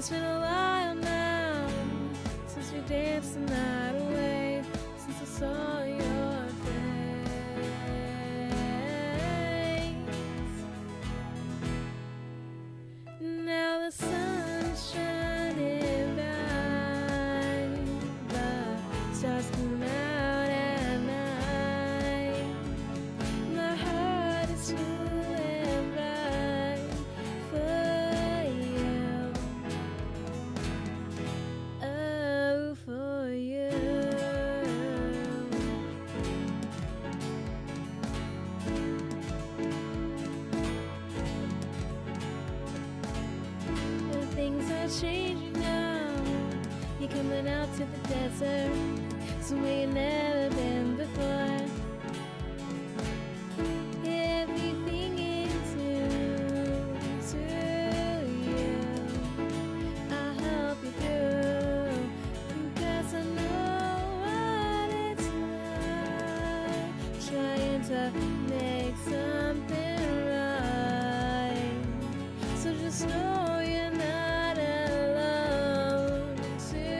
It's been a while now since we danced the night away, since I saw your face. Now the sun is shining bright, the stars come out at night. My heart is full and bright for you, oh, for you. But things are changing now. You're coming out to the desert, somewhere you've never been before. Everything is new to you. I'll help you through, because I know what it's like, trying to make something right. So just know you're not alone tonight,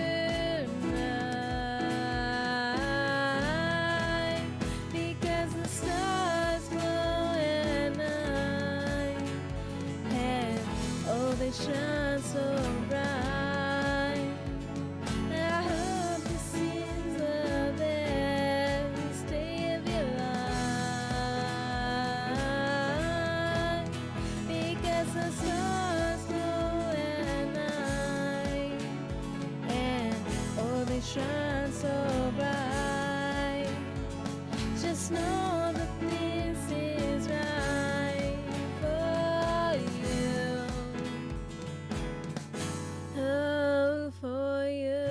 because the stars glow at night, and oh, they shine so bright. I hope this is the best day of your life, because the stars glow at night, and oh, they shine so bright. Just know that this is right for you, oh, for you.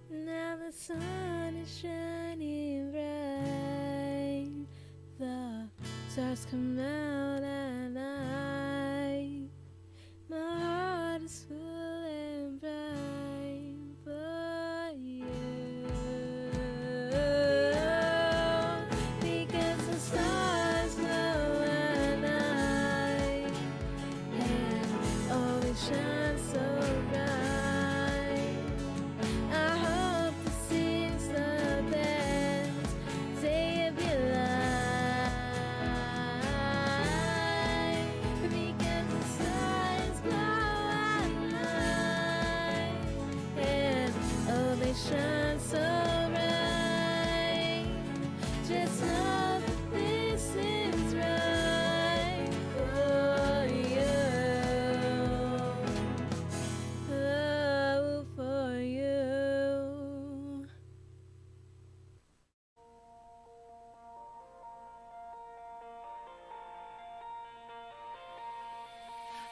Now the sun is shining bright, the stars come out at night. My heart is full and bright for you, because the stars glow at night, and oh, they shine so bright. I hope this is the best day of your life, because the stars glow at night, and oh, they shine so bright. Just know that this is right for you, oh, for you.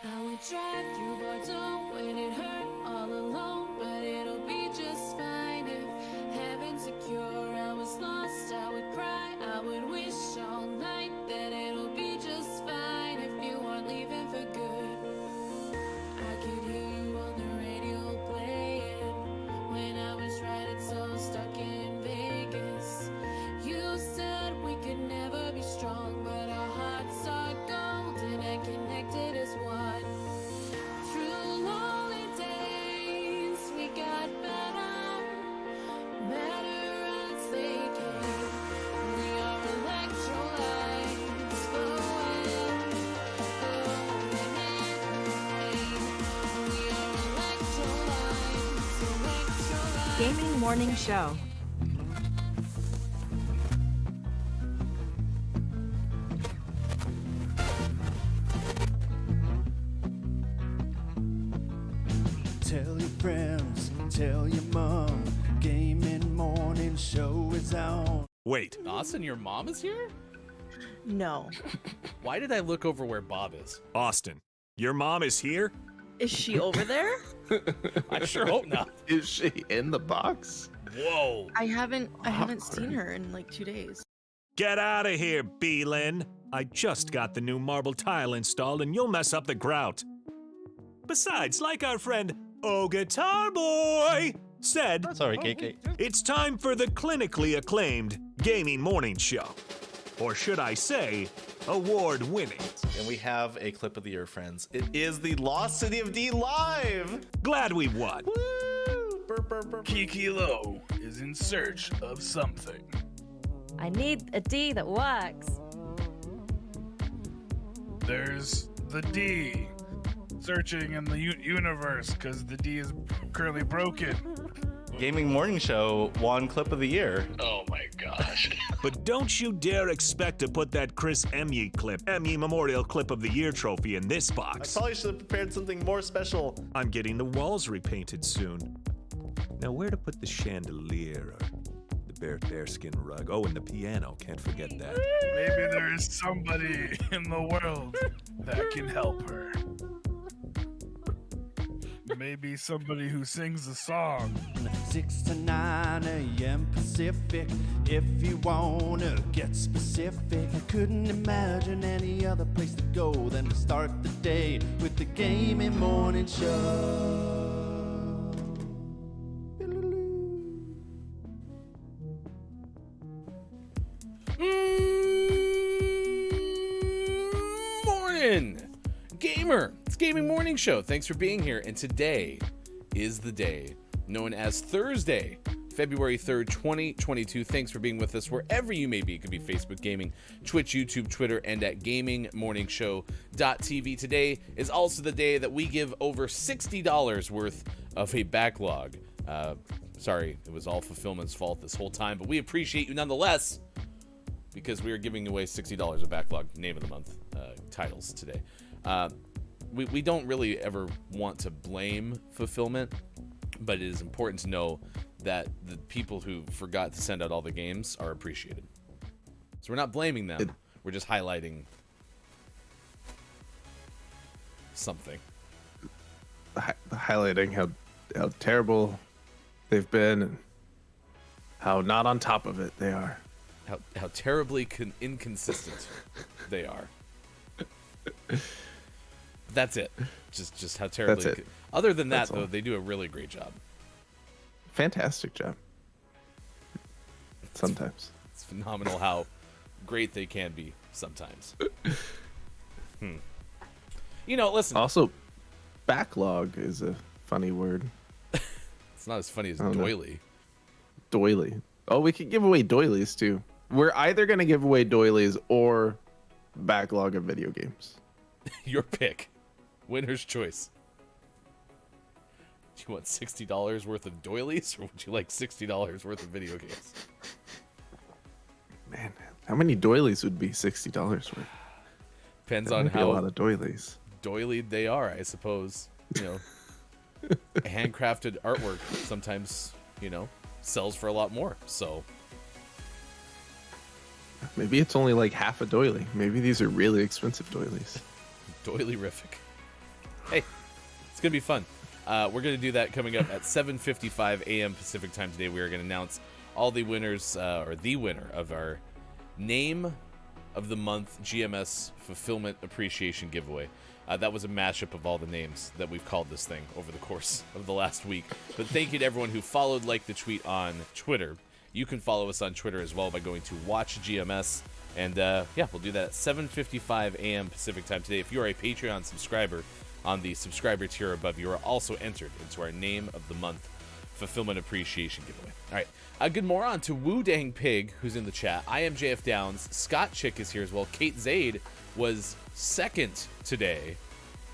I would drive through Bordeaux when it hurt all alone, but it'll be just fine if heaven's secure. I was lost, I would cry, I would wish all night that it'll be just fine if you aren't leaving for good. I could hear you on the radio playing when I was riding so stuck in Vegas. You said we could never be strong, but our hearts are golden and connected as one. Through lonely days, we got better, better as they came. We are electrolytes flowing, flowing in the rain. We are electrolytes, electrolytes. Gaming Morning Show. Tell your friends, tell your mom, Gaming Morning Show is on. Wait, Austin, your mom is here? No. Why did I look over where Bob is? Austin, your mom is here? Is she over there? I sure hope not. Is she in the box? Whoa. I haven't seen her in like 2 days. Get out of here, Beelin. I just got the new marble tile installed and you'll mess up the grout. Besides, like our friend Oh Guitar Boy said, Sorry, KK. it's time for the clinically acclaimed gaming morning show. Or should I say, award-winning. And we have a clip of the year, friends. It is the Lost City of D live. Glad we won. Woo! Burp, burp, burp. Kiki Low is in search of something. I need a D that works. There's the D. Searching in the universe because the D is currently broken. Gaming Morning Show won clip of the year. Oh my gosh. But don't you dare expect to put that Chris Emmy Memorial Clip of the Year trophy in this I box. probably should have prepared something more special. I'm getting the walls repainted soon. Now where to put the chandelier or the bearskin rug? Oh, and the piano, can't forget that. Maybe there is somebody in the world that can help her. Maybe somebody who sings a song. 6 to 9 a.m. Pacific. If you wanna get specific, I couldn't imagine any other place to go than to start the day with the Gaming Morning Show. Morning, gamer. It's Gaming Morning Show. Thanks for being here. And today is the day known as Thursday, February 3rd, 2022. Thanks for being with us wherever you may be. It could be Facebook Gaming, Twitch, YouTube, Twitter, and at gamingmorningshow.tv. Today is also the day that we give over $60 worth of a backlog. Sorry, it was all Fulfillment's fault this whole time, but we appreciate you nonetheless because we are giving away $60 of backlog name of the month titles today. We don't really ever want to blame Fulfillment, but it is important to know that the people who forgot to send out all the games are appreciated. So we're not blaming them. We're just highlighting something. Highlighting how terrible they've been and how not on top of it they are. How terribly inconsistent they are. That's it. Just how terribly. That's it. Other than that, That's all. though, they do a really great job. Fantastic job. Sometimes. It's phenomenal how great they can be sometimes. You know, listen. Also, backlog is a funny word. It's not as funny as I don't know. doily. Doily. Oh, we could give away doilies too. We're either going to give away doilies or backlog of video games. Your pick. Winner's choice. Do you want $60 worth of doilies, or would you like $60 worth of video games? Man, how many doilies would be $60 worth? Depends That on might be a lot how of doilies. doilied they are, I suppose. You know, handcrafted artwork sometimes, sells for a lot more. So Maybe it's only like half a doily. Maybe these are really expensive doilies. doily-rific. Hey, it's gonna be fun. We're gonna do that coming up at 7:55 a.m. Pacific time today. We are gonna announce all the winners, or the winner of our Name of the Month GMS Fulfillment Appreciation Giveaway. That was a mashup of all the names that we've called this thing over the course of the last week. But thank you to everyone who followed, liked the tweet on Twitter. You can follow us on Twitter as well by going to Watch GMS. And yeah, we'll do that at 7:55 a.m. Pacific time today. If you are a Patreon subscriber on the subscriber tier above, you are also entered into our Name of the Month Fulfillment Appreciation Giveaway. All right, good morning on to Woo Dang Pig, who's in the chat. I am JF Downs. Scott Chick is here as well. Kate Zaid was second today.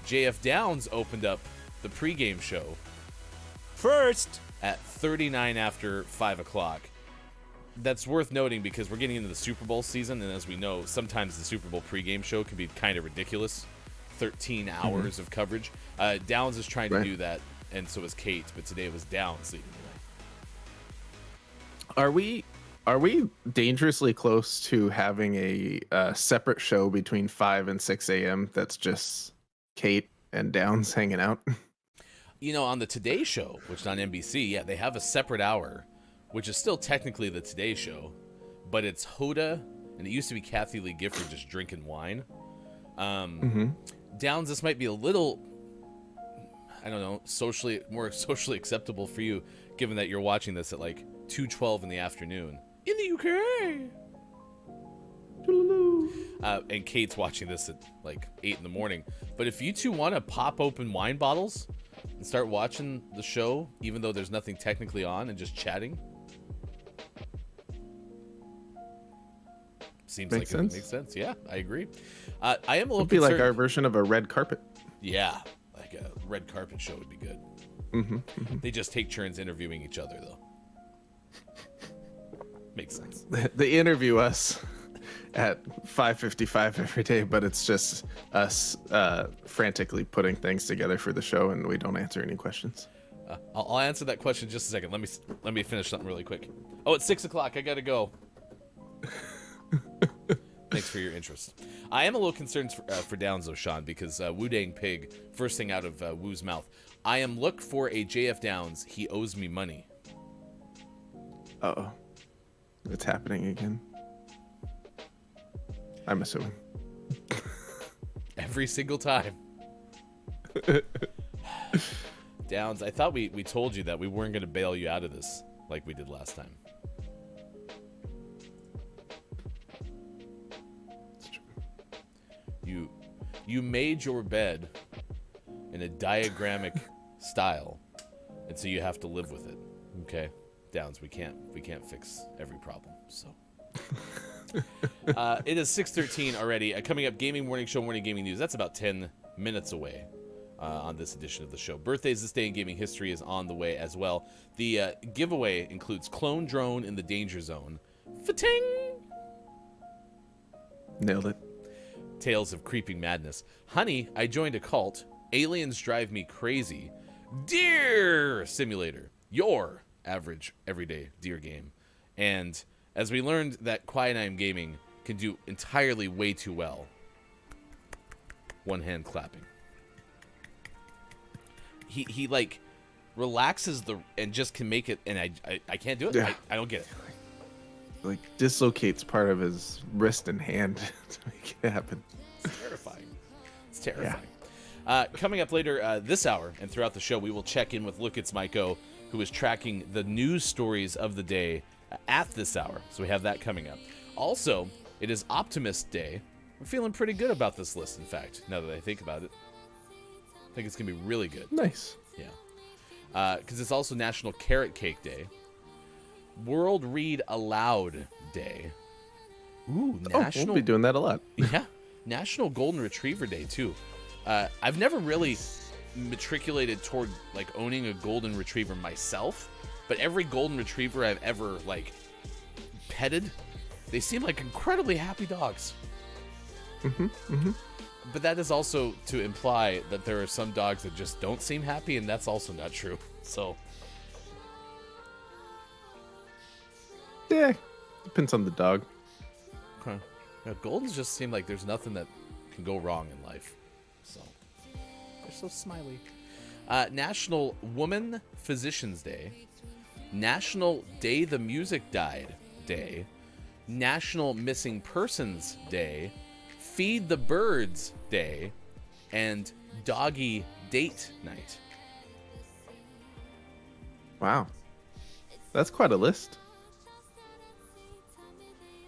JF Downs opened up the pregame show first at 39 after 5 o'clock. That's worth noting because we're getting into the Super Bowl season, and as we know, sometimes the Super Bowl pregame show can be kind of ridiculous. 13 hours of coverage. Downs is trying to do that, and so is Kate, but today it was Downs leading the way. Are we dangerously close to having a separate show between 5 and 6 a.m. that's just Kate and Downs hanging out? On the Today Show, which is on NBC, yeah, they have a separate hour, which is still technically the Today Show, but it's Hoda and it used to be Kathy Lee Gifford just drinking wine. Mm-hmm. Downs, this might be a little, I don't know, more socially acceptable for you, given that you're watching this at like 2:12 in the afternoon in the UK. And Kate's watching this at like 8 in the morning. But if you two want to pop open wine bottles and start watching the show, even though there's nothing technically on, and just chatting, seems Makes like sense. it makes sense. Yeah, I agree. I am a little It'd be concerned. like our version of a red carpet. Yeah, like a red carpet show would be good. Mm-hmm. They just take turns interviewing each other, though. Makes sense. They interview us at 5:55 every day, but it's just us frantically putting things together for the show, and we don't answer any questions. I'll answer that question in just a second. Let me finish something really quick. Oh, it's 6 o'clock. I gotta go. Thanks for your interest. I am a little concerned for Downs, though, Sean, because Wu Dang Pig, first thing out of Wu's mouth, I am look for a JF Downs. He owes me money. Uh-oh. It's happening again. I'm assuming. Every single time. Downs, I thought we told you that we weren't going to bail you out of this like we did last time. It's true. You made your bed in a diagrammic style, and so you have to live with it. Okay? Downs, we can't fix every problem. So it is 6:13 already. Coming up, Gaming Morning Show, Morning Gaming News. That's about 10 minutes away on this edition of the show. Birthdays this day in gaming history is on the way as well. The giveaway includes Clone Drone in the Danger Zone. Fa-ting! Nailed it. Tales of Creeping Madness. Honey, I joined a cult. Aliens drive me crazy. Deer Simulator. Your average, everyday deer game. And as we learned that Quiet I Am Gaming can do entirely way too well. One hand clapping. He like relaxes and just can make it, and I can't do it. Yeah. I don't get it. Like dislocates part of his wrist and hand to make it happen. It's terrifying. It's terrifying. Coming up later this hour and throughout the show, we will check in with Look It's Maiko, who is tracking the news stories of the day at this hour. So we have that coming up. Also, it is Optimist Day. I'm feeling pretty good about this list, in fact, now that I think about it. I think it's going to be really good. Nice. Yeah. Because it's also National Carrot Cake Day. World Read Aloud Day. Ooh, National... We'll be doing that a lot. Yeah. National Golden Retriever Day, too. I've never really matriculated toward like owning a golden retriever myself, but every golden retriever I've ever like petted, they seem like incredibly happy dogs. But that is also to imply that there are some dogs that just don't seem happy, and that's also not true. So Yeah, depends on the dog. okay. Yeah, Goldens just seem like there's nothing that can go wrong in life. So they're so smiley. National Woman Physicians Day. National Day the Music Died Day. National Missing Persons Day. Feed the Birds Day. And Doggy Date Night. Wow. That's quite a list.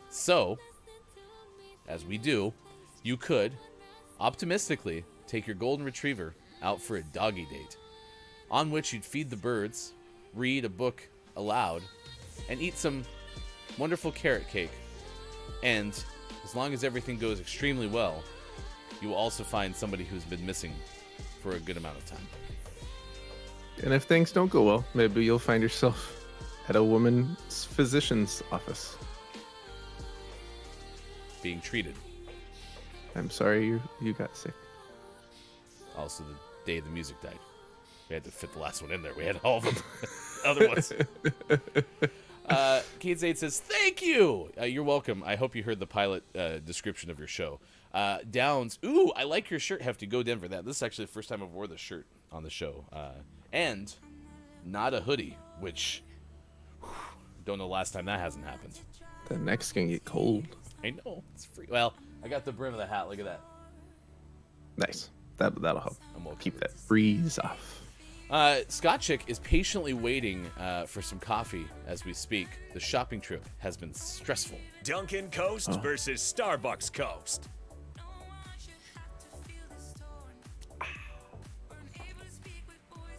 So, as we do, you could optimistically take your golden retriever out for a doggy date, on which you'd feed the birds, read a book aloud, and eat some wonderful carrot cake. And as long as everything goes extremely well, you will also find somebody who's been missing for a good amount of time. And if things don't go well, maybe you'll find yourself at a woman's physician's office. Being treated. I'm sorry you got sick. Also, the day the music died. We had to fit the last one in there. We had all of them. Other ones. Kate 8 says, thank you. You're welcome. I hope you heard the pilot description of your show. Downs. Ooh, I like your shirt, Hefty. Go Denver. This is actually the first time I've wore this shirt on the show. And not a hoodie, which don't know last time that hasn't happened. The neck's gonna get cold. I know it's free. Well, I got the brim of the hat. Look at that. Nice. That'll help. I'm okay Keep with that breeze off. Scott Chick is patiently waiting for some coffee as we speak. The shopping trip has been stressful. Dunkin' Coast versus Starbucks Coast.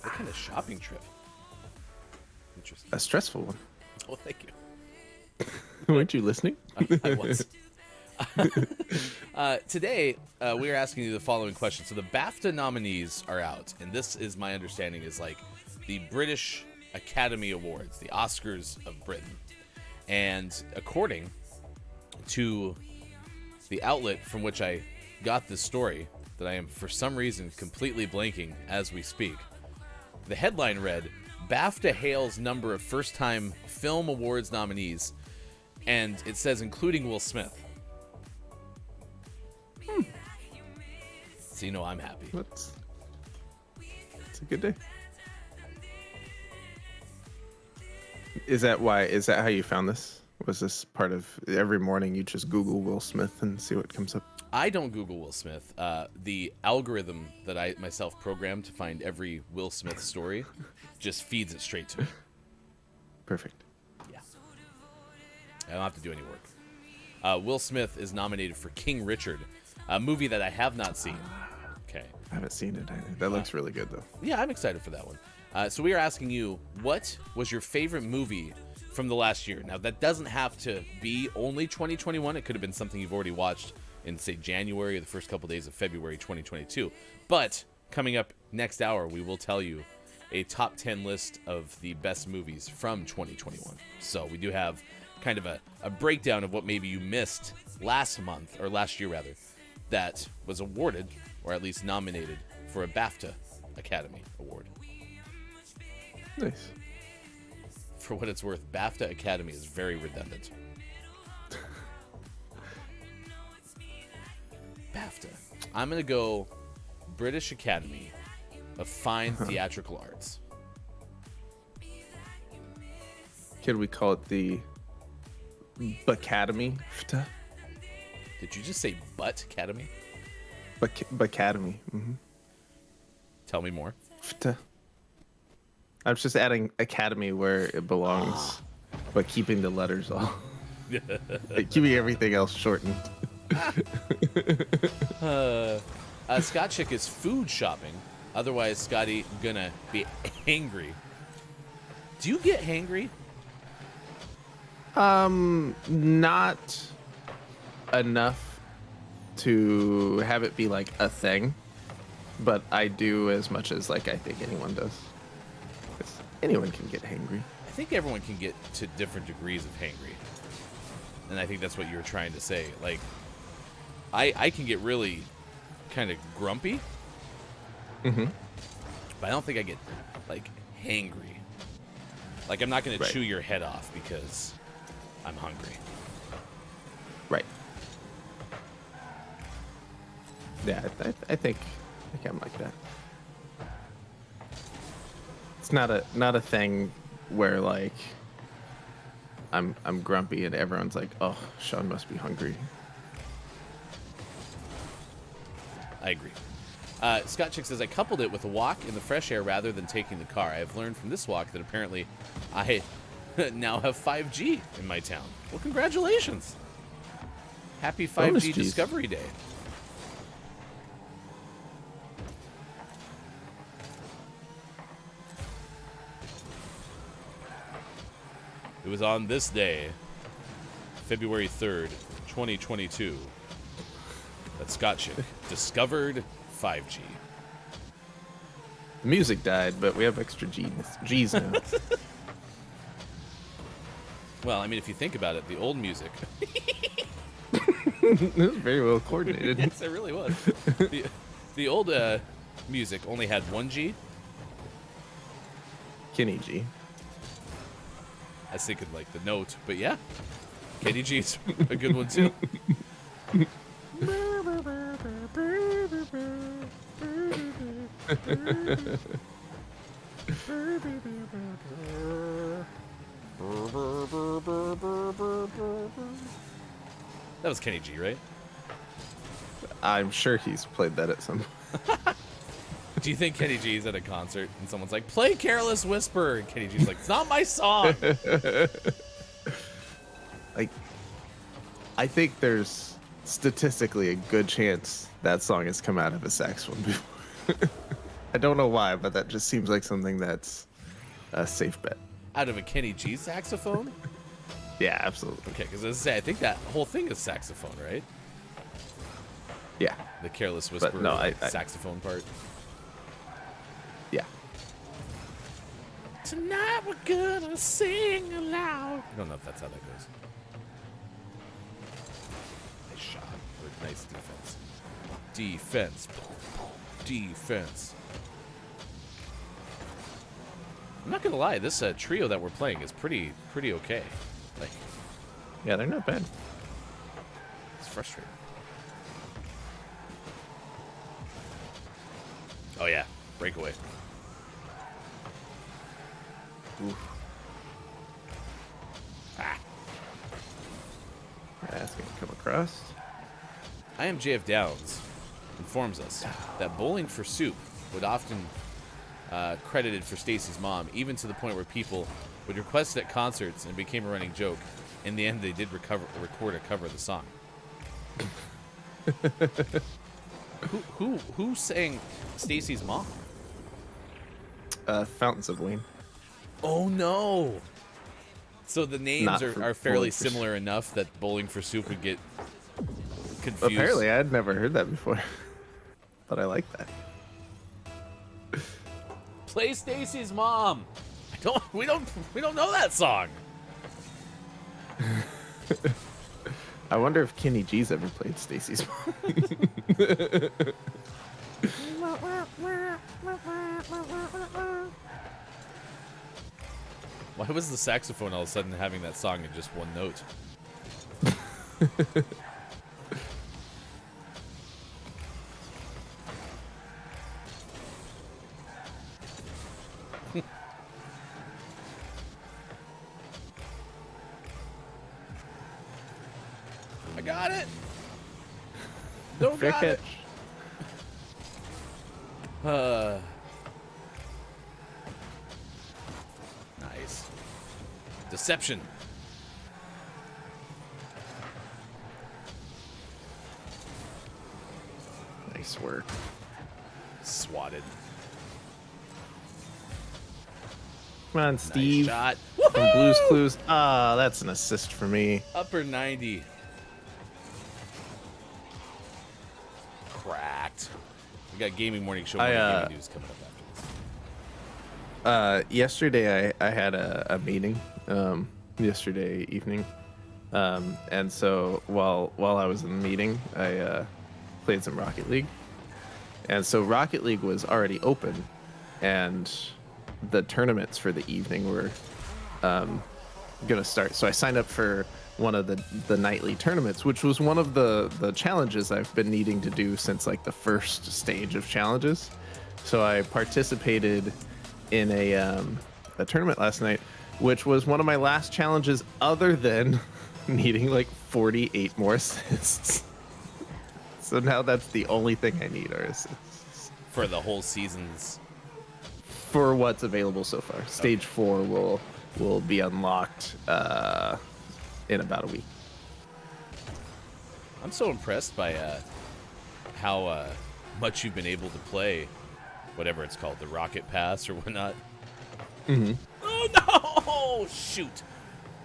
What kind of shopping trip? Interesting. A stressful one. Oh, thank you. Weren't you listening? I was. Today, we are asking you the following question. So the BAFTA nominees are out, and this is my understanding is like the British Academy Awards, the Oscars of Britain. And according to the outlet from which I got this story, that I am for some reason completely blanking as we speak, the headline read, BAFTA hails number of first-time film awards nominees, and it says including Will Smith. So you know I'm happy. It's a good day. Is that how you found this? Was this part of every morning you just Google Will Smith and see what comes up? I don't Google Will Smith. The algorithm that I myself programmed to find every Will Smith story just feeds it straight to me. Perfect. Yeah. I don't have to do any work. Will Smith is nominated for King Richard, a movie that I have not seen. Okay. I haven't seen it either. That looks really good, though. Yeah, I'm excited for that one. So we are asking you, what was your favorite movie from the last year? Now, that doesn't have to be only 2021. It could have been something you've already watched in, say, January or the first couple days of February 2022. But coming up next hour, we will tell you a top 10 list of the best movies from 2021. So we do have kind of a breakdown of what maybe you missed last month, or last year rather, that was awarded, or at least nominated, for a BAFTA Academy Award. Nice. For what it's worth, BAFTA Academy is very redundant. BAFTA. I'm going to go British Academy of Fine Theatrical Arts. Could we call it the Bacademy? Did you just say Butt Academy? Bacademy. Mm-hmm. Tell me more. I'm just adding Academy where it belongs, but keeping the letters all. Keeping everything else shortened. Scott Chick is food shopping. Otherwise, Scotty gonna be hangry. Do you get hangry? Not enough to have it be like a thing, but I do as much as like I think anyone does. 'Cause anyone can get hangry. I think everyone can get to different degrees of hangry. And I think that's what you were trying to say. Like, I can get really kind of grumpy. Mm-hmm. But I don't think I get, like, hangry. Like, I'm not going to chew your head off because I'm hungry. Right. Yeah, I think I'm like that. It's not a thing where like I'm grumpy and everyone's like, oh, Sean must be hungry. I agree. Scott Chick says, I coupled it with a walk in the fresh air rather than taking the car. I have learned from this walk that apparently I now have 5G in my town. Well, congratulations. Happy 5G Discovery Day. It was on this day, February 3rd, 2022, that Scott Chick discovered 5G. The music died, but we have extra G's now. Well, I mean, if you think about it, the old music. It was very well coordinated. Yes, it really was. The old music only had one G. Kenny G. I was thinking like the note, but yeah, KDG's a good one too. That was Kenny G, right? I'm sure he's played that at some. Do you think Kenny G's at a concert and someone's like, play Careless Whisper? And Kenny G's like, it's not my song. Like, I think there's statistically a good chance that song has come out of a saxophone before. I don't know why, but that just seems like something that's a safe bet. Out of a Kenny G saxophone? Yeah, absolutely. Okay, because as I say, I think that whole thing is saxophone, right? Yeah. The Careless Whisper But no, I saxophone part. Yeah. Tonight we're gonna sing aloud. I don't know if that's how that goes. Nice shot. Or nice defense. Defense. Defense. I'm not gonna lie, this trio that we're playing is pretty okay. Like, Yeah, they're not bad. it's frustrating. Oh yeah, breakaway. Oof. Ah. That's going to come across. I am JF Downs informs us that Bowling for Soup would often credited for Stacy's mom, even to the point where people would request it at concerts and became a running joke. In the end, they did record a cover of the song. Who sang Stacy's mom? Fountains of Wayne. Oh no! So the names Not for are fairly Bowling for similar enough that Bowling for Soup would get confused. Apparently, I had never heard that before, but I like that. Play Stacy's mom. We don't know that song. I wonder if Kenny G's ever played Stacy's mom. Why was the saxophone all of a sudden having that song in just one note? I got it. Don't Fair got catch. it. Nice. Deception. Nice work. Swatted. Come on, Steve. Nice shot. From Blue's Clues. Ah, that's an assist for me. Upper 90. Cracked. We got Gaming Morning Show Morning Gaming News coming up after this. Yesterday I had a meeting. Yesterday evening. And so while I was in the meeting, I played some Rocket League. And so Rocket League was already open, and the tournaments for the evening were gonna start. So I signed up for one of the nightly tournaments, which was one of the challenges I've been needing to do since like the first stage of challenges. So I participated in a tournament last night, which was one of my last challenges other than needing like 48 more assists. So now that's the only thing I need are assists. For the whole season's. For what's available so far. Stage 4 will be unlocked in about a week. I'm so impressed by how much you've been able to play whatever it's called, the Rocket Pass or whatnot. Mm-hmm. Oh no! Shoot!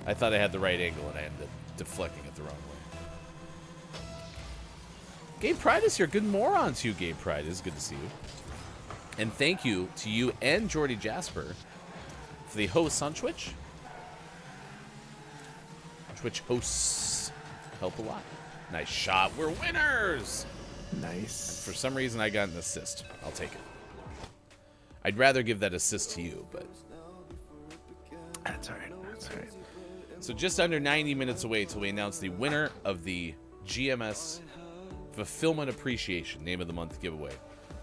I thought I had the right angle and I ended up deflecting it the wrong way. Gabe Pride is here. Good morning to you, Gabe Pride. It's good to see you. And thank you to you and Jordy Jasper for the hosts on Twitch. Twitch hosts help a lot. Nice shot. We're winners! Nice. For some reason, I got an assist. I'll take it. I'd rather give that assist to you, but... That's all right. That's all right. So just under 90 minutes away till we announce the winner of the GMS Fulfillment Appreciation Name of the Month giveaway.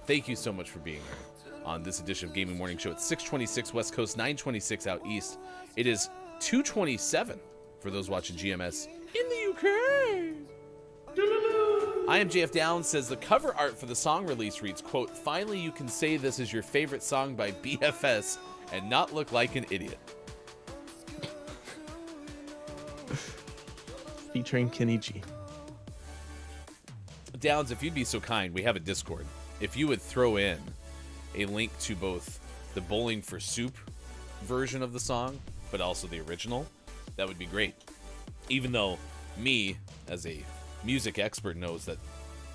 Thank you so much for being here on this edition of Gaming Morning Show. It's 6:26 West Coast, 9:26 out East. It is 2:27 for those watching GMS in the UK. I am JF Down says the cover art for the song release reads, quote, "Finally you can say this is your favorite song by BFS and not look like an idiot." Featuring Kenny G. Downs, if you'd be so kind, we have a Discord. If you would throw in a link to both the Bowling for Soup version of the song, but also the original, that would be great. Even though me, as a music expert, knows that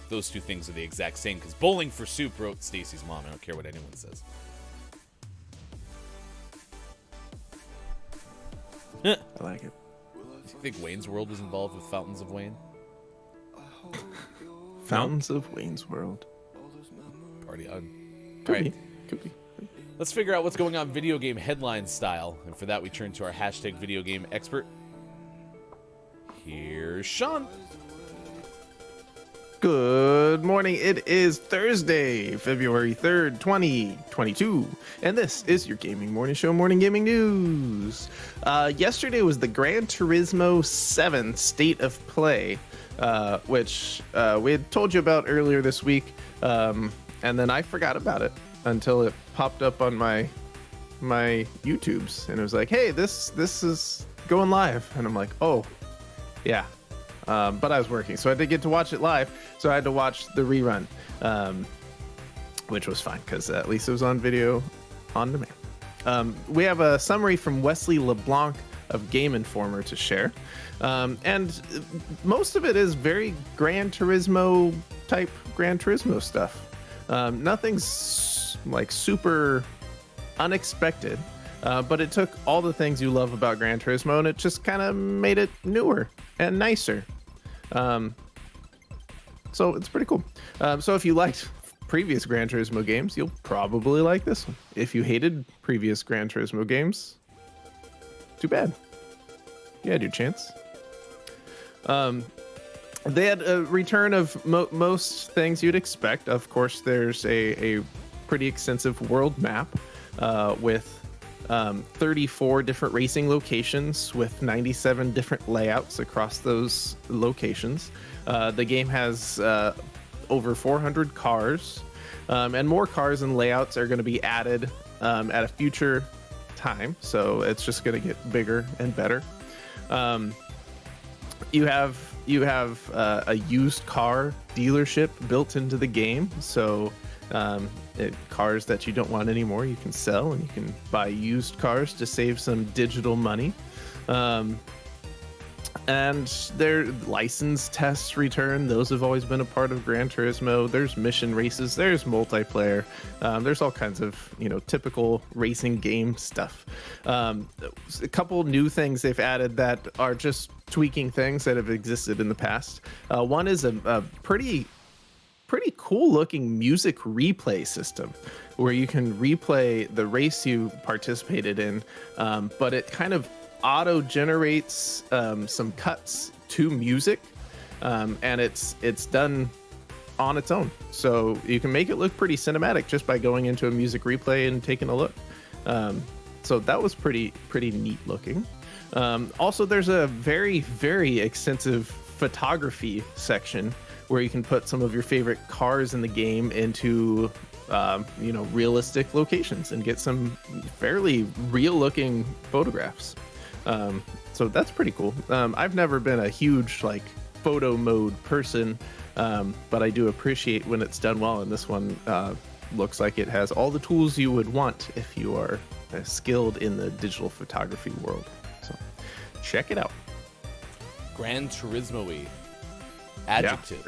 those two things are the exact same, because Bowling for Soup wrote Stacy's mom. I don't care what anyone says. I like it. Do you think Wayne's World was involved with Fountains of Wayne? Fountains of Wayne's World. Party on. Could All be. right. Could be. Let's figure out what's going on video game headline style. And for that, we turn to our hashtag video game expert. Here's Sean. Good morning. It is Thursday, February 3rd, 2022. And this is your Gaming Morning Show, Morning Gaming News. Yesterday was the Gran Turismo 7 State of Play, which we had told you about earlier this week. And then I forgot about it until it popped up on my YouTubes. And it was like, hey, this is going live. And I'm like, oh, yeah. But I was working, so I didn't get to watch it live. So I had to watch the rerun, which was fine because at least it was on video on demand. We have a summary from Wesley LeBlanc of Game Informer to share. And most of it is very Gran Turismo type Gran Turismo stuff. Nothing's like super unexpected. But it took all the things you love about Gran Turismo and it just kind of made it newer and nicer. So it's pretty cool. So if you liked previous Gran Turismo games, you'll probably like this one. If you hated previous Gran Turismo games, too bad. You had your chance. They had a return of most things you'd expect. Of course, there's a pretty extensive world map with 34 different racing locations with 97 different layouts across those locations. The game has over 400 cars, and more cars and layouts are going to be added at a future time. So it's just going to get bigger and better. You have a used car dealership built into the game. So cars that you don't want anymore, you can sell, and you can buy used cars to save some digital money. And their license tests return. Those have always been a part of Gran Turismo. There's mission races, there's multiplayer, there's all kinds of typical racing game stuff. A couple new things they've added that are just tweaking things that have existed in the past. One is a pretty cool looking music replay system where you can replay the race you participated in, but it kind of auto generates some cuts to music, and it's done on its own, so you can make it look pretty cinematic just by going into a music replay and taking a look. So that was pretty neat looking. Also, there's a very, very extensive photography section where you can put some of your favorite cars in the game into realistic locations and get some fairly real looking photographs. So that's pretty cool. I've never been a huge photo mode person, but I do appreciate when it's done well, and this one looks like it has all the tools you would want if you are skilled in the digital photography world. So check it out. Gran Turismo-y. Adjective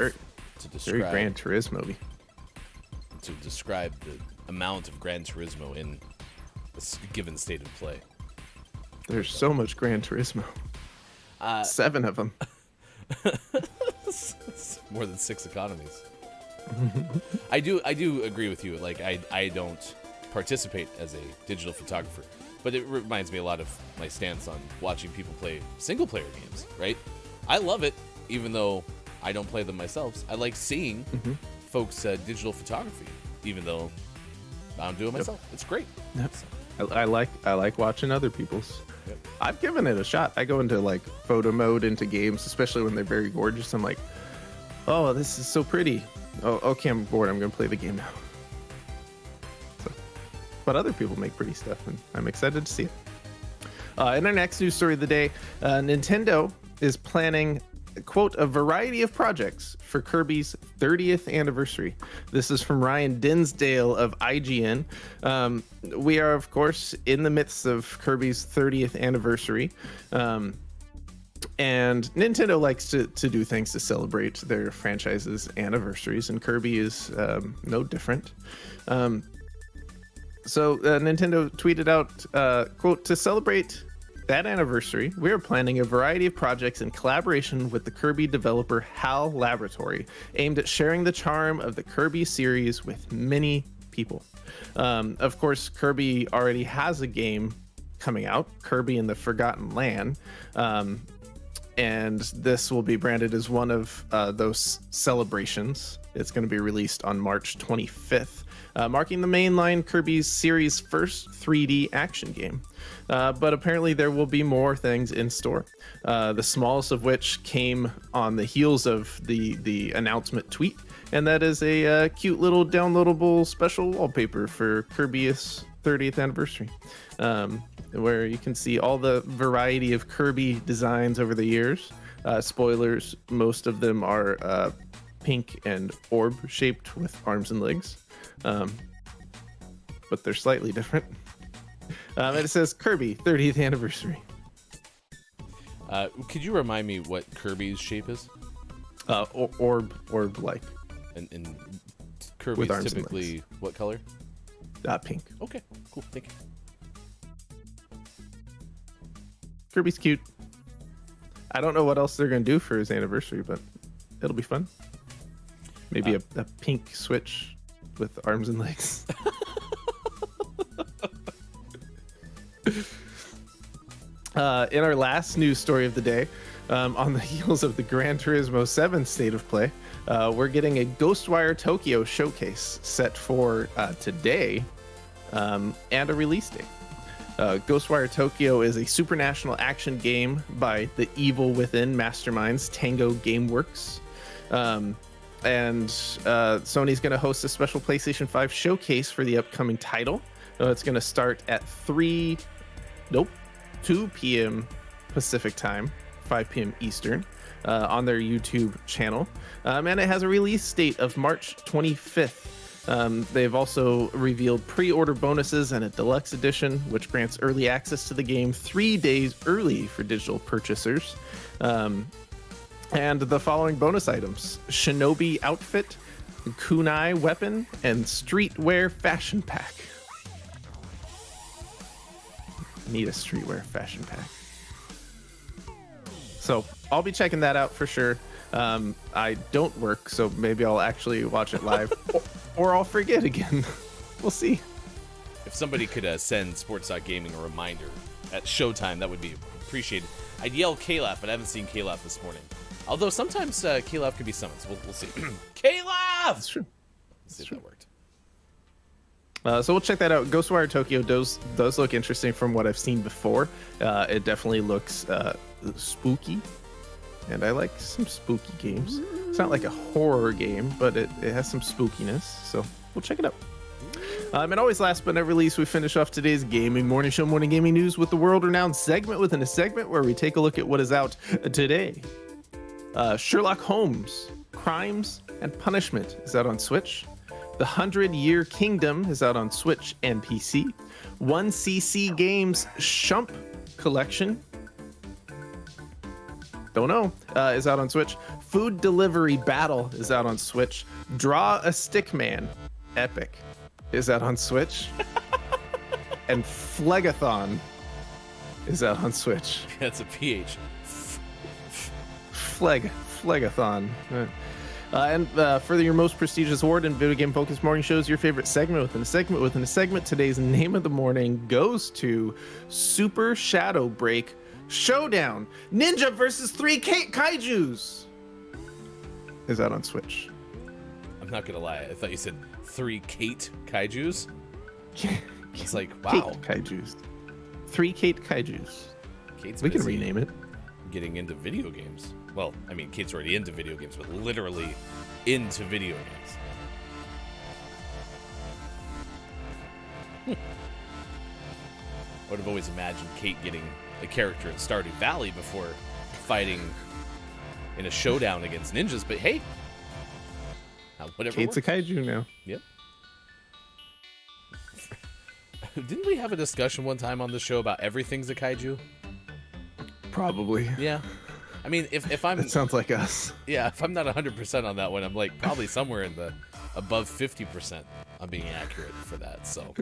to describe very Gran Turismo-y. To describe the amount of Gran Turismo in a given state of play. There's so much Gran Turismo. 7 of them. More than 6 economies. I do agree with you. I don't participate as a digital photographer, but it reminds me a lot of my stance on watching people play single player games, right? I love it, even though I don't play them myself. I like seeing folks digital photography, even though I don't do it myself. It's great. Yep. I like watching other people's. Yep. I've given it a shot. I go into photo mode into games, especially when they're very gorgeous. I'm like, oh, this is so pretty. Oh, okay, I'm bored. I'm going to play the game now. So, but other people make pretty stuff, and I'm excited to see it. In our next news story of the day, Nintendo is planning, quote, a variety of projects for Kirby's 30th anniversary. This is from Ryan Dinsdale of IGN. We are, of course, in the midst of Kirby's 30th anniversary. And Nintendo likes to do things to celebrate their franchise's anniversaries, and Kirby is no different. So Nintendo tweeted out, quote, to celebrate that anniversary, we are planning a variety of projects in collaboration with the Kirby developer HAL Laboratory, aimed at sharing the charm of the Kirby series with many people. Of course, Kirby already has a game coming out, Kirby and the Forgotten Land, and this will be branded as one of those celebrations. It's going to be released on March 25th. Marking the mainline Kirby's series' first 3D action game. But apparently there will be more things in store. The smallest of which came on the heels of the announcement tweet, and that is a cute little downloadable special wallpaper for Kirby's 30th anniversary, where you can see all the variety of Kirby designs over the years. Spoilers, most of them are pink and orb shaped with arms and legs. But they're slightly different. And it says Kirby 30th anniversary. Could you remind me what Kirby's shape is? Orb like. And Kirby's typically what color? Pink. Okay, cool. Thank you. Kirby's cute. I don't know what else they're going to do for his anniversary, but it'll be fun. Maybe a pink Switch with arms and legs. In our last news story of the day, on the heels of the Gran Turismo 7 State of Play, we're getting a Ghostwire Tokyo showcase set for today and a release date. Ghostwire Tokyo is a supranational action game by the Evil Within masterminds Tango Gameworks. And Sony's going to host a special PlayStation 5 showcase for the upcoming title. It's going to start at 2 p.m. Pacific time, 5 p.m. Eastern, on their YouTube channel. And it has a release date of March 25th. They've also revealed pre-order bonuses and a deluxe edition, which grants early access to the game 3 days early for digital purchasers. And the following bonus items: Shinobi outfit, kunai weapon, and streetwear fashion pack. Need a streetwear fashion pack. So I'll be checking that out for sure. I don't work, so maybe I'll actually watch it live, or I'll forget again. We'll see. If somebody could send Sports.Gaming a reminder at showtime, that would be appreciated. I'd yell K-Laugh, but I haven't seen K-Laugh this morning. Although sometimes K-Laugh could be summoned. So we'll see. K-Laugh! That's true. Let's see if that worked. So we'll check that out. Ghostwire Tokyo does look interesting from what I've seen before. It definitely looks spooky, and I like some spooky games. It's not like a horror game, but it has some spookiness, so we'll check it out. And always last but never least, we finish off today's Gaming Morning Show Morning Gaming News with the world-renowned segment within a segment where we take a look at what is out today. Sherlock Holmes, Crimes and Punishment is out on Switch. The 100-Year Kingdom is out on Switch and PC. 1cc Games Shump Collection, don't know, is out on Switch. Food Delivery Battle is out on Switch. Draw a Stickman, Epic, is out on Switch. And Phlegathon is out on Switch. That's a PH. Phlegathon. And for your most prestigious award in video game focused morning shows, your favorite segment within a segment within a segment, today's name of the morning goes to Super Shadow Break Showdown Ninja versus 3 Kaijus is out on Switch. I'm not gonna lie, I thought you said 3 Kate Kaijus. It's like, wow. Kate Kaijus. 3 Kate Kaijus. Kate's we can busy rename it. getting into video games. Well, I mean, Kate's already into video games, but literally into video games. I would have always imagined Kate getting a character in Stardew Valley before fighting in a showdown against ninjas, but hey, whatever. Kate's works. a kaiju now. Yep. Didn't we have a discussion one time on the show about everything's a kaiju? Probably. Yeah. I mean, if I'm... That sounds like us. Yeah, if I'm not 100% on that one, I'm like probably somewhere in the above 50% on being accurate for that. So,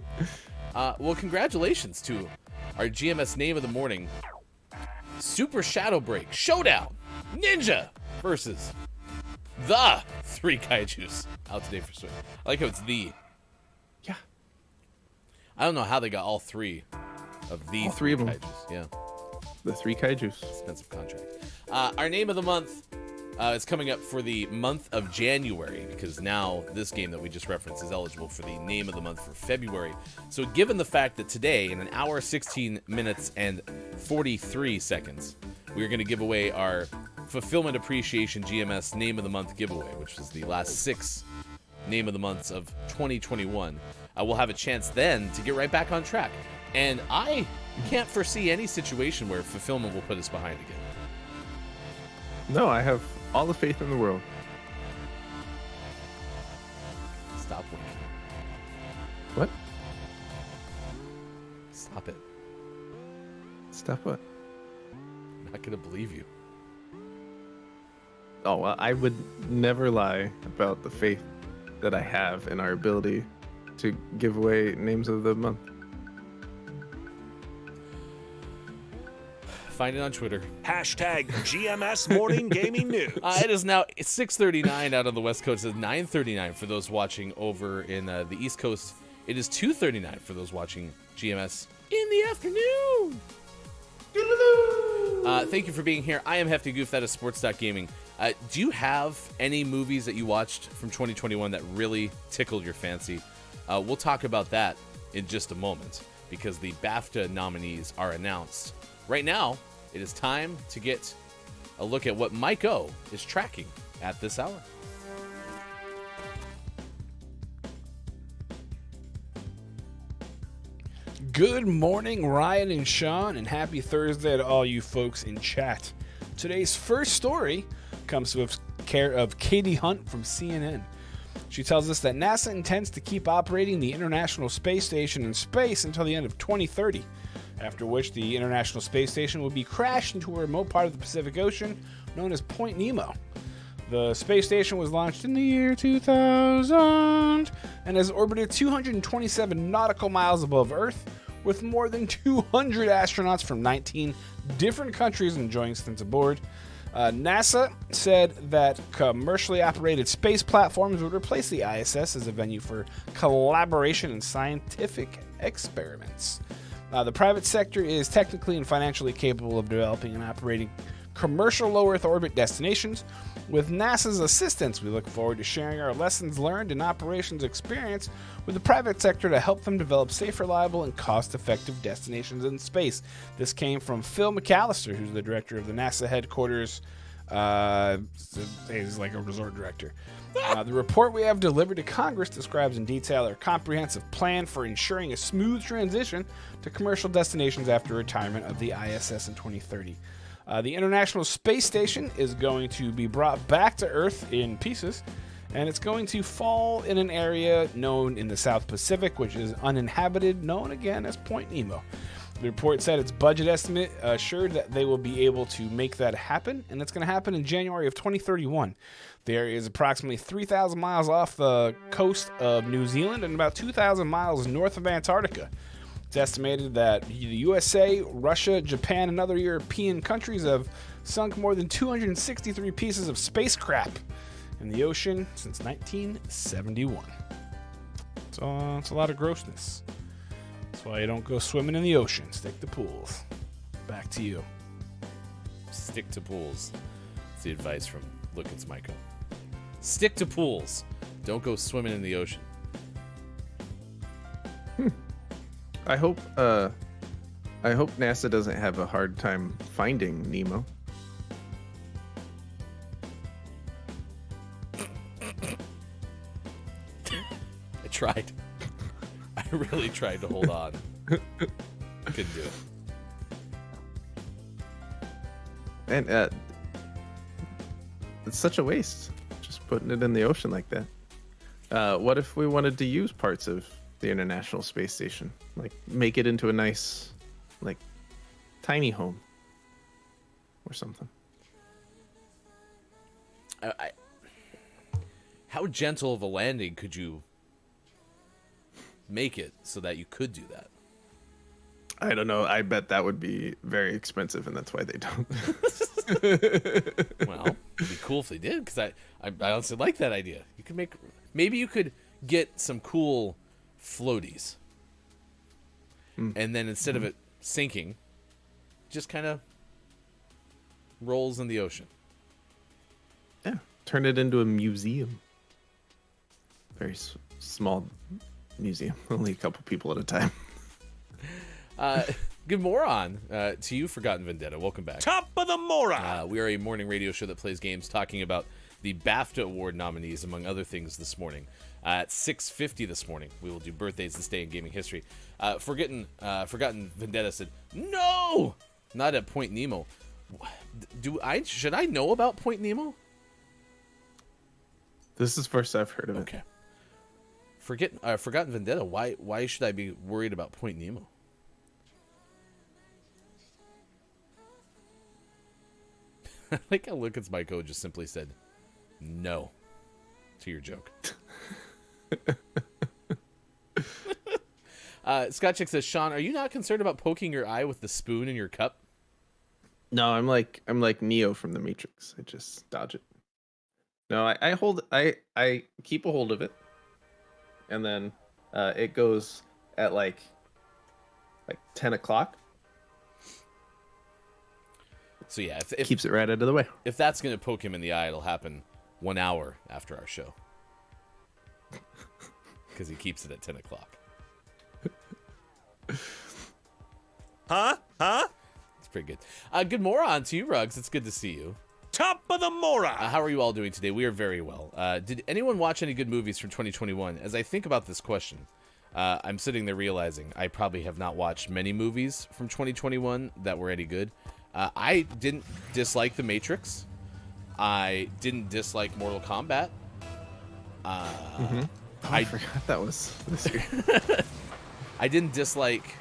well, congratulations to our GMS name of the morning, Super Shadow Break Showdown Ninja versus the 3 kaijus out today for Switch. I like how it's the. Yeah. I don't know how they got all 3 of the All 3 of them. kaijus. Yeah. The 3 kaijus. Expensive contract. Our name of the month is coming up for the month of January, because now this game that we just referenced is eligible for the name of the month for February. So given the fact that today, in an hour, 16 minutes, and 43 seconds, we are going to give away our Fulfillment Appreciation GMS Name of the Month giveaway, which is the last 6 Name of the Months of 2021. We'll have a chance then to get right back on track. And I can't foresee any situation where Fulfillment will put us behind again. No, I have all the faith in the world. Stop winking. What? Stop it. Stop what? I'm not going to believe you. Oh, well, I would never lie about the faith that I have in our ability to give away names of the month. Find it on Twitter. Hashtag GMS Morning Gaming News. It is now 6:39 out on the West Coast. It's 9:39 for those watching over in the East Coast. It is 2:39 for those watching GMS in the afternoon. Thank you for being here. I am Hefty Goof. That is Sports.Gaming. Do you have any movies that you watched from 2021 that really tickled your fancy? We'll talk about that in just a moment, because the BAFTA nominees are announced. Right now, it is time to get a look at what Mike O is tracking at this hour. Good morning, Ryan and Sean, and happy Thursday to all you folks in chat. Today's first story comes with care of Katie Hunt from CNN. She tells us that NASA intends to keep operating the International Space Station in space until the end of 2030, after which the International Space Station will be crashed into a remote part of the Pacific Ocean known as Point Nemo. The space station was launched in the year 2000 and has orbited 227 nautical miles above Earth, with more than 200 astronauts from 19 different countries enjoying stints aboard. NASA said that commercially operated space platforms would replace the ISS as a venue for collaboration and scientific experiments. The private sector is technically and financially capable of developing and operating commercial low Earth orbit destinations. With NASA's assistance, we look forward to sharing our lessons learned and operations experience with the private sector to help them develop safe, reliable, and cost-effective destinations in space. This came from Phil McAllister, who's the director of the NASA headquarters. He's like a resort director. The report we have delivered to Congress describes in detail our comprehensive plan for ensuring a smooth transition to commercial destinations after retirement of the ISS in 2030. The International Space Station is going to be brought back to Earth in pieces, and it's going to fall in an area known in the South Pacific, which is uninhabited, known again as Point Nemo. The report said its budget estimate assured that they will be able to make that happen, and it's going to happen in January of 2031. The area is approximately 3,000 miles off the coast of New Zealand and about 2,000 miles north of Antarctica. It's estimated that the USA, Russia, Japan, and other European countries have sunk more than 263 pieces of spacecraft in the ocean since 1971. So it's a lot of grossness. That's why you don't go swimming in the ocean. Stick to pools. Back to you. Stick to pools. It's the advice from Look, It's Michael. Stick to pools. Don't go swimming in the ocean. I hope NASA doesn't have a hard time finding Nemo. tried. I really tried to hold on. Couldn't do it. And it's such a waste, just putting it in the ocean like that. What if we wanted to use parts of the International Space Station, like make it into a nice, like, tiny home or something? How gentle of a landing could you make it so that you could do that? I don't know. I bet that would be very expensive, and that's why they don't. Well, it'd be cool if they did, because I honestly like that idea. You could make, maybe you could get some cool floaties, and then instead of it sinking, just kind of rolls in the ocean. Yeah, turn it into a museum. Very small museum, only a couple people at a time. Good morning to you, Forgotten Vendetta. Welcome back. Top of the Maura. We are a morning radio show that plays games, talking about the BAFTA Award nominees, among other things, this morning. At 6:50 this morning, we will do birthdays this day in gaming history. Forgotten Vendetta said, "No, not at Point Nemo." Should I know about Point Nemo? This is first I've heard of it. Okay. Forgotten Vendetta. Why should I be worried about Point Nemo? I think how Lucas my code just simply said no to your joke. Scott Chick says, Sean, are you not concerned about poking your eye with the spoon in your cup? No, I'm like Neo from the Matrix. I just dodge it. No, I keep a hold of it, and then it goes at like 10 o'clock. So yeah, if keeps it right out of the way. If that's gonna poke him in the eye, it'll happen 1 hour after our show, because he keeps it at 10 o'clock. Huh? It's pretty good. Good morning to you, Ruggs. It's good to see you. Top of the Maura. How are you all doing today? We are very well. Did anyone watch any good movies from 2021? As I think about this question, I'm sitting there realizing I probably have not watched many movies from 2021 that were any good. I didn't dislike The Matrix. I didn't dislike Mortal Kombat. I forgot that was this year. I didn't dislike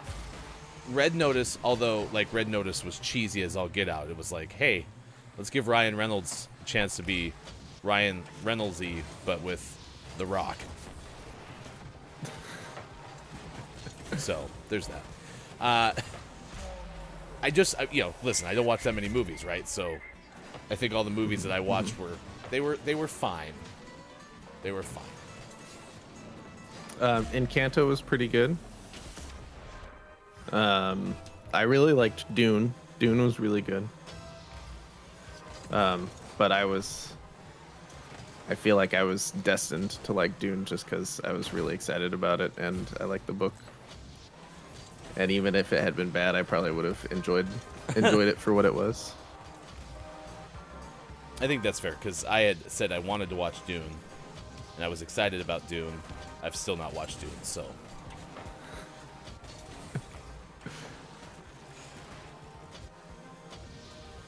Red Notice, although Red Notice was cheesy as all get out. It was like, hey, let's give Ryan Reynolds a chance to be Ryan Reynolds-y, but with The Rock. So there's that. Listen, I don't watch that many movies, right? So I think all the movies that I watched were fine. They were fine. Encanto was pretty good. I really liked Dune. Dune was really good. But I feel like I was destined to like Dune just because I was really excited about it and I like the book. And even if it had been bad, I probably would have enjoyed it for what it was. I think that's fair, because I had said I wanted to watch Dune, and I was excited about Dune. I've still not watched Dune, so.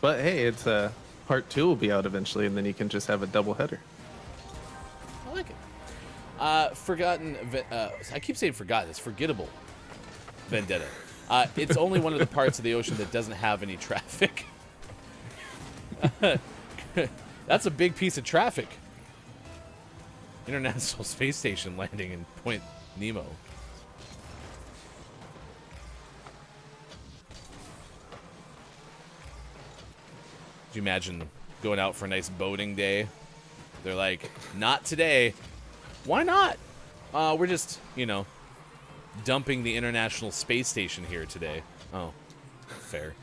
But hey, it's part 2 will be out eventually, and then you can just have a double header. I like it. I keep saying forgotten. It's Forgettable Vendetta. It's only one of the parts of the ocean that doesn't have any traffic. That's a big piece of traffic. International Space Station landing in Point Nemo. Could you imagine going out for a nice boating day? They're like, not today. Why not? We're just, dumping the International Space Station here today. Oh, fair.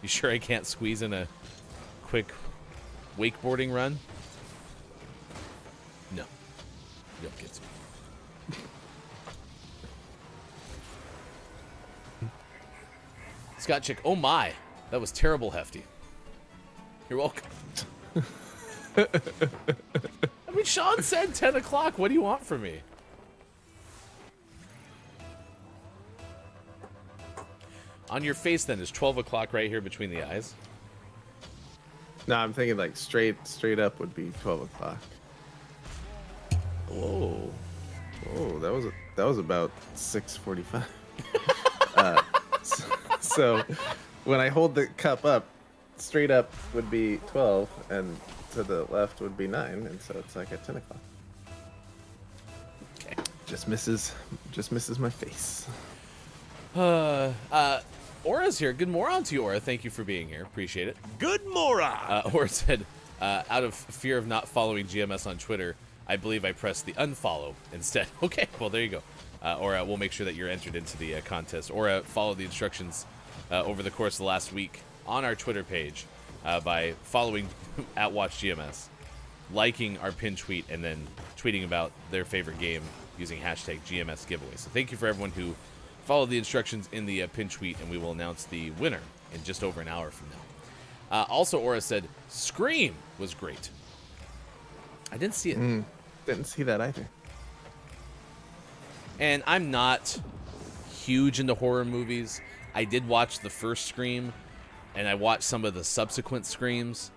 You sure I can't squeeze in a quick wakeboarding run? No. You don't get to. Scott Chick, oh my. That was terrible, Hefty. You're welcome. I mean, Sean said 10 o'clock. What do you want from me? On your face, then, is 12 o'clock right here between the eyes? No, I'm thinking like straight up would be 12 o'clock. Whoa. Oh, that was about 6:45. So when I hold the cup up, straight up would be 12, and to the left would be 9, and so it's like at 10 o'clock. Okay. Just misses my face. Aura's here. Good morning to you, Aura. Thank you for being here. Appreciate it. Good Mora! Aura said, out of fear of not following GMS on Twitter, I believe I pressed the unfollow instead. Okay, well, there you go. Aura, we'll make sure that you're entered into the contest. Aura, follow the instructions over the course of the last week on our Twitter page by following at WatchGMS, liking our pin tweet, and then tweeting about their favorite game using hashtag GMS giveaway. So thank you for everyone who followed the instructions in the pin tweet, and we will announce the winner in just over an hour from now. Also, Aura said, Scream was great. I didn't see it. Didn't see that either. And I'm not huge into horror movies. I did watch the first Scream, and I watched some of the subsequent Screams.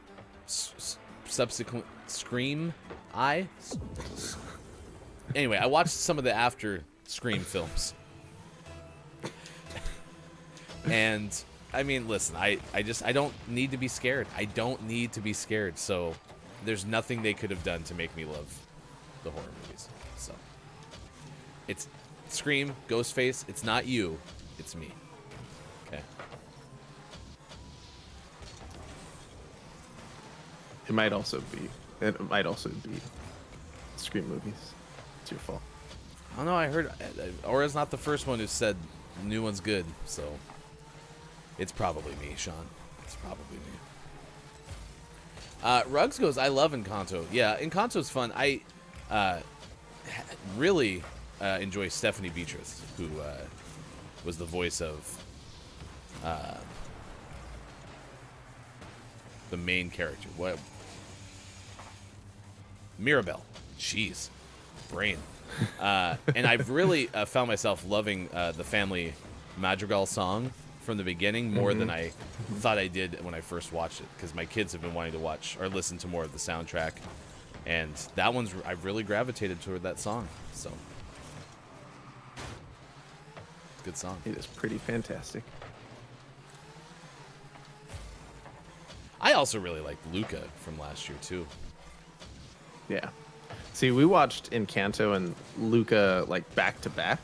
Subsequent Scream? Anyway, I watched some of the after Scream films. And, I mean, listen, I don't need to be scared. I don't need to be scared. So, there's nothing they could have done to make me love the horror movies. So, it's Scream, Ghostface. It's not you. It's me. Okay. It might also be Scream movies. It's your fault. I don't know. I heard Aura's not the first one who said the new one's good. So, it's probably me, Sean. It's probably me. Ruggs goes, I love Encanto. Yeah, Encanto's fun. I really enjoy Stephanie Beatrice, who was the voice of the main character. What? Mirabelle. Jeez. Brain. And I've really found myself loving the family Madrigal song from the beginning more than I thought I did when I first watched it, because my kids have been wanting to watch or listen to more of the soundtrack, and that one's I've really gravitated toward that song. So good song. It is pretty fantastic. I also really liked Luca from last year too. Yeah. See, we watched Encanto and Luca like back to back,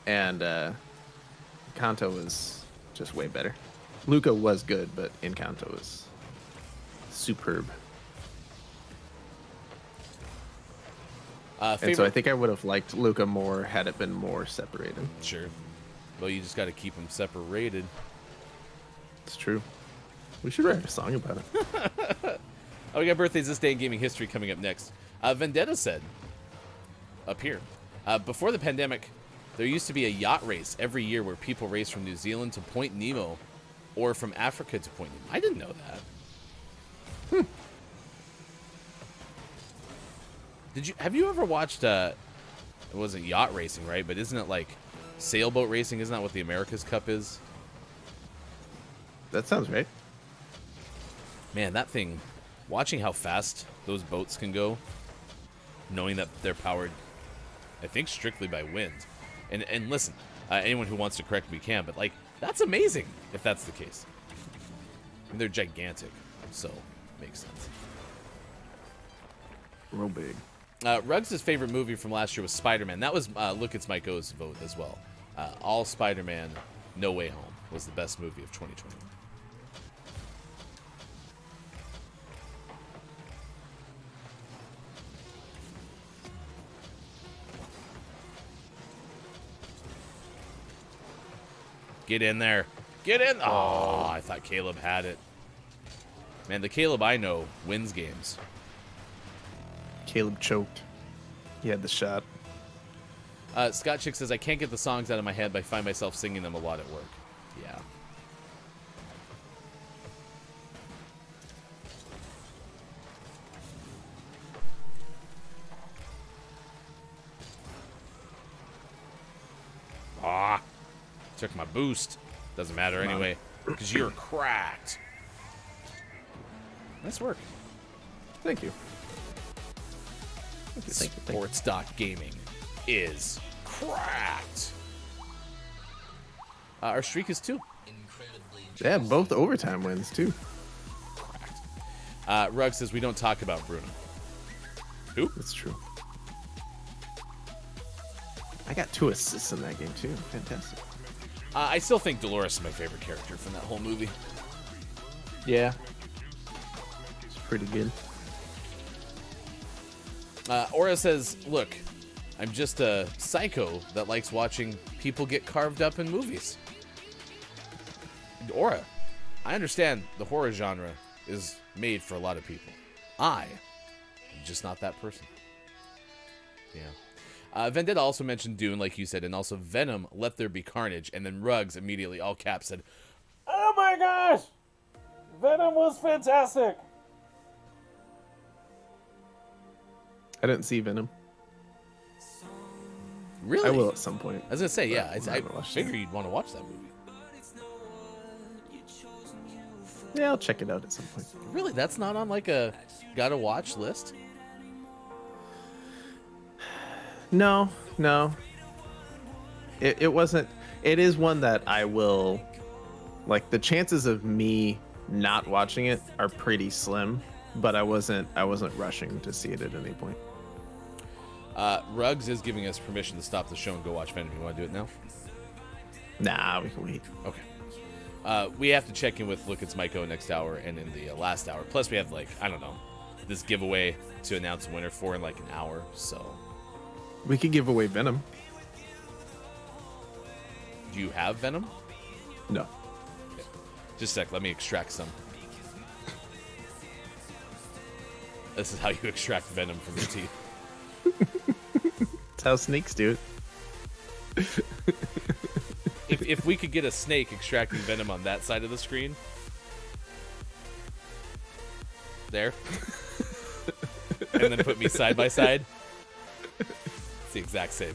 and Encanto was just way better. Luca was good, but Encanto was superb. And so I think I would have liked Luca more had it been more separated. Sure. Well, you just got to keep them separated. It's true. We should write a song about it. Oh, we got birthdays this day in gaming history coming up next. Vendetta said, up here, before the pandemic, there used to be a yacht race every year where people race from New Zealand to Point Nemo or from Africa to Point Nemo. I didn't know that. Have you ever watched, it wasn't yacht racing, right? But isn't it like sailboat racing? Isn't that what the America's Cup is? That sounds right. Man, that thing, watching how fast those boats can go, knowing that they're powered, I think, strictly by wind. And listen, anyone who wants to correct me can, but, like, that's amazing if that's the case. I mean, they're gigantic, so makes sense. Real big. Ruggs' favorite movie from last year was Spider-Man. That was Look It's Mike O's vote as well. All Spider-Man, No Way Home was the best movie of 2021. Get in there. Get in. Oh, I thought Caleb had it. Man, the Caleb I know wins games. Caleb choked. He had the shot. Scott Chick says, I can't get the songs out of my head, but I find myself singing them a lot at work. Yeah. Aw. Took my boost. Doesn't matter anyway, because you're cracked. Nice work. Thank you. Thank you. Sports Doc Gaming is cracked. Our streak is 2. Yeah, both overtime wins too. Rugg says we don't talk about Bruno. Who? That's true. I got 2 assists in that game too. Fantastic. I still think Dolores is my favorite character from that whole movie. Yeah. It's pretty good. Aura says, look, I'm just a psycho that likes watching people get carved up in movies. Aura, I understand the horror genre is made for a lot of people. I am just not that person. Yeah. Vendetta also mentioned Dune, like you said, and also Venom, Let There Be Carnage, and then Ruggs immediately, all caps, said, oh my gosh! Venom was fantastic! I didn't see Venom. Really? I will at some point. I was going to say, yeah, I haven't watched figure it. you'd want to watch that movie. Yeah, I'll check it out at some point. Really? That's not on like a gotta watch list? No. It wasn't. It is one that I will. Like, the chances of me not watching it are pretty slim, but I wasn't rushing to see it at any point. Ruggs is giving us permission to stop the show and go watch Venom. You want to do it now? Nah, we can wait. Okay. We have to check in with Look It's Maiko next hour and in the last hour. Plus, we have, like, I don't know, this giveaway to announce a winner for in like an hour. So, We could give away Venom. do you have Venom? No. Okay. Just a sec. Let me extract some. This is how you extract Venom from your teeth. That's how snakes do it. If we could get a snake extracting venom on that side of the screen. There. And then put me side by side. It's the exact same.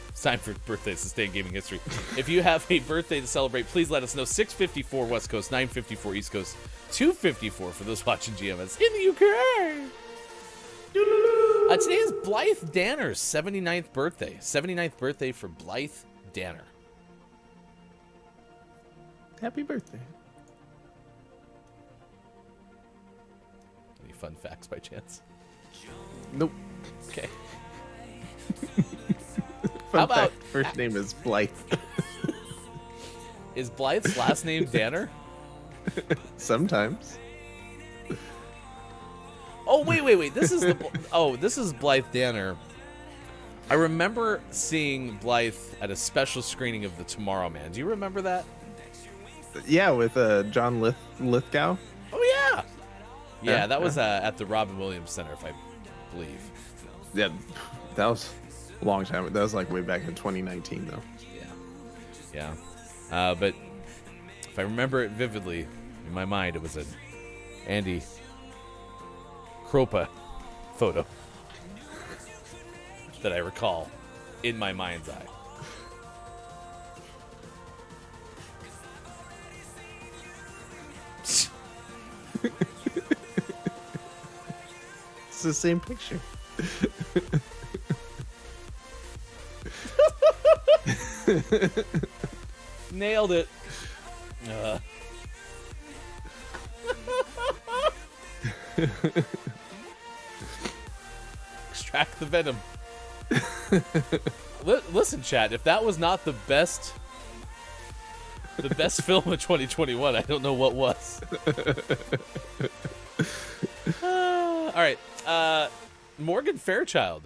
It's time for birthdays to stay in gaming history. If you have a birthday to celebrate, please let us know. 6:54 West Coast, 9:54 East Coast, 2:54 for those watching GMS in the UK. Today is Blythe Danner's 79th birthday. 79th birthday for Blythe Danner. Happy birthday. Any fun facts by chance? Nope. Okay. Fun How about fact, first name is Blythe. Is Blythe's last name Danner? Sometimes. Oh, wait. This is Blythe Danner. I remember seeing Blythe at a special screening of The Tomorrow Man. Do you remember that? Yeah, with John Lithgow. Oh, yeah. Yeah, Yeah, that was at the Robin Williams Center, if I believe. Yeah, that was a long time. That was like way back in 2019, though. Yeah. But if I remember it vividly, in my mind, it was an Andy Kropa photo that I recall in my mind's eye. It's the same picture. Nailed it. Extract the venom. Listen, chat, if that was not the best film of 2021, I don't know what was. All right. Morgan Fairchild.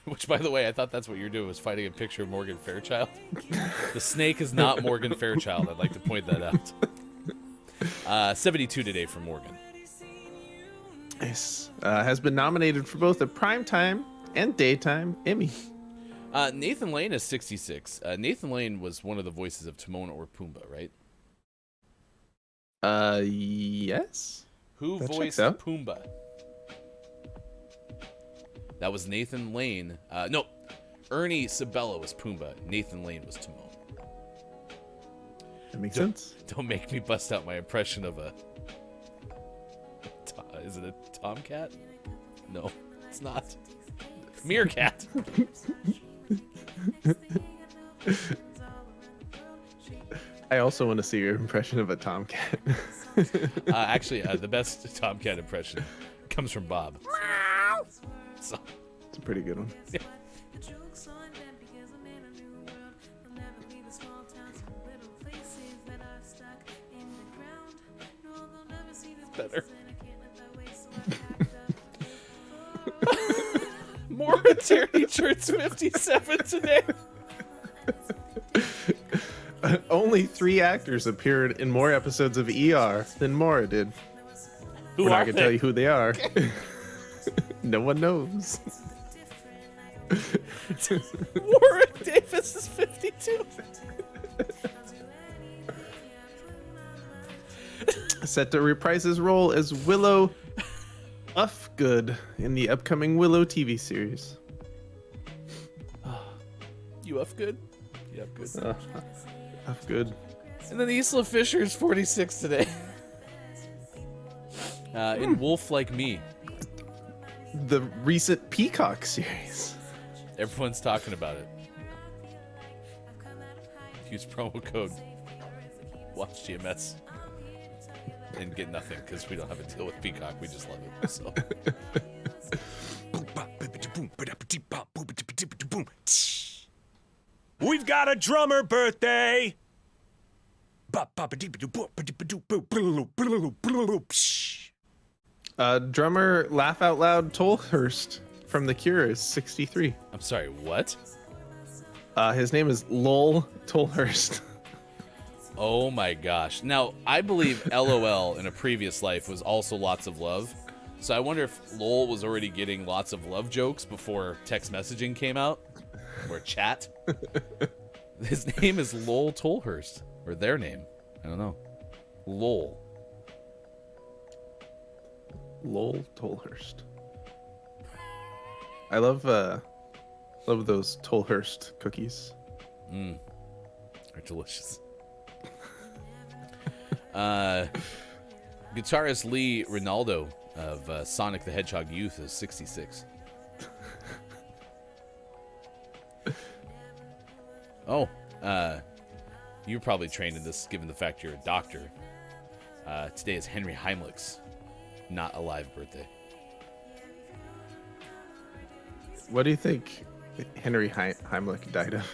Which, by the way, I thought that's what you're doing, was fighting a picture of Morgan Fairchild. The snake is not Morgan Fairchild. I'd like to point that out. 72 today for Morgan. Nice. Has been nominated for both a primetime and daytime Emmy. Nathan Lane is 66. Nathan Lane was one of the voices of Timon or Pumbaa, right? Yes. Who That voiced checks out. Pumbaa? That was Nathan Lane. No, Ernie Sabella was Pumbaa. Nathan Lane was Timon. That makes sense. Don't make me bust out my impression of a... Is it a tomcat? No, it's not. Meerkat. I also want to see your impression of a tomcat. Actually, the best tomcat impression comes from Bob. So, It's a pretty good one. yeah. Better. Maura Tierney turns 57 today. Only 3 actors appeared in more episodes of ER than Maura did. Who We're are not going to tell they? you who they are. No one knows. Warwick Davis is 52. Set to reprise his role as Willow Ufgood in the upcoming Willow TV series. You up good? You up good? Ufgood. And then Isla Fisher is 46 today. In Wolf Like Me. The recent Peacock series. Everyone's talking about it. Use promo code Watch GMS and get nothing because we don't have a deal with Peacock. We just love it. So. We've got a drummer birthday. Drummer Laugh Out Loud Tolhurst from The Cure is 63. I'm sorry, what? His name is Lowell Tolhurst. Oh my gosh. Now, I believe LOL in a previous life was also lots of love. So I wonder if Lowell was already getting lots of love jokes before text messaging came out. Or chat. His name is Lowell Tolhurst. Or their name. I don't know. Lowell. Lowell Tolhurst. I love those Tolhurst cookies. They're delicious. Guitarist Lee Ronaldo of Sonic the Hedgehog Youth is 66. Oh, you're probably trained in this given the fact you're a doctor. Today is Henry Heimlich's not alive birthday. What do you think Henry Heimlich died of?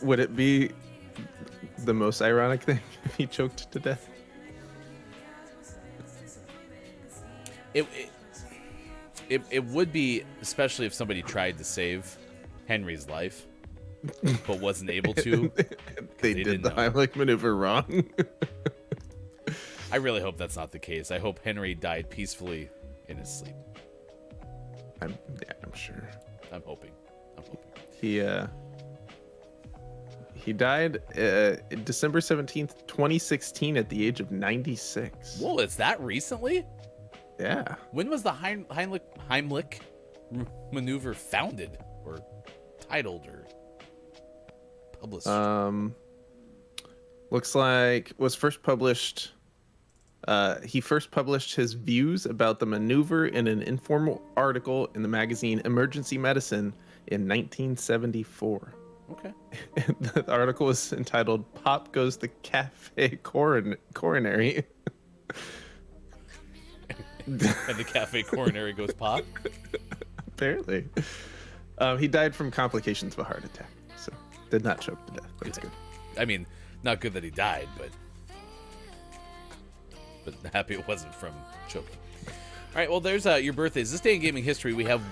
Would it be the most ironic thing if he choked to death? It would be, especially if somebody tried to save Henry's life, but wasn't able to. They did the Heimlich maneuver wrong. I really hope that's not the case. I hope Henry died peacefully in his sleep. I'm sure. I'm hoping. He died December 17th, 2016 at the age of 96. Whoa, it's that recently? Yeah. When was the Heimlich maneuver founded or titled or published? Looks like was first published. He first published his views about the maneuver in an informal article in the magazine Emergency Medicine in 1974. Okay. The article was entitled "Pop Goes the Cafe Coronary." And the cafe coronary goes pop? Apparently. He died from complications of a heart attack, so did not choke to death. That's good. I mean, not good that he died, but happy it wasn't from choking. All right, well, there's your birthdays. This day in gaming history, we have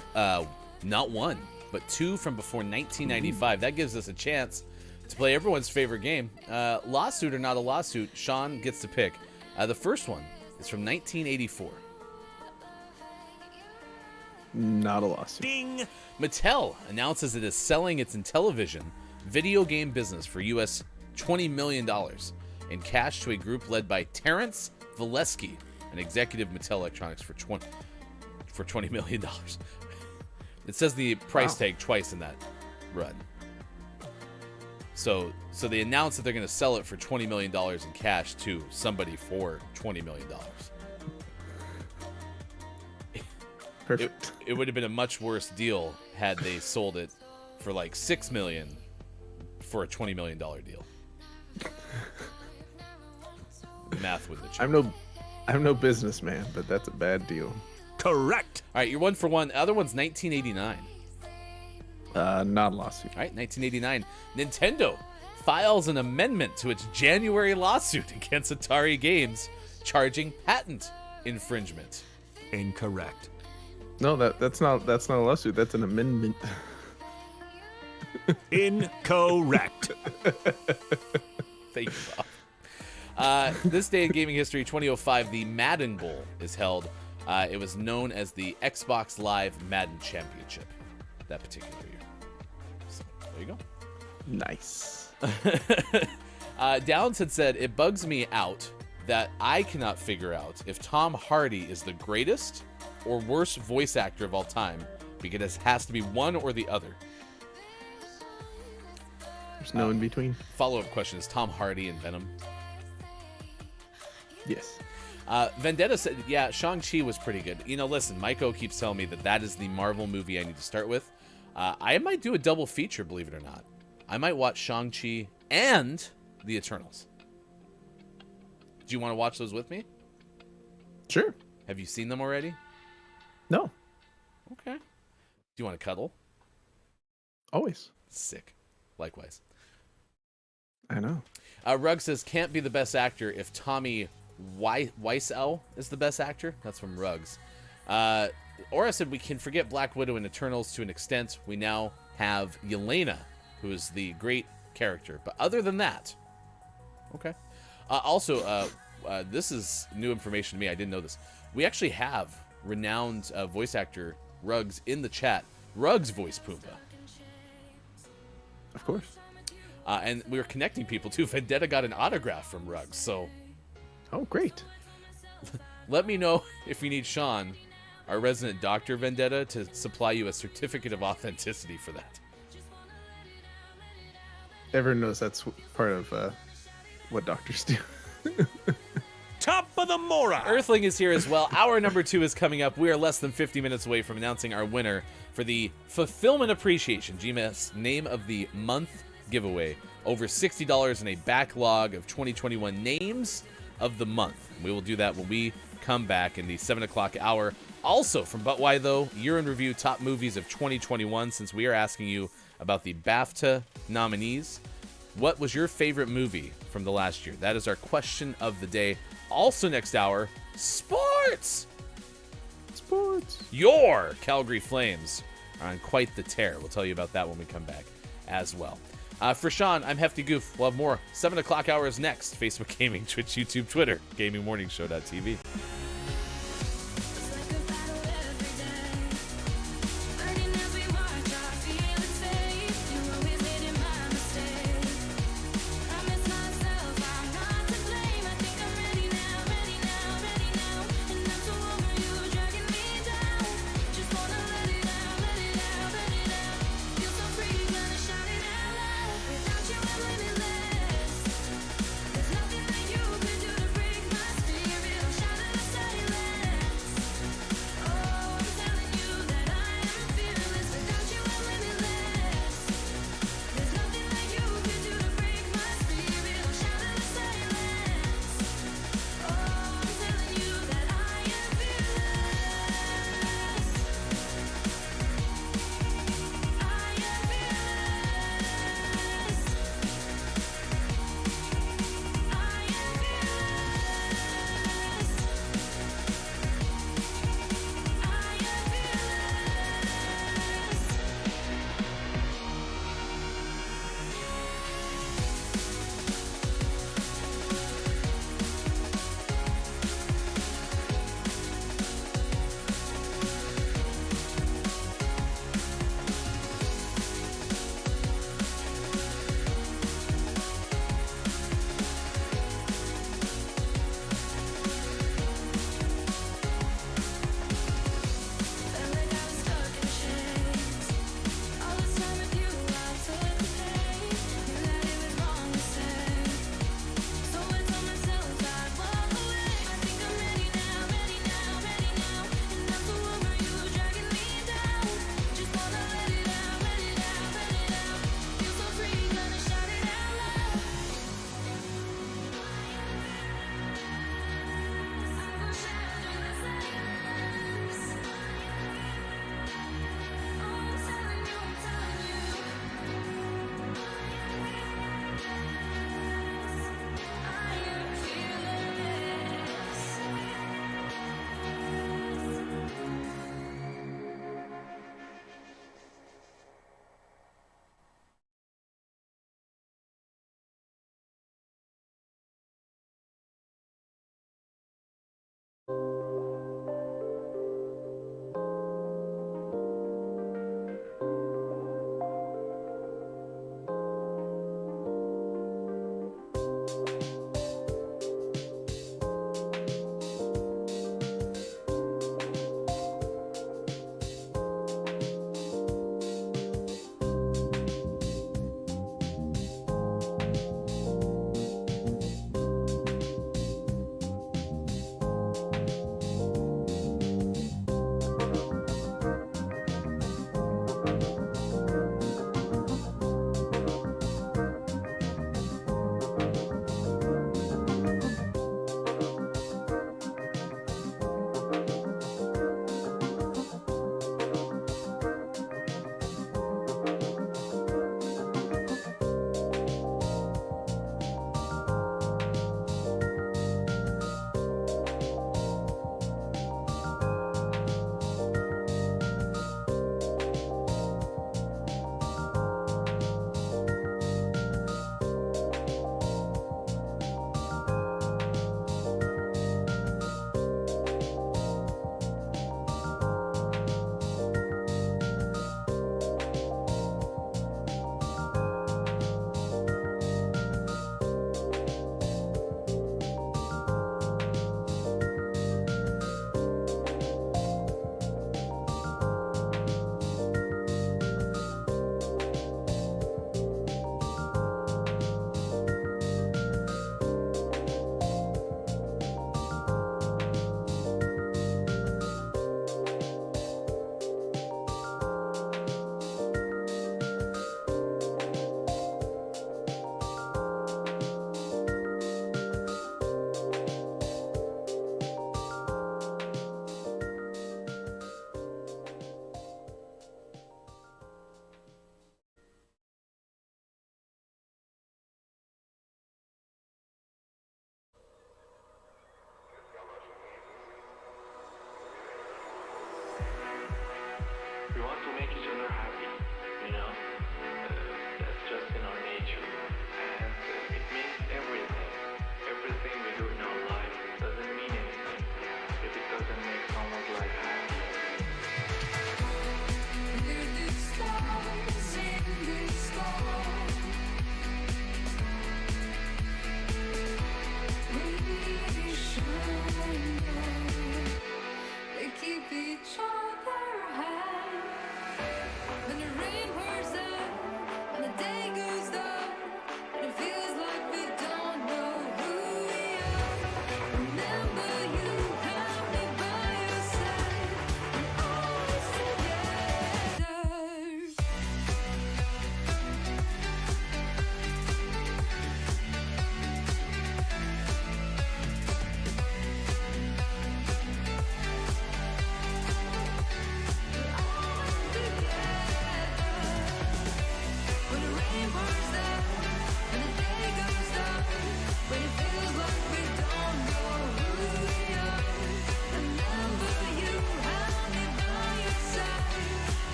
not one, but two from before 1995. That gives us a chance to play everyone's favorite game. Lawsuit or not a lawsuit, Sean gets to pick. The first one is from 1984. Not a lawsuit. Ding! Mattel announces it is selling its Intellivision video game business for US $20 million in cash to a group led by Terrence Valesky, and executive Mattel Electronics for $20 million. It says the price tag twice in that run. So they announced that they're going to sell it for $20 million in cash to somebody for $20 million. Perfect. It would have been a much worse deal had they sold it for like $6 million for a $20 million deal. The math wouldn't have changed. I'm no businessman, but that's a bad deal. Correct. All right, you're 1 for 1. The other one's 1989. Not a lawsuit. All right, 1989. Nintendo files an amendment to its January lawsuit against Atari Games, charging patent infringement. Incorrect. No, that's not a lawsuit. That's an amendment. Incorrect. Thank you, Bob. This day in gaming history, 2005, the Madden Bowl is held. It was known as the Xbox Live Madden Championship that particular year. So, there you go. Nice. Downs had said, it bugs me out that I cannot figure out if Tom Hardy is the greatest or worst voice actor of all time, because it has to be one or the other. There's no in between. Follow-up question, is Tom Hardy in Venom? Yes. Vendetta said, yeah, Shang-Chi was pretty good. You know, listen, Maiko keeps telling me that is the Marvel movie I need to start with. I might do a double feature, believe it or not. I might watch Shang-Chi and The Eternals. Do you want to watch those with me? Sure. Have you seen them already? No. Okay. Do you want to cuddle? Always. Sick. Likewise. I know. Rugg says, can't be the best actor if Tommy Wiseau is the best actor. That's from Ruggs. Aura said, we can forget Black Widow and Eternals to an extent. We now have Yelena, who is the great character. But other than that, okay. Also, this is new information to me. I didn't know this. We actually have renowned voice actor Ruggs in the chat. Ruggs voice Pumbaa. Of course. And we were connecting people too. Vendetta got an autograph from Ruggs, so. Oh, great. Let me know if you need Sean, our resident Dr. Vendetta, to supply you a certificate of authenticity for that. Everyone knows that's part of what doctors do. Top of the Maura. Earthling is here as well. Hour number 2 is coming up. We are less than 50 minutes away from announcing our winner for the Fulfillment Appreciation GMS Name of the Month giveaway. Over $60 in a backlog of 2021 names of the month. We will do that when we come back in the 7 o'clock hour. Also from But Why Though, year in review top movies of 2021, since we are asking you about the BAFTA nominees. What was your favorite movie from the last year? That is our question of the day. Also next hour, sports! Sports. Your Calgary Flames are on quite the tear. We'll tell you about that when we come back as well. For Sean, I'm Hefty Goof. We'll have more 7 o'clock hours next. Facebook Gaming, Twitch, YouTube, Twitter, GamingMorningShow.tv.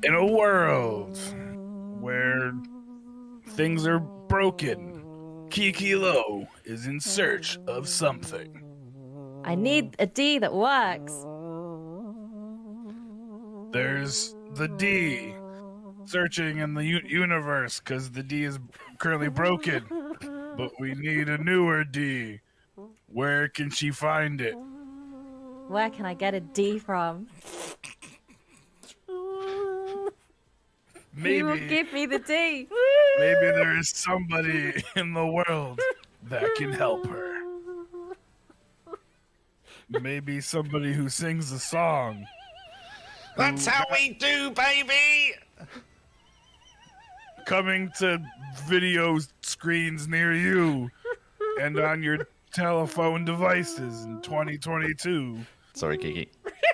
In a world where things are broken, Kiki Lowe is in search of something. I need a D that works. There's the D searching in the universe because the D is currently broken, but we need a newer D. Where can she find it? Where can I get a D from? Maybe, Who will give me the D? maybe there is somebody in the world that can help her. Maybe somebody who sings a song. That's how we do, baby. Coming to video screens near you and on your telephone devices in 2022. Sorry, Kiki.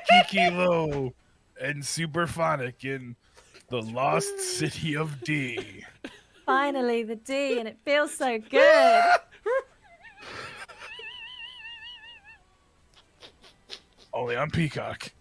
Kiki Lowe and Superphonic in the Lost City of D. Finally, the D, and it feels so good. Only on Peacock.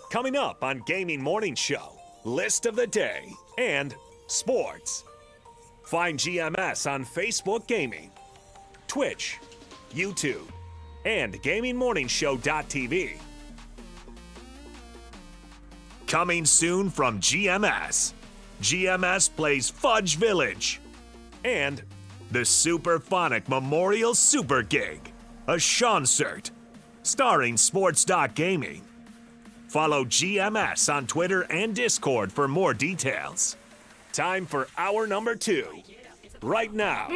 Coming up on Gaming Morning Show, List of the Day and Sports. Find GMS on Facebook Gaming, Twitch, YouTube, and GamingMorningshow.tv. Coming soon from GMS. GMS plays Fudge Village. And the Superphonic Memorial Super Gig, a Shonsert, starring Sports.Gaming. Follow GMS on Twitter and Discord for more details. Time for hour number 2. Right now.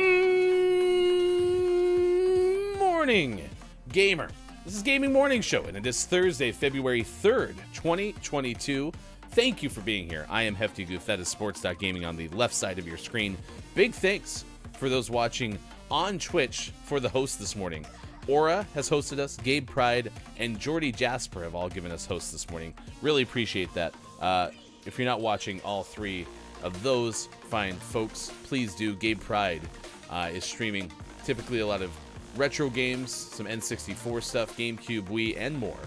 Morning, gamer. This is Gaming Morning Show, and it is Thursday, February 3rd, 2022. Thank you for being here. I am Hefty Goof. That is Sports.Gaming on the left side of your screen. Big thanks for those watching on Twitch for the host this morning. Aura has hosted us, Gabe Pride, and Jordy Jasper have all given us hosts this morning. Really appreciate that. If you're not watching all three of those fine folks, please do. Gabe Pride is streaming typically a lot of retro games, some N64 stuff, GameCube, Wii, and more.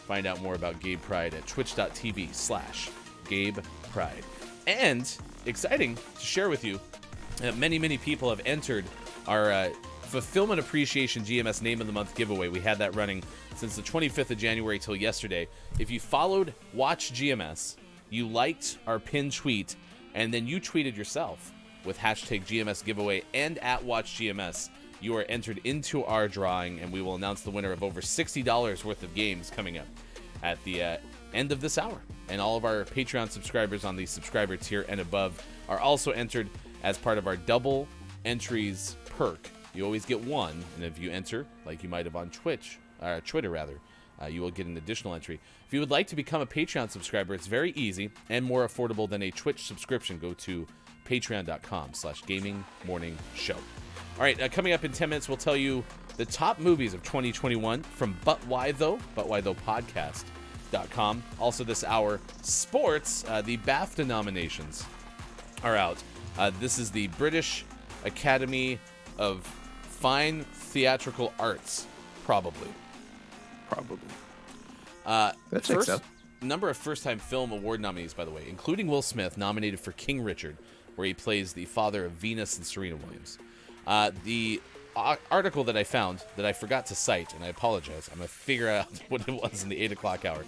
Find out more about Gabe Pride at twitch.tv/GabePride. And exciting to share with you, many people have entered our Fulfillment Appreciation GMS Name of the Month giveaway. We had that running since the 25th of January till yesterday. If you followed Watch GMS, you liked our pinned tweet, and then you tweeted yourself with hashtag GMS giveaway and at Watch GMS, you are entered into our drawing, and we will announce the winner of over $60 worth of games coming up at the end of this hour. And all of our Patreon subscribers on the subscriber tier and above are also entered as part of our double entries perk. You always get one, and if you enter, like you might have on Twitter rather, you will get an additional entry. If you would like to become a Patreon subscriber, it's very easy and more affordable than a Twitch subscription. Go to patreon.com/gamingmorningshow. All right, coming up in 10 minutes, we'll tell you the top movies of 2021 from But Why Though, ButWhyThoughPodcast.com. Also this hour, sports, the BAFTA nominations are out. This is the British Academy of Fine Theatrical Arts, probably. That checks out. Number of first-time film award nominees, by the way, including Will Smith, nominated for King Richard, where he plays the father of Venus and Serena Williams. The article that I found that I forgot to cite, and I apologize, I'm going to figure out what it was in the 8 o'clock hour,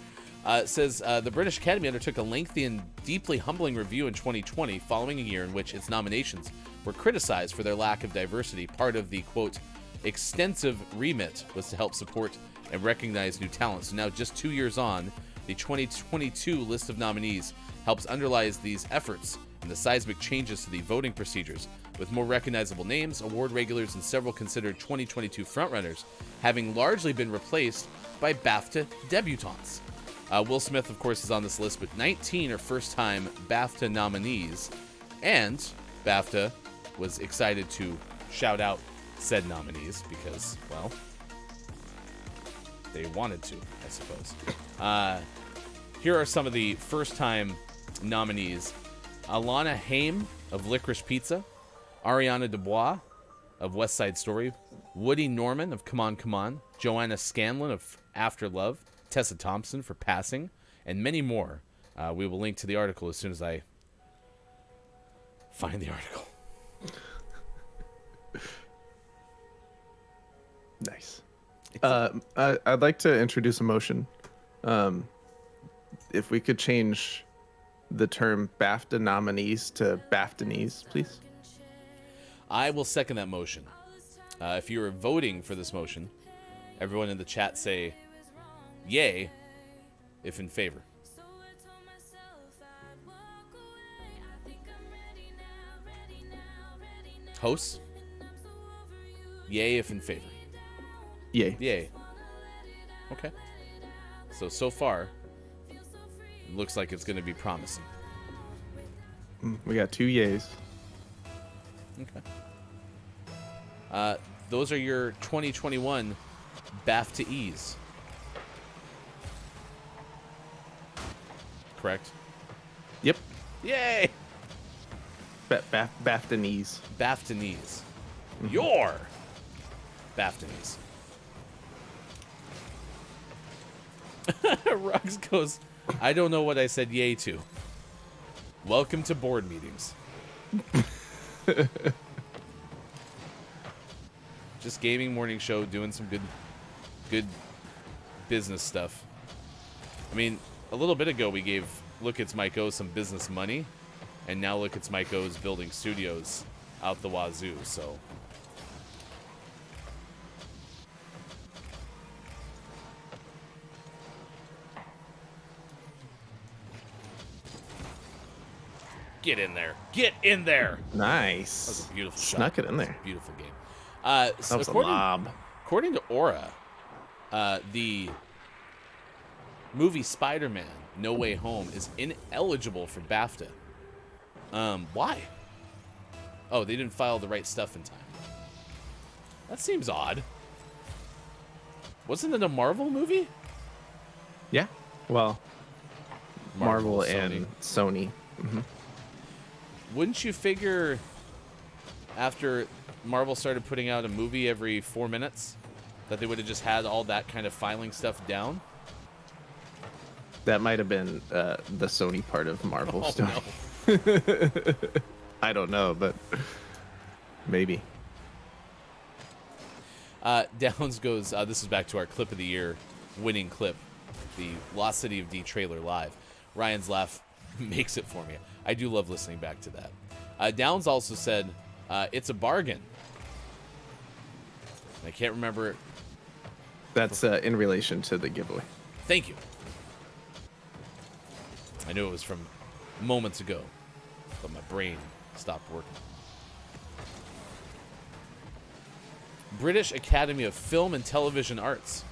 says the British Academy undertook a lengthy and deeply humbling review in 2020 following a year in which its nominations were criticized for their lack of diversity. Part of the, quote, extensive remit was to help support and recognize new talent. So now, just 2 years on, the 2022 list of nominees helps underlies these efforts and the seismic changes to the voting procedures, with more recognizable names, award regulars, and several considered 2022 frontrunners having largely been replaced by BAFTA debutantes. Will Smith, of course, is on this list, but 19 are first-time BAFTA nominees, and BAFTA was excited to shout out said nominees because, well, they wanted to, I suppose. Here are some of the first-time nominees. Alana Haim of Licorice Pizza, Ariana DeBois of West Side Story, Woody Norman of Come On, Come On, Joanna Scanlon of After Love, Tessa Thompson for Passing, and many more. We will link to the article as soon as I find the article. Nice. I'd like to introduce a motion. If we could change the term BAFTA nominees to BAFTAnees, please. I will second that motion. If you are voting for this motion, everyone in the chat say yay if in favor. Hosts, yay if in favor. Yay. Yay. Okay. So far, it looks like it's going to be promising. We got 2 yays. Okay. Those are your 2021 BAFTAs. Correct? Yep. Yay! BAFTAnees. BAFTAnees. Your BAFTAnees. Ruggs goes, I don't know what I said yay to. Welcome to board meetings. Just gaming morning show, doing some good business stuff. I mean, a little bit ago we gave Look It's Mike O some business money, and now Look It's Mike O's building studios out the wazoo, so. Get in there. Get in there. Nice. That was a beautiful shot. Snuck it in there. Beautiful game. That was a lob. According to Aura, the movie Spider-Man No Way Home is ineligible for BAFTA. Why? Oh, they didn't file the right stuff in time. That seems odd. Wasn't it a Marvel movie? Yeah. Well, Marvel and Sony. Mm-hmm. Wouldn't you figure after Marvel started putting out a movie every 4 minutes that they would have just had all that kind of filing stuff down? That might have been the Sony part of Marvel stuff. No. I don't know, but maybe. Downs goes, this is back to our clip of the year winning clip, the Lost City of D trailer live. Ryan's laugh makes it for me. I do love listening back to that. Downs also said, it's a bargain. I can't remember. That's in relation to the giveaway. Thank you. I knew it was from moments ago, but my brain stopped working. British Academy of Film and Television Arts.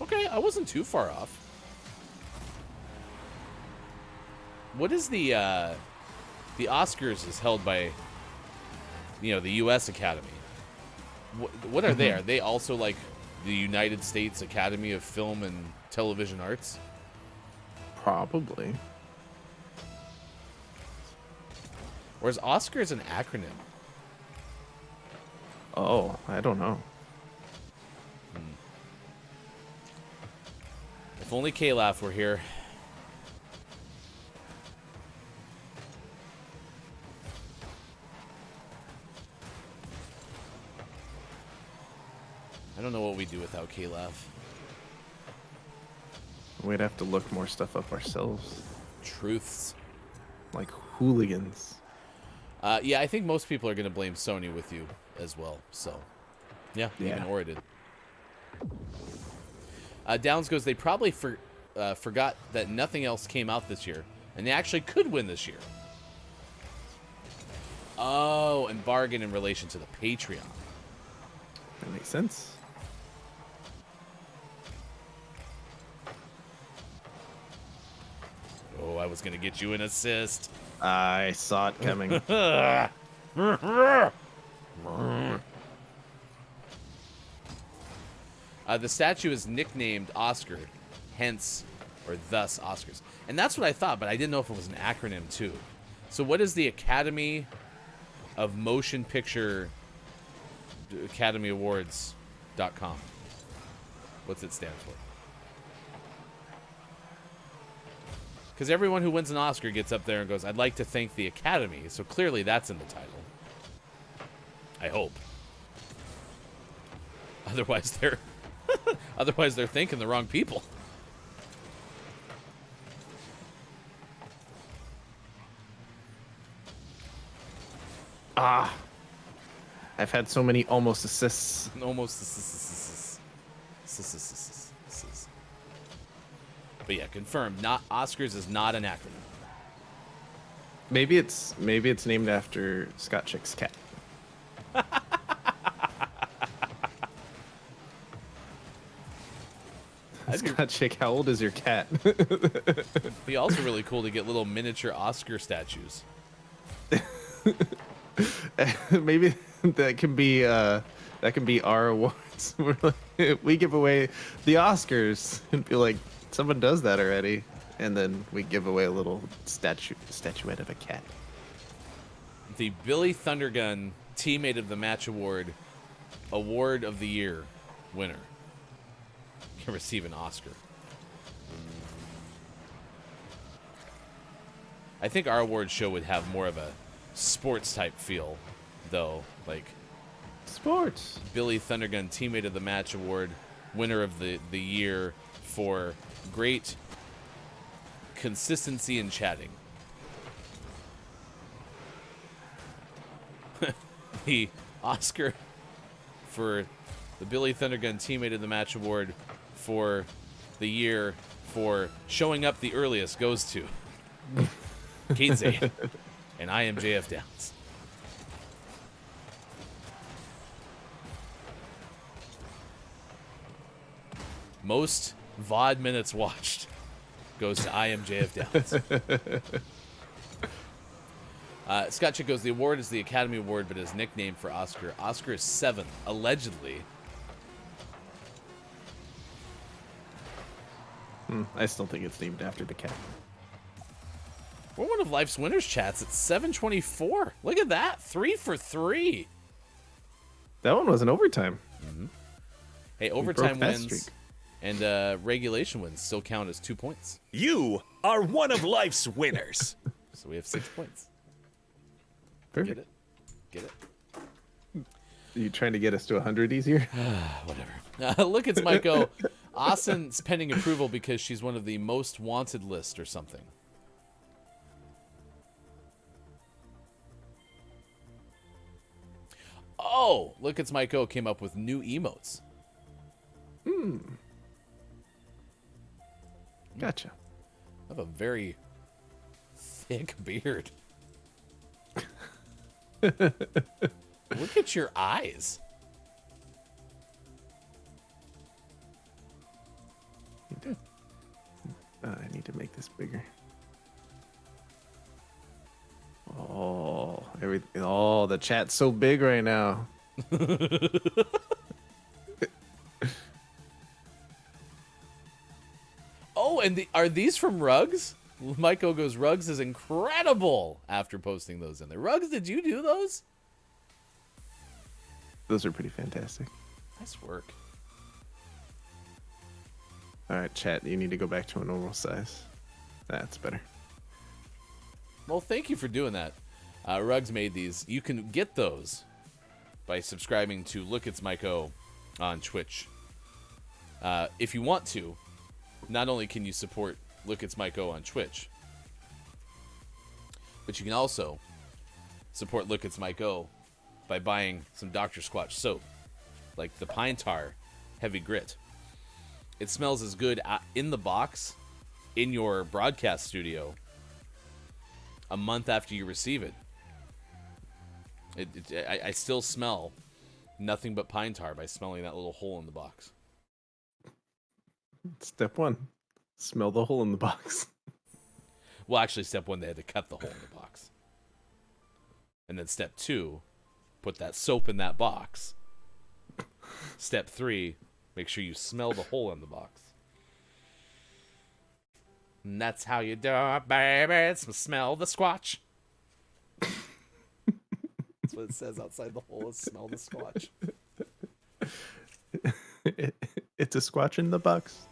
Okay, I wasn't too far off. What is the Oscars is held by, the U.S. Academy. What are they? Are they also like the United States Academy of Film and Television Arts? Probably. Or is Oscars an acronym? Oh, I don't know. If only K-Laugh were here. I don't know what we do without K-Laugh. We'd have to look more stuff up ourselves. Truths. Like hooligans. Yeah, I think most people are going to blame Sony with you as well. So, yeah. Even Aura did. Downs goes, they probably forgot that nothing else came out this year, and they actually could win this year. Oh, and bargain in relation to the Patreon. That makes sense. Oh, I was going to get you an assist. I saw it coming. The statue is nicknamed Oscar, hence, or thus Oscars. And that's what I thought, but I didn't know if it was an acronym too. So what is the Academy of Motion Picture Academy Awards.com? What's it stand for? Because everyone who wins an Oscar gets up there and goes, I'd like to thank the Academy. So clearly that's in the title. I hope. Otherwise they're thanking the wrong people. Ah. I've had so many almost assists. Almost assists. But yeah, confirmed. Not Oscars is not an acronym. Maybe it's named after Scott Chick's cat. Scott Chick, how old is your cat? It'd be also really cool to get little miniature Oscar statues. Maybe that can be our awards. We give away the Oscars and be like, someone does that already, and then we give away a little statuette of a cat. The Billy Thundergun Teammate of the Match Award of the Year winner can receive an Oscar. I think our award show would have more of a sports type feel, though. Like sports. Billy Thundergun Teammate of the Match Award, winner of the year for great consistency in chatting. The Oscar for the Billy Thundergun Teammate of the Match Award for the year for showing up the earliest goes to Kate Zane and I am JF Downs. Most VOD minutes watched goes to I am JF Downs. Scott Chick goes, the award is the Academy Award, but is nicknamed for Oscar. Oscar is 7th, allegedly. I still think it's named after the cat. We're one of life's winners chats at 724. Look at that. 3 for 3. That one was an overtime. Mm-hmm. Hey, overtime wins and regulation wins still count as 2 points. You are one of life's winners. So we have 6 points. Perfect. Get it? Are you trying to get us to 100 easier? Whatever. Look, it's Maiko. Austin's pending approval because she's one of the most wanted list or something. Oh, look, it's Maiko came up with new emotes. Gotcha. I have a very thick beard. Look at your eyes. I need to make this bigger. Oh, everything. Oh, the chat's so big right now. Oh, and are these from Ruggs? Maiko goes, Ruggs is incredible after posting those in there. Ruggs, did you do those? Those are pretty fantastic. Nice work. All right, chat, you need to go back to a normal size. That's better. Well, thank you for doing that. Ruggs made these. You can get those by subscribing to Look It's Maiko on Twitch. If you want to, not only can you support Look It's Maiko on Twitch, but you can also support Look It's Maiko by buying some Dr. Squatch soap, like the Pine Tar Heavy Grit. It smells as good in the box, in your broadcast studio, a month after you receive it. I still smell nothing but pine tar by smelling that little hole in the box. Step 1, smell the hole in the box. Well, actually, step 1, they had to cut the hole in the box. And then step 2, put that soap in that box. Step 3, Make sure you smell the hole in the box. And that's how you do it, baby. Smell the squatch. That's what it says outside the hole is smell the squatch. It's a squatch in the box.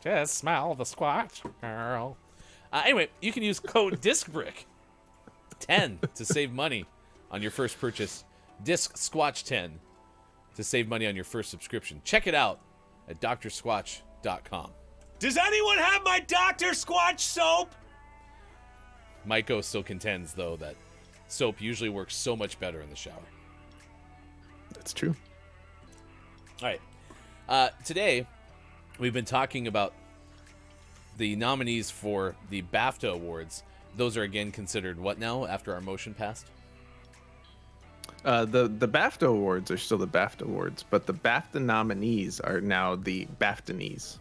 Just smell the squatch, girl. Anyway, you can use code DiscBrick10 to save money on your first purchase. Disc Squatch 10 to save money on your first subscription. Check it out at drsquatch.com. Does anyone have my Dr. Squatch soap? Maiko still contends, though, that soap usually works so much better in the shower. That's true. All right. Today, we've been talking about the nominees for the BAFTA Awards. Those are, again, considered what now after our motion passed? The BAFTA Awards are still the BAFTA Awards, but the BAFTA nominees are now the BAFTAnees.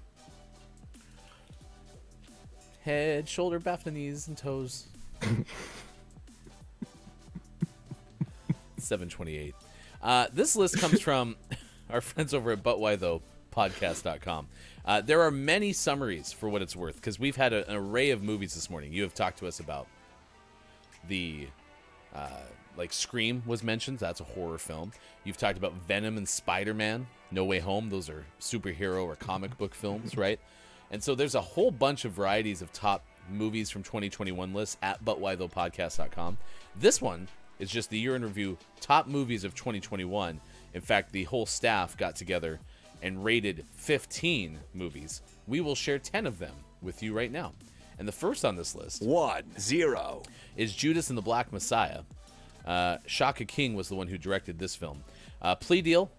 Head, shoulder, BAFTA knees, and toes. 728. This list comes from our friends over at ButWhyThough.podcast.com. There are many summaries for what it's worth, because we've had an array of movies this morning. You have talked to us about the, like Scream was mentioned. That's a horror film. You've talked about Venom and Spider-Man, No Way Home. Those are superhero or comic book films, right? And so there's a whole bunch of varieties of top movies from 2021 lists at ButWhyThoughPodcast.com. This one is just the year in review top movies of 2021. In fact, the whole staff got together and rated 15 movies. We will share 10 of them with you right now. And the first on this list 1-0 is Judas and the Black Messiah. Shaka King was the one who directed this film. Plea deal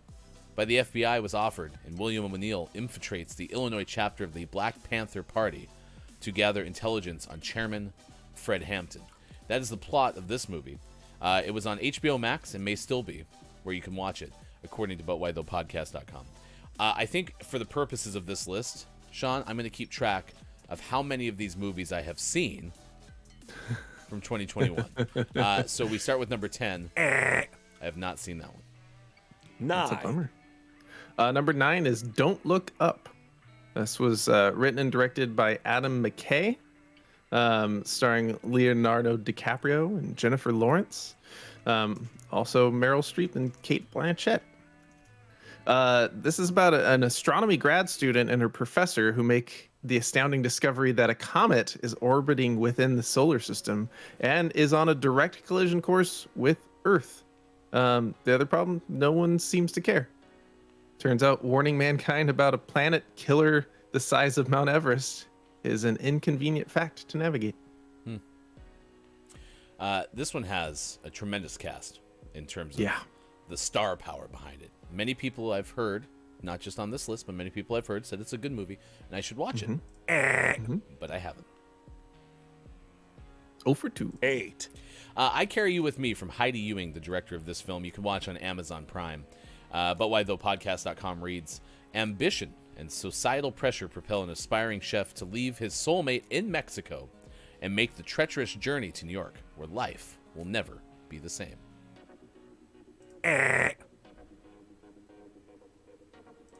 by the FBI was offered, and William O'Neill infiltrates the Illinois chapter of the Black Panther Party to gather intelligence on Chairman Fred Hampton. That is the plot of this movie. It was on HBO Max and may still be, where you can watch it, according to ButWhyThoughPodcast.com. I think for the purposes of this list, Sean, I'm going to keep track of how many of these movies I have seen from 2021. So we start with number 10. I have not seen that one. That's a bummer. Number 9 is Don't Look Up. This was written and directed by Adam McKay, starring Leonardo DiCaprio and Jennifer Lawrence. Also Meryl Streep and Cate Blanchett. This is about an astronomy grad student and her professor who make the astounding discovery that a comet is orbiting within the solar system and is on a direct collision course with Earth. The other problem, no one seems to care. Turns out warning mankind about a planet killer the size of Mount Everest is an inconvenient fact to navigate. This one has a tremendous cast in terms of the star power behind it. Many people I've heard, not just on this list, but many people I've heard said it's a good movie and I should watch it. But I haven't. 0 for 2. 8. I Carry You With Me from Heidi Ewing, the director of this film. You can watch on Amazon Prime. ButWhyThoughPodcast.com reads, ambition and societal pressure propel an aspiring chef to leave his soulmate in Mexico and make the treacherous journey to New York, where life will never be the same.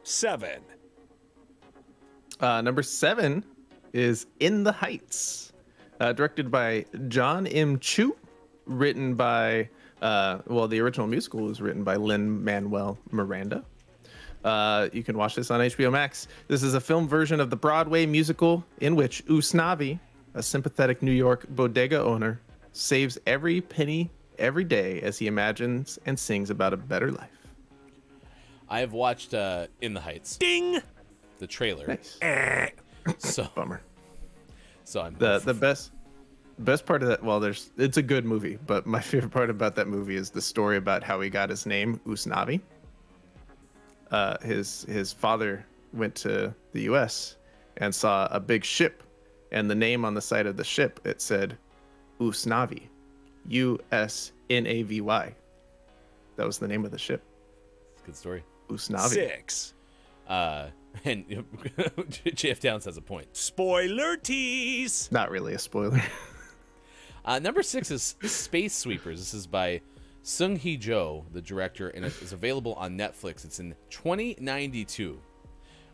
7. Number 7 is In the Heights, directed by John M. Chu, written by, the original musical was written by Lin-Manuel Miranda. You can watch this on HBO Max. This is a film version of the Broadway musical in which Usnavi, a sympathetic New York bodega owner, saves every penny every day as he imagines and sings about a better life. I have watched In the Heights. Ding! The trailer. Nice. So Bummer. So I'm The best part of that, it's a good movie, but my favorite part about that movie is the story about how he got his name, Usnavi. His father went to the U.S. and saw a big ship, and the name on the side of the ship, it said Usnavi, Usnavy. That was the name of the ship. Good story. Usnavi. 6. And JF Downs has a point. Spoiler tease. Not really a spoiler. Number 6 is Space Sweepers. This is by Sung Hee Jo, the director, and it is available on Netflix. It's in 2092.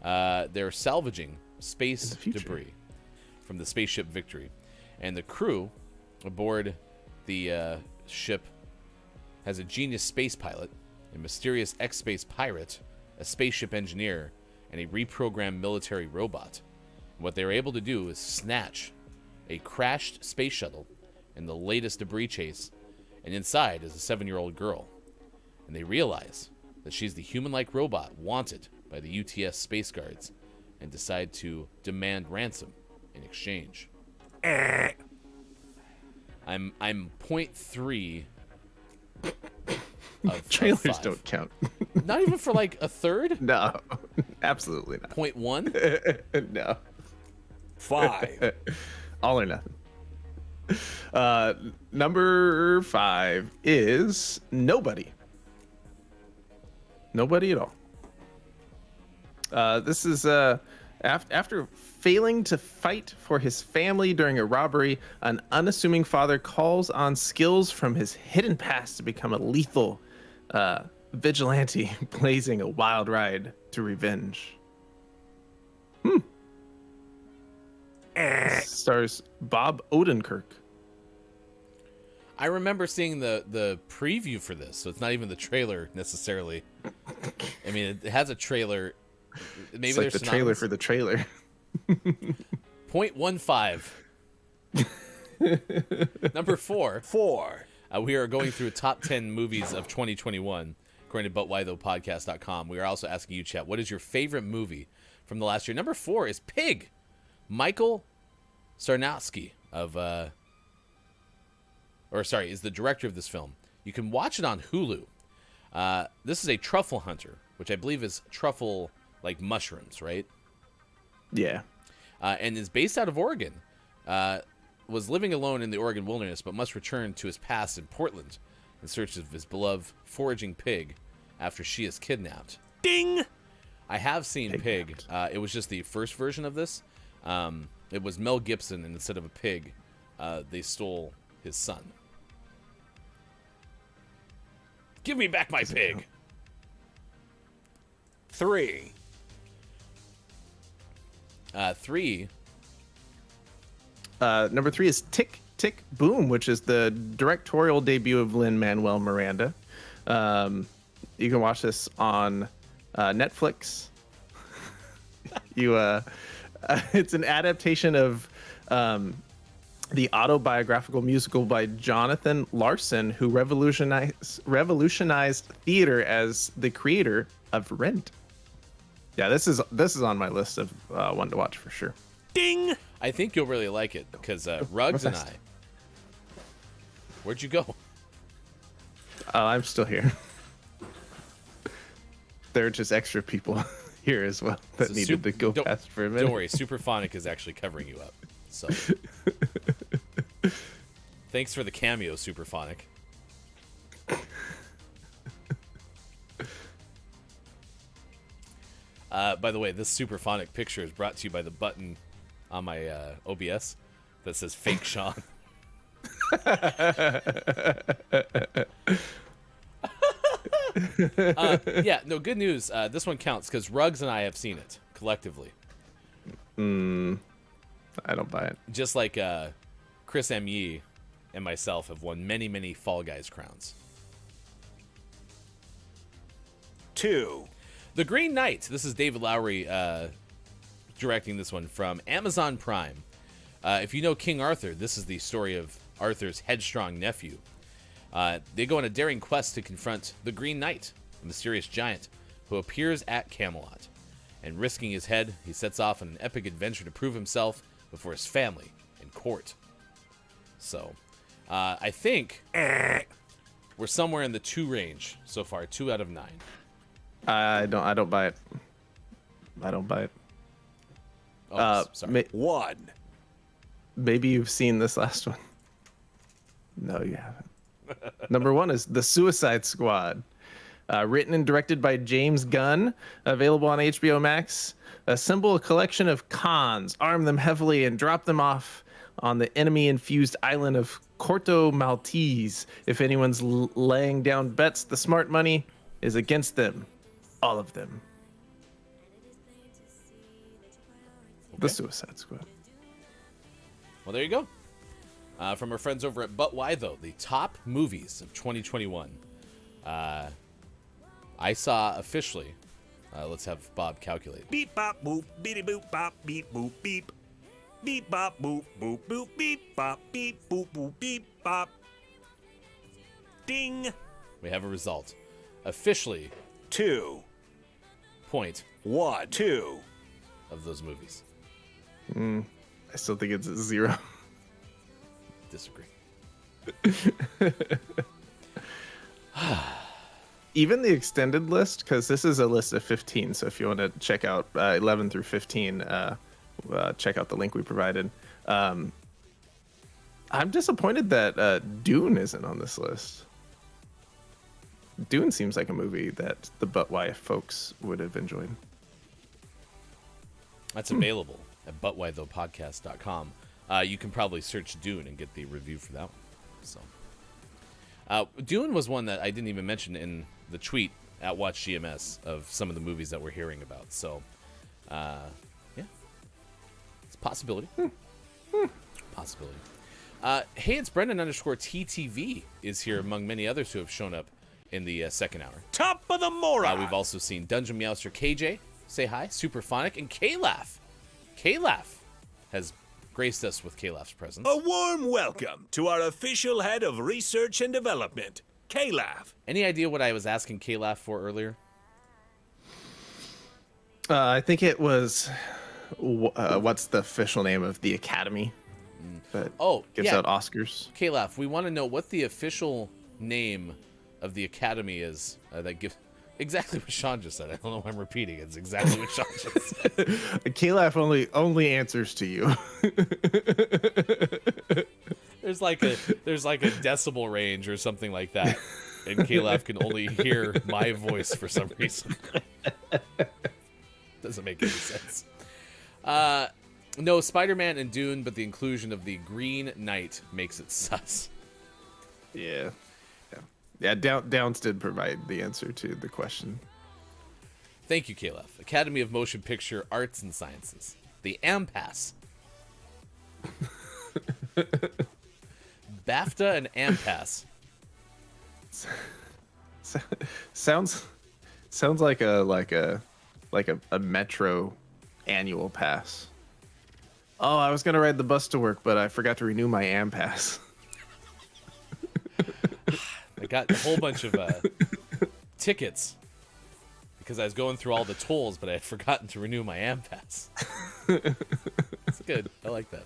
They're salvaging space debris from the spaceship Victory. And the crew aboard the ship has a genius space pilot, a mysterious X-Space pirate, a spaceship engineer, and a reprogrammed military robot. What they were able to do is snatch a crashed space shuttle in the latest debris chase, and inside is a 7-year-old girl. And they realize that she's the human-like robot wanted by the UTS Space Guards and decide to demand ransom in exchange. I'm 0.3 of Trailers 5. don't count. Not even for like a third? No, absolutely not. 0.1? No. 5. All or nothing. Number 5 is Nobody. Nobody at all. This is after failing to fight for his family during a robbery, an unassuming father calls on skills from his hidden past to become a lethal vigilante, blazing a wild ride to revenge. Stars Bob Odenkirk. I remember seeing the preview for this, so it's not even the trailer necessarily. I mean, it has a trailer. Maybe It's like there's the trailer for the trailer. 0.15. Number 4. We are going through top 10 movies of 2021, according to ButWhyThoughPodcast.com. We are also asking you, chat, what is your favorite movie from the last year? Number 4 is Pig. Michael Sarnowski is the director of this film. You can watch it on Hulu. This is a truffle hunter, which I believe is truffle like mushrooms, right? Yeah. And is based out of Oregon. Was living alone in the Oregon wilderness, but must return to his past in Portland in search of his beloved foraging pig after she is kidnapped. Ding! I have seen Pig. It was just the first version of this. It was Mel Gibson, and instead of a pig, they stole his son. Give me back my pig. 3. 3. Number 3 is Tick, Tick, Boom, which is the directorial debut of Lin-Manuel Miranda. You can watch this on Netflix. It's an adaptation of the autobiographical musical by Jonathan Larson, who revolutionized theater as the creator of Rent. Yeah, this is on my list of one to watch for sure. Ding! I think you'll really like it because Ruggs and I. Where'd you go? I'm still here. There are just extra people here as well that needed to go past for a minute. Don't worry, Superphonic is actually covering you up. So, thanks for the cameo, Superphonic. By the way, this Superphonic picture is brought to you by the button on my OBS that says "Fake Sean." Yeah, no, good news. This one counts because Ruggs and I have seen it collectively. I don't buy it. Just like Chris M. Yee and myself have won many, many Fall Guys crowns. 2. The Green Knight. This is David Lowery directing this one from Amazon Prime. If you know King Arthur, this is the story of Arthur's headstrong nephew. They go on a daring quest to confront the Green Knight, a mysterious giant who appears at Camelot. And risking his head, he sets off on an epic adventure to prove himself before his family and court. So, I think we're somewhere in the 2 range so far. 2 out of 9. I don't buy it. I don't buy it. Oh, sorry. 1. Maybe you've seen this last one. No, you haven't. Number 1 is The Suicide Squad. Written and directed by James Gunn. Available on HBO Max. Assemble a collection of cons, arm them heavily, and drop them off on the enemy-infused island of Corto Maltese. If anyone's laying down bets, the smart money is against them. All of them. The Suicide Squad. Well, there you go. From our friends over at But Why Though, the top movies of 2021. I saw officially. Let's have Bob calculate. Beep bop boop, beady boop bop, beep boop beep. Beep bop boop, boop boop beep bop, beep boop boop beep bop. Ding. We have a result. Officially, 2.12 of those movies. I still think it's 0. Disagree. Even the extended list, because this is a list of 15, so if you want to check out 11 through 15, check out the link we provided. I'm disappointed that Dune isn't on this list. Dune seems like a movie that the But Why folks would have enjoyed. That's available at butwhythoughpodcast.com. You can probably search Dune and get the review for that one. So, Dune was one that I didn't even mention in the tweet at Watch GMS of some of the movies that we're hearing about. So, yeah, it's a possibility. Possibility. Hey, it's Brendan _TTV is here among many others who have shown up in the second hour. Top of the Maura. We've also seen Dungeon Meowster KJ say hi, Superphonic, and K-Laugh. K-Laugh has graced us with K-Laugh's presence. A warm welcome to our official head of research and development, K-Laugh. Any idea what I was asking K-Laugh for earlier? I think it was what's the official name of the Academy that gives out Oscars? K-Laugh, we want to know what the official name of the Academy is that gives exactly what Sean just said. I don't know why I'm repeating it. It's exactly what Sean just said. K-Laugh only answers to you. There's like a decibel range or something like that, and K-Laugh can only hear my voice for some reason. Doesn't make any sense. No, Spider-Man and Dune, but the inclusion of the Green Knight makes it sus. Yeah. Downs did provide the answer to the question. Thank you, K-Laugh. Academy of Motion Picture Arts and Sciences. The AMPAS. BAFTA and AMPAS. Sounds like a Metro annual pass. Oh, I was gonna ride the bus to work, but I forgot to renew my AmPass. I got a whole bunch of tickets because I was going through all the tolls, but I had forgotten to renew my AmPass. It's good. I like that.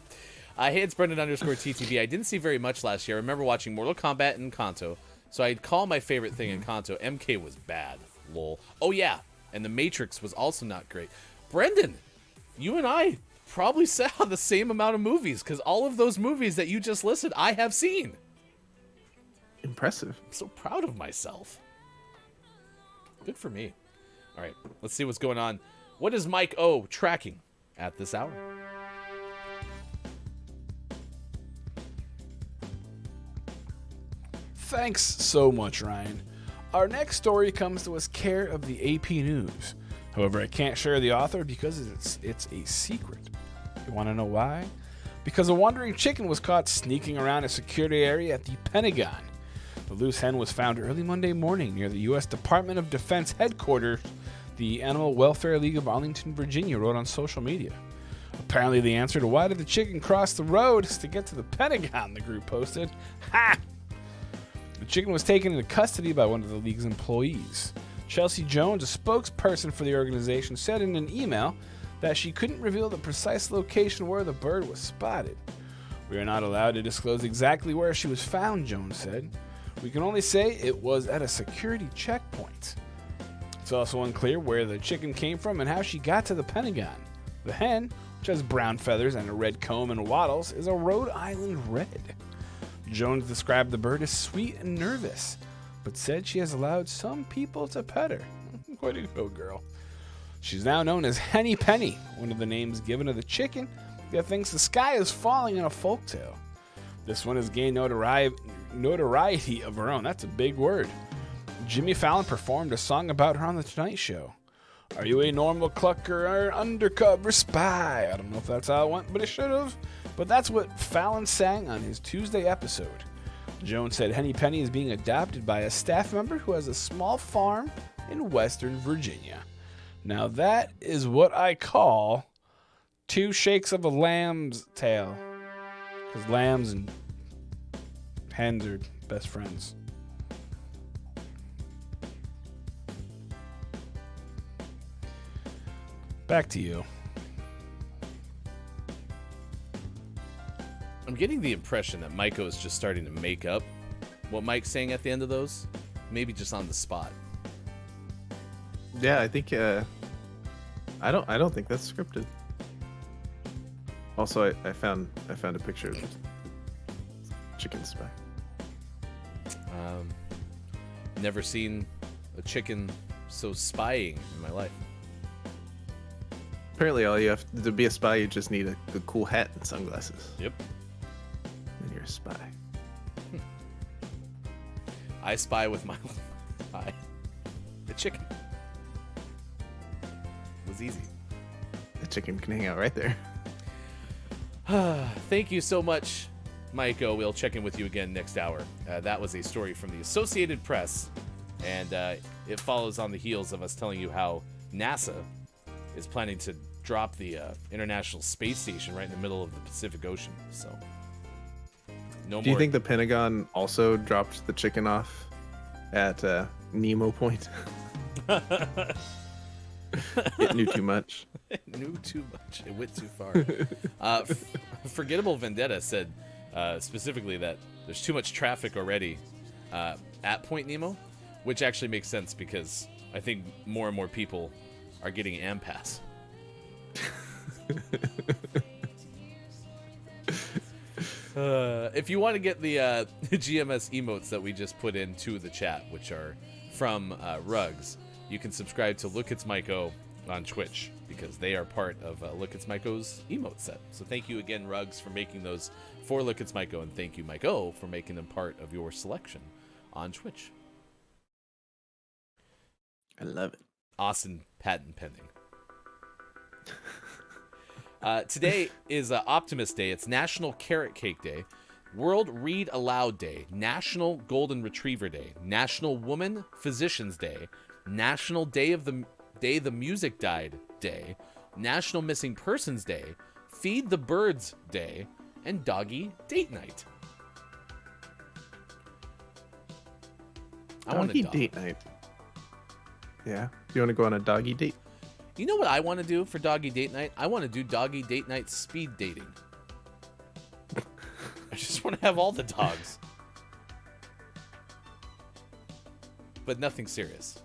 Hey, it's Brendan _TTV. I didn't see very much last year. I remember watching Mortal Kombat and Kanto, so I'd call my favorite thing in Kanto. MK was bad. Lol. Oh, yeah. And The Matrix was also not great. Brendan, you and I probably saw the same amount of movies because all of those movies that you just listed, I have seen. Impressive. I'm so proud of myself. Good for me. All right, let's see what's going on. What is Mike O tracking at this hour? Thanks so much, Ryan. Our next story comes to us care of the AP News. However, I can't share the author because it's a secret. You want to know why? Because a wandering chicken was caught sneaking around a security area at the Pentagon. The loose hen was found early Monday morning near the U.S. Department of Defense headquarters, the Animal Welfare League of Arlington, Virginia, wrote on social media. Apparently, the answer to why did the chicken cross the road is to get to the Pentagon, the group posted. Ha! The chicken was taken into custody by one of the league's employees. Chelsea Jones, a spokesperson for the organization, said in an email that she couldn't reveal the precise location where the bird was spotted. We are not allowed to disclose exactly where she was found, Jones said. We can only say it was at a security checkpoint. It's also unclear where the chicken came from and how she got to the Pentagon. The hen, which has brown feathers and a red comb and wattles, is a Rhode Island red. Jones described the bird as sweet and nervous, but said she has allowed some people to pet her. Way to go, girl. She's now known as Henny Penny, one of the names given to the chicken that thinks the sky is falling in a folktale. This one has gained notoriety of her own. That's a big word. Jimmy Fallon performed a song about her on The Tonight Show. Are you a normal clucker or an undercover spy? I don't know if that's how it went, but it should have. But that's what Fallon sang on his Tuesday episode. Jones said Henny Penny is being adopted by a staff member who has a small farm in Western Virginia. Now that is what I call 2 shakes of a lamb's tail. Because lambs and hens are best friends. Back to you. I'm getting the impression that Maiko is just starting to make up what Mike's saying at the end of those. Maybe just on the spot. Yeah, I think I don't think that's scripted. Also, I found a picture of chicken spy. Never seen a chicken so spying in my life. Apparently, all you have to be a spy, you just need a cool hat and sunglasses. Yep. And you're a spy. I spy with my eye. The chicken. It was easy. The chicken can hang out right there. Thank you so much, Maiko. We'll check in with you again next hour. That was a story from the Associated Press, and it follows on the heels of us telling you how NASA is planning to drop the International Space Station right in the middle of the Pacific Ocean. So, Do you think the Pentagon also dropped the chicken off at Nemo Point? It knew too much. It knew too much. It went too far. Forgettable Vendetta said specifically that there's too much traffic already at Point Nemo, which actually makes sense because I think more and more people are getting AmPass. If you want to get the GMS emotes that we just put into the chat, which are from Rugs, you can subscribe to Look It's Maiko on Twitch because they are part of Look It's Maiko's emote set. So thank you again, Rugs, for making those for Look It's Maiko, and thank you, Maiko, for making them part of your selection on Twitch. I love it. Austin patent pending. Today is Optimist Day. It's National Carrot Cake Day, World Read Aloud Day, National Golden Retriever Day, National Woman Physicians Day, National Day the Music Died Day, National Missing Persons Day, Feed the Birds Day, and Doggy Date Night. Doggy date night. Yeah. Do you want to go on a doggy date? You know what I want to do for Doggy Date Night? I want to do Doggy Date Night speed dating. I just want to have all the dogs. But nothing serious.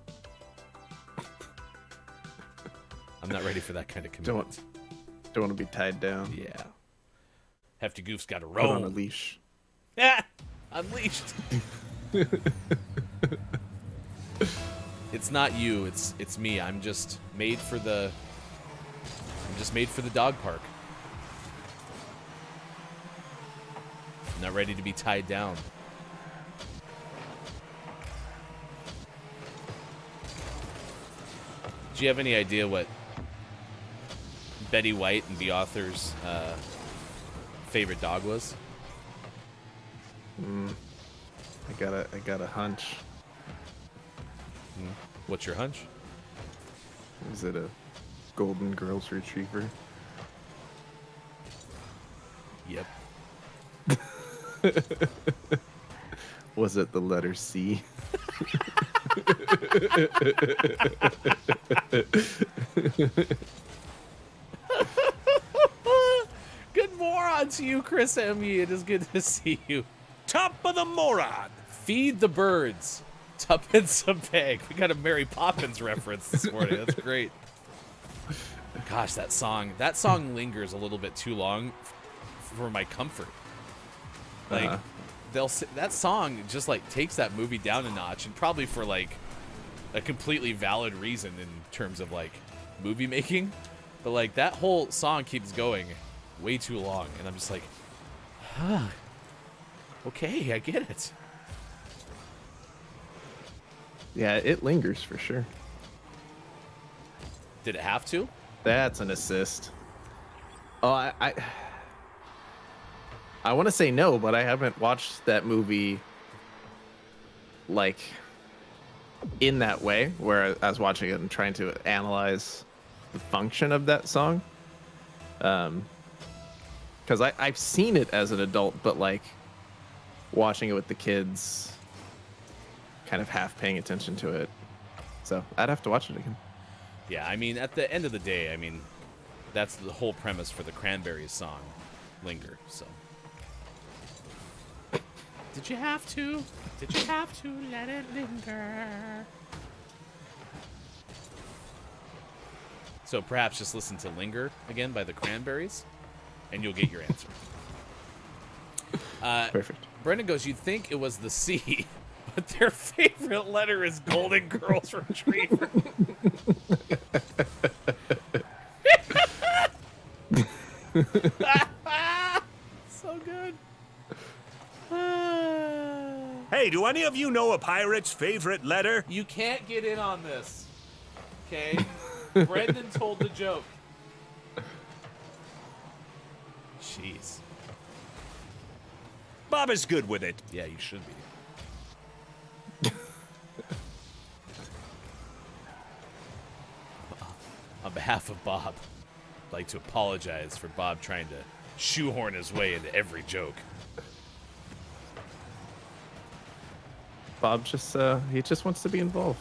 I'm not ready for that kind of commitment. Don't want to be tied down. Yeah. Hefty Goof's got to Put roam. on a leash. Yeah, unleashed. It's not you, it's me. I'm just made for the dog park. I'm not ready to be tied down. Do you have any idea what Betty White and the author's favorite dog was? I got a hunch. What's your hunch? Is it a golden girls retriever? Yep. Was it the letter C? Good moron to you, Chris M.E. It is good to see you. Top of the moron. Feed the birds. Tuppence a peg. We got a Mary Poppins reference this morning. That's great. Gosh, that song lingers a little bit too long for my comfort. Like, that song just like takes that movie down a notch, and probably for like a completely valid reason in terms of like movie making. But like that whole song keeps going way too long, and I'm just like, okay, I get it. Yeah, it lingers for sure. Did it have to? That's an assist. Oh, I want to say no, but I haven't watched that movie like in that way, where I was watching it and trying to analyze the function of that song. Because I've seen it as an adult, but like watching it with the kids, kind of half paying attention to it. So I'd have to watch it again. Yeah, I mean, at the end of the day, I mean, that's the whole premise for the Cranberries song, Linger, so. Did you have to? Did you have to let it linger? So perhaps just listen to Linger again by the Cranberries, and you'll get your answer. Perfect. Brendan goes, you'd think it was the C, but their favorite letter is Golden Girls Retriever. So good. Hey, do any of you know a pirate's favorite letter? You can't get in on this. Okay? Brendan told the joke. Jeez. Bob is good with it. Yeah, you should be. On behalf of Bob, I'd like to apologize for Bob trying to shoehorn his way into every joke. Bob just he just wants to be involved.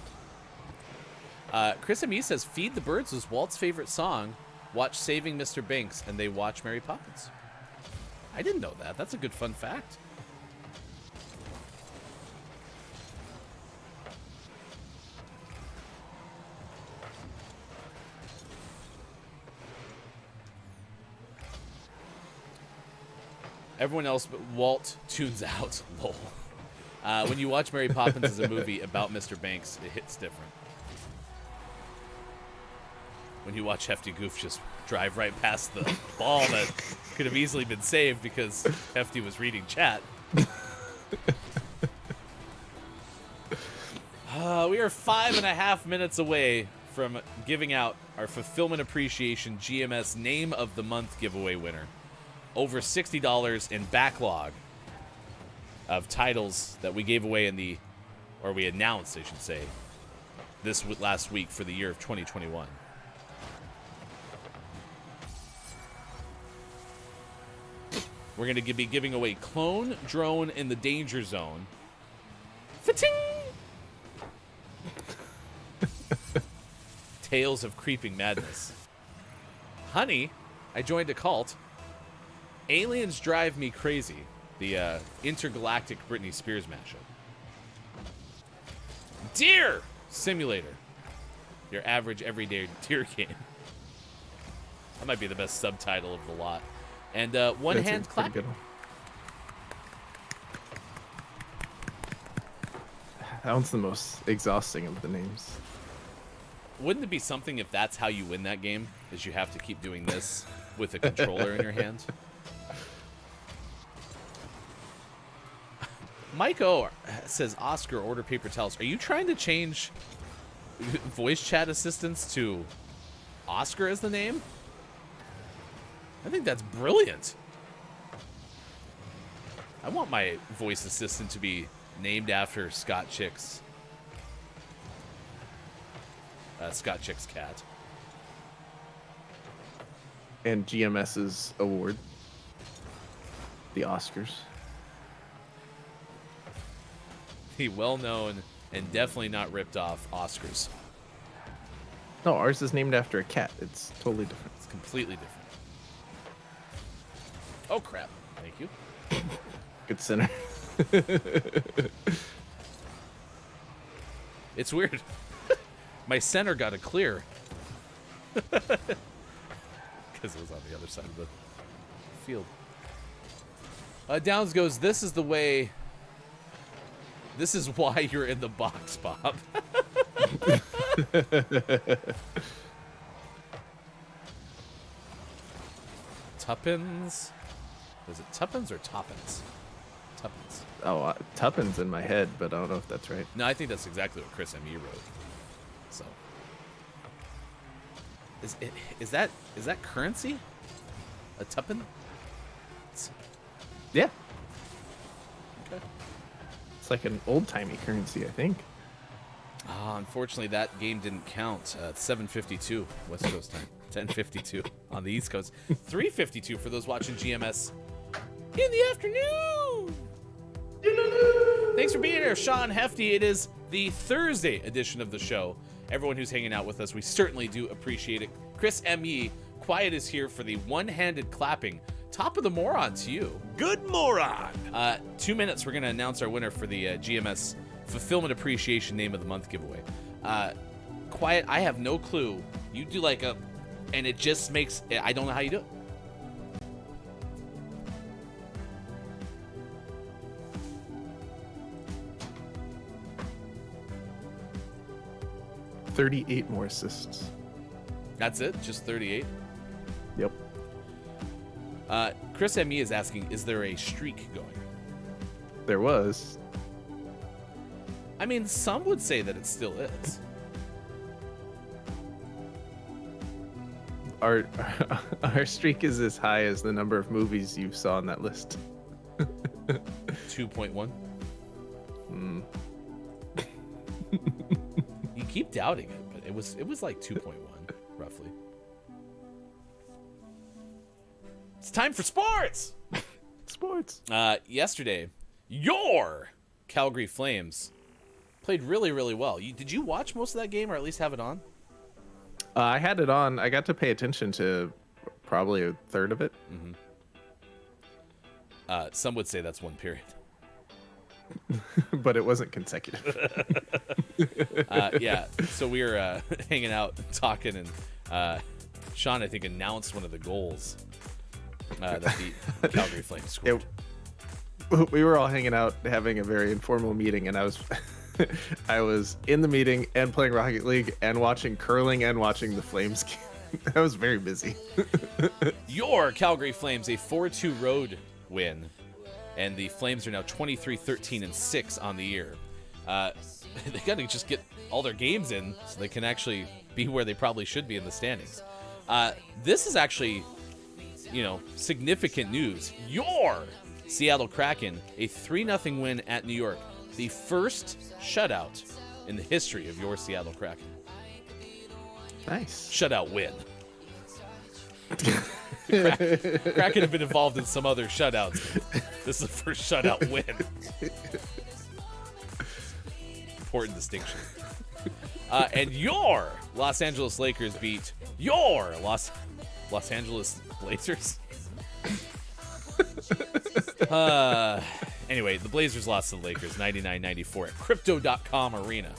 Chris M.E. says, Feed the Birds was Walt's favorite song. Watch Saving Mr. Banks, and they watch Mary Poppins. I didn't know that. That's a good fun fact. Everyone else but Walt tunes out. Lol. When you watch Mary Poppins as a movie about Mr. Banks, it hits different. When you watch Hefty Goof just drive right past the ball that could have easily been saved because Hefty was reading chat. We are 5.5 minutes away from giving out our Fulfillment Appreciation GMS Name of the Month giveaway winner. Over $60 in backlog of titles that we gave away or we announced, I should say, this last week for the year of 2021. We're going to be giving away Clone Drone in the Danger Zone. Fa-ting! Tales of Creeping Madness. Honey, I joined a cult. Aliens Drive Me Crazy, the intergalactic Britney Spears mashup. Deer Simulator, your average everyday deer game. That might be the best subtitle of the lot. And One Hand Clap. That one's the most exhausting of the names. Wouldn't it be something if that's how you win that game? Is you have to keep doing this with a controller in your hand? Mike O says, Oscar, order paper towels. Are you trying to change voice chat assistants to Oscar as the name? I think that's brilliant. I want my voice assistant to be named after Scott Chick's cat. And GMS's award. The Oscars. The well-known and definitely not ripped off Oscars. No, ours is named after a cat. It's totally different. It's completely different. Oh, crap. Thank you. Good center. It's weird. My center got a clear. Because it was on the other side of the field. Downs goes, this is why you're in the box, Bob. Tuppence? Is it Tuppence or Toppins? Tuppence. Oh, Tuppence in my head, but I don't know if that's right. No, I think that's exactly what Chris M.E. wrote. So. Is that currency? A tuppen? Yeah. Okay. It's like an old-timey currency, I think. Unfortunately, that game didn't count. 7:52 West Coast time, 10:52 on the East Coast, 3:52 for those watching GMS in the afternoon. Thanks for being here, Sean Hefty. It is the Thursday edition of the show. Everyone who's hanging out with us, we certainly do appreciate it. Chris M.E. Quiet is here for the one-handed clapping. Top of the moron to you. Good moron. 2 minutes, we're going to announce our winner for the GMS Fulfillment Appreciation Name of the Month giveaway. Quiet, I have no clue. You do like a... And it just makes... I don't know how you do it. $38 more assists. That's it? Just 38? Yep. Chris M.E. is asking, is there a streak going? There was. I mean, some would say that it still is. Our streak is as high as the number of movies you saw on that list. 2.1? You keep doubting it, but it was like 2.1, roughly. It's time for sports! Sports. Yesterday, your Calgary Flames played really, really well. Did you watch most of that game, or at least have it on? I had it on. I got to pay attention to probably a third of it. Mm-hmm. Some would say that's one period. But it wasn't consecutive. Yeah, so we were hanging out, talking, and Sean, I think, announced one of the goals that the Calgary Flames scored. We were all hanging out, having a very informal meeting, and I was in the meeting and playing Rocket League and watching curling and watching the Flames game. I was very busy. Your Calgary Flames, a 4-2 road win, and the Flames are now 23-13-6 on the year. They got to just get all their games in so they can actually be where they probably should be in the standings. This is actually, significant news. Your Seattle Kraken, a 3-0 win at New York. The first shutout in the history of your Seattle Kraken. Nice. Shutout win. Kraken have been involved in some other shutouts. This is the first shutout win. Important distinction. And your Los Angeles Lakers beat your Los Angeles Blazers. Anyway, the Blazers lost to the Lakers 99-94 at Crypto.com Arena.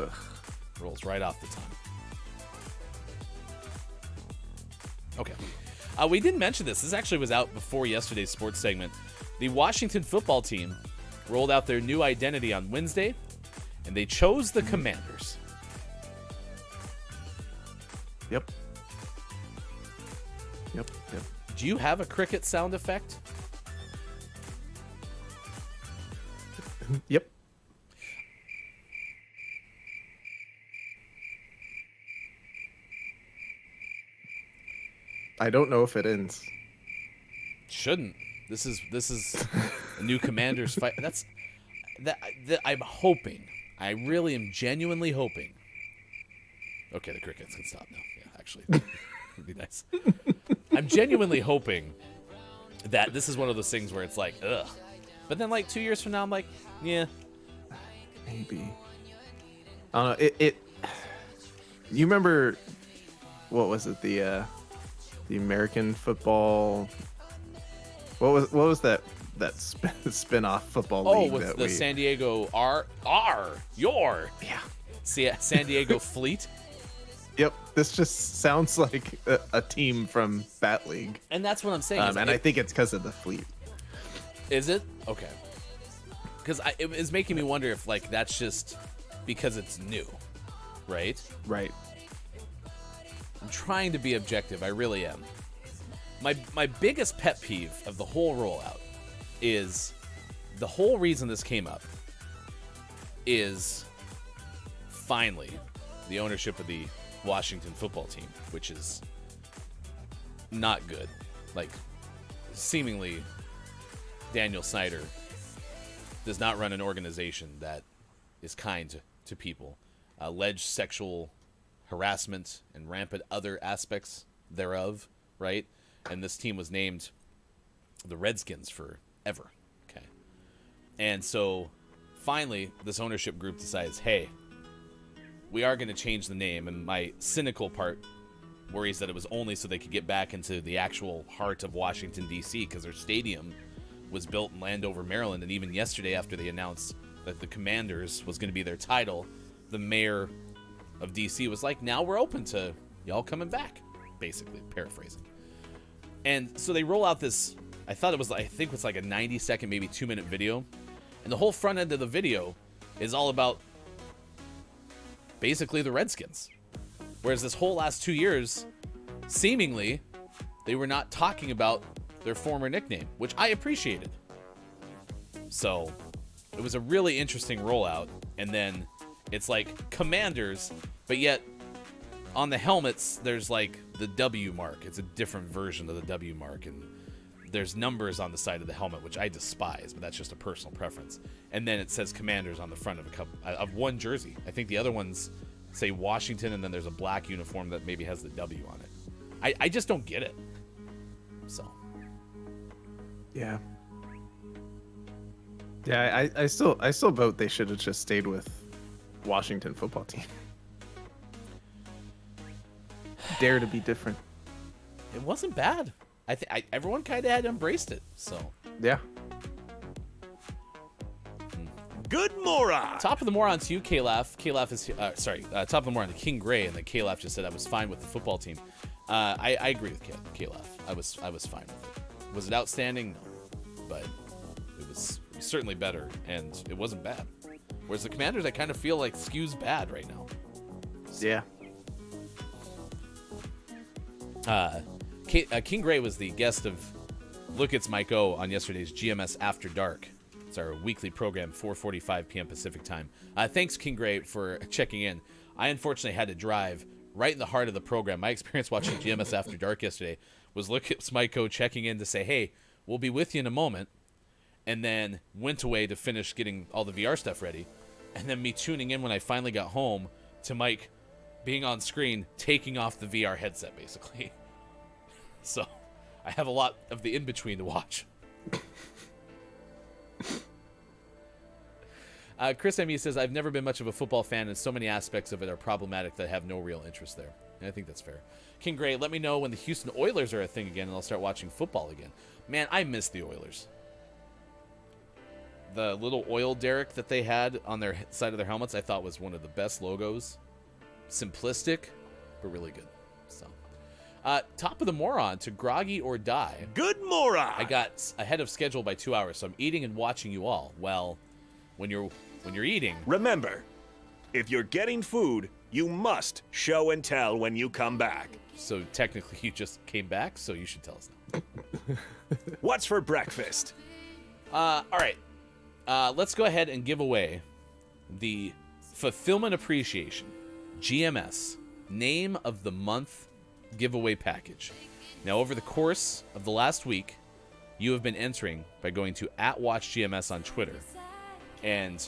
Ugh, rolls right off the tongue. Okay. We didn't mention this. This actually was out before yesterday's sports segment. The Washington football team rolled out their new identity on Wednesday, and they chose the Commanders. Yep. Do you have a cricket sound effect? Yep. I don't know if it ends. Shouldn't. This is a new Commanders fight. I'm hoping. I really am genuinely hoping. Okay, the crickets can stop now. Yeah, actually, it'd be nice. I'm genuinely hoping that this is one of those things where it's like, ugh. But then, like 2 years from now, I'm like, yeah, maybe. I don't know. It. You remember what was it? The American football. What was that spin-off football league? Oh, with that the San Diego San Diego Fleet. Yep, this just sounds like a team from that league. And that's what I'm saying. And I think it's because of the Fleet. Is it? Okay. Because it is making me wonder if that's just because it's new, right? Right. I'm trying to be objective. I really am. My biggest pet peeve of the whole rollout is the whole reason this came up is finally the ownership of the Washington football team, which is not good. Like, seemingly, Daniel Snyder does not run an organization that is kind to people. Alleged sexual harassment and rampant other aspects thereof, right? And this team was named the Redskins forever. Okay. And so finally, this ownership group decides, hey, we are going to change the name. And my cynical part worries that it was only so they could get back into the actual heart of Washington, D.C., because their stadium was built in Landover, Maryland. And even yesterday, after they announced that the Commanders was going to be their title, the mayor of D.C. was like, now we're open to y'all coming back, basically, paraphrasing. And so they roll out this, I think it was like a 90-second, maybe 2-minute video. And the whole front end of the video is all about basically the Redskins. Whereas this whole last 2 years, seemingly, they were not talking about their former nickname, which I appreciated. So it was a really interesting rollout. And then it's like Commanders, but yet on the helmets, there's like the W mark. It's a different version of the W mark. And there's numbers on the side of the helmet, which I despise, but that's just a personal preference. And then it says Commanders on the front of one jersey. I think the other ones say Washington, and then there's a black uniform that maybe has the W on it. I just don't get it. So. Yeah. Yeah, I still vote they should have just stayed with Washington football team. Dare to be different. It wasn't bad. Everyone kind of had embraced it. So. Yeah. Good Maura. Top of the Maura to you, K-Laugh. K-Laugh is top of the Maura to King Gray, and then K-Laugh just said I was fine with the football team. I agree with K-Laugh. I was fine with it. Was it outstanding? No, but it was certainly better, and it wasn't bad. Whereas the Commanders, I kind of feel like skews bad right now. Yeah. King Gray was the guest of Look It's Mike O on yesterday's GMS After Dark. It's our weekly program, 4:45 p.m. Pacific time. Thanks, King Gray, for checking in. I unfortunately had to drive right in the heart of the program. My experience watching GMS After Dark yesterday was Look It's Mike O checking in to say, hey, we'll be with you in a moment, and then went away to finish getting all the VR stuff ready, and then me tuning in when I finally got home to Mike being on screen, taking off the VR headset, basically. So I have a lot of the in-between to watch. Chris M.E. says, I've never been much of a football fan, and so many aspects of it are problematic that I have no real interest there. And I think that's fair. King Gray, let me know when the Houston Oilers are a thing again, and I'll start watching football again. Man, I miss the Oilers. The little oil derrick that they had on their side of their helmets, I thought was one of the best logos. Simplistic, but really good. So, top of the moron to Groggy or Die. Good moron. I got ahead of schedule by 2 hours, so I'm eating and watching you all. Well, when you're eating, remember, if you're getting food, you must show and tell when you come back. So technically, you just came back, so you should tell us now. What's for breakfast? All right. Let's go ahead and give away the Fulfillment Appreciation GMS Name of the Month giveaway package. Now, over the course of the last week, you have been entering by going to @WatchGMS on Twitter and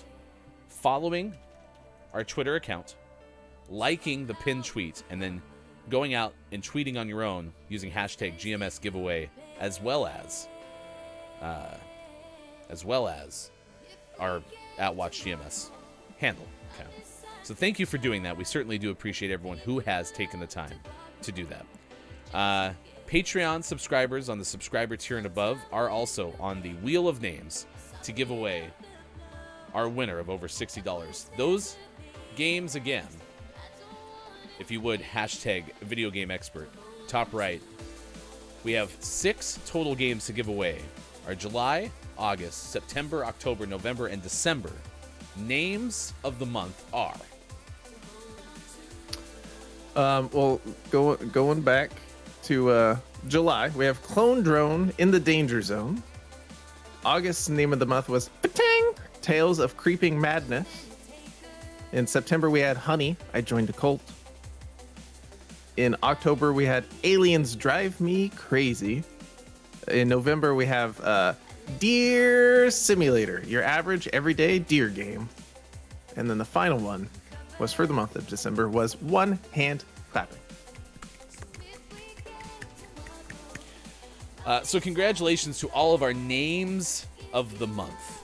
following our Twitter account, liking the pinned tweet, and then going out and tweeting on your own using hashtag GMS giveaway, as well as our @WatchGMS handle. Okay. So thank you for doing that. We certainly do appreciate everyone who has taken the time to do that. Patreon subscribers on the subscriber tier and above are also on the wheel of names to give away our winner of over $60. Those games, again, if you would, hashtag video game expert, top right. We have 6 total games to give away. Our July, August, September, October, November, and December names of the month are. Well, going back to July, we have Clone Drone in the Danger Zone. August's name of the month was Patang, Tales of Creeping Madness. In September, we had Honey, I Joined a Cult. In October, we had Aliens Drive Me Crazy. In November, we have Deer Simulator, your average everyday deer game. And then the final one was for the month of December was One Hand Clapping. So congratulations to all of our names of the month.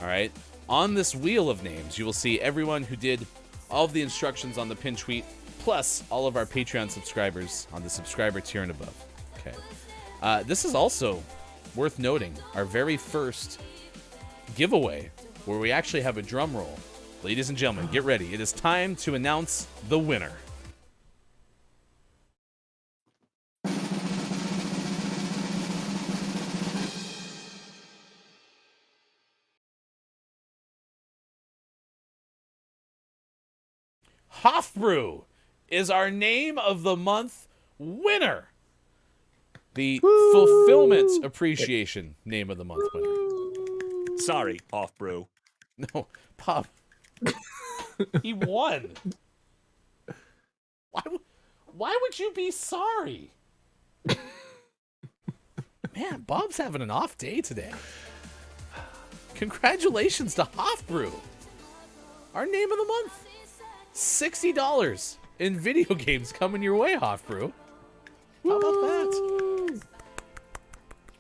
All right. On this wheel of names, you will see everyone who did all of the instructions on the pin tweet, plus all of our Patreon subscribers on the subscriber tier and above. Okay. This is also worth noting our very first giveaway where we actually have a drum roll. Ladies and gentlemen, get ready. It is time to announce the winner. Hofbrew is our name of the month winner. The Fulfillment Appreciation name of the month winner. Sorry, Hofbrew. No, Pop. He won. Why would you be sorry? Man, Bob's having an off day today. Congratulations to Hofbrew. Our name of the month. $60 in video games coming your way, Hofbrew. How about that?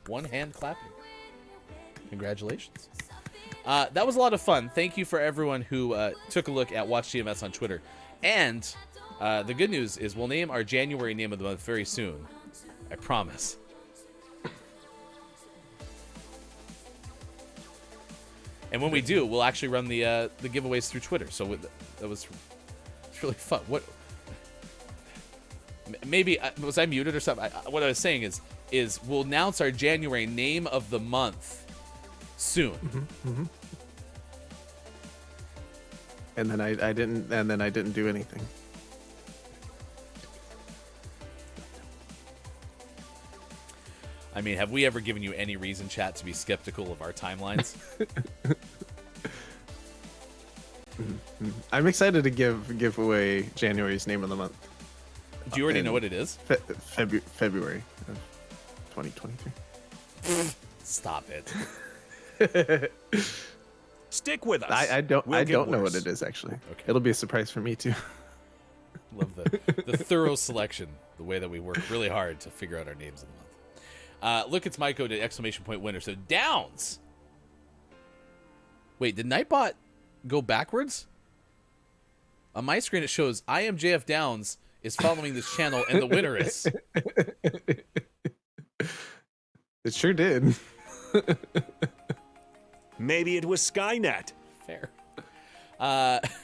One hand clapping. Congratulations. That was a lot of fun. Thank you for everyone who took a look at Watch GMS on Twitter. And the good news is we'll name our January name of the month very soon. I promise. And when we do, we'll actually run the giveaways through Twitter. So that was really fun. What? Maybe was I muted or something? What I was saying is we'll announce our January name of the month soon. Mm-hmm. And then I didn't do anything. I mean, have we ever given you any reason, chat, to be skeptical of our timelines? I'm excited to give away January's name of the month. Do you already know what it is? February of 2023. Stop it. Stick with us. I don't know what worse. it is, actually. Okay. It'll be a surprise for me too. Love the thorough selection, the way that we work really hard to figure out our names of the month. Look, it's Mike to exclamation point winner. So Downs. Wait, did Nightbot go backwards? On my screen, it shows I am JF Downs is following this channel, and the winner is. It sure did. Maybe it was Skynet. Fair.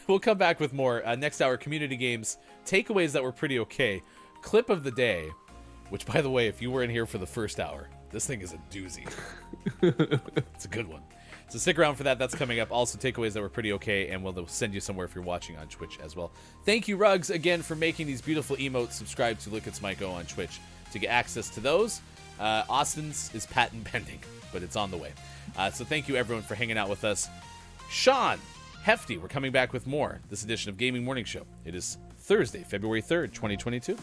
We'll come back with more next hour. Community games, takeaways that were pretty okay. Clip of the day, which, by the way, if you were in here for the first hour, this thing is a doozy. It's a good one. So stick around for that. That's coming up. Also, takeaways that were pretty okay, and we'll send you somewhere if you're watching on Twitch as well. Thank you, Ruggs, again, for making these beautiful emotes. Subscribe to Look It's Myco on Twitch to get access to those. Austin's is patent pending, but it's on the way. So thank you, everyone, for hanging out with us. Sean, Hefty, we're coming back with more this edition of Gaming Morning Show. It is Thursday, February 3rd, 2022.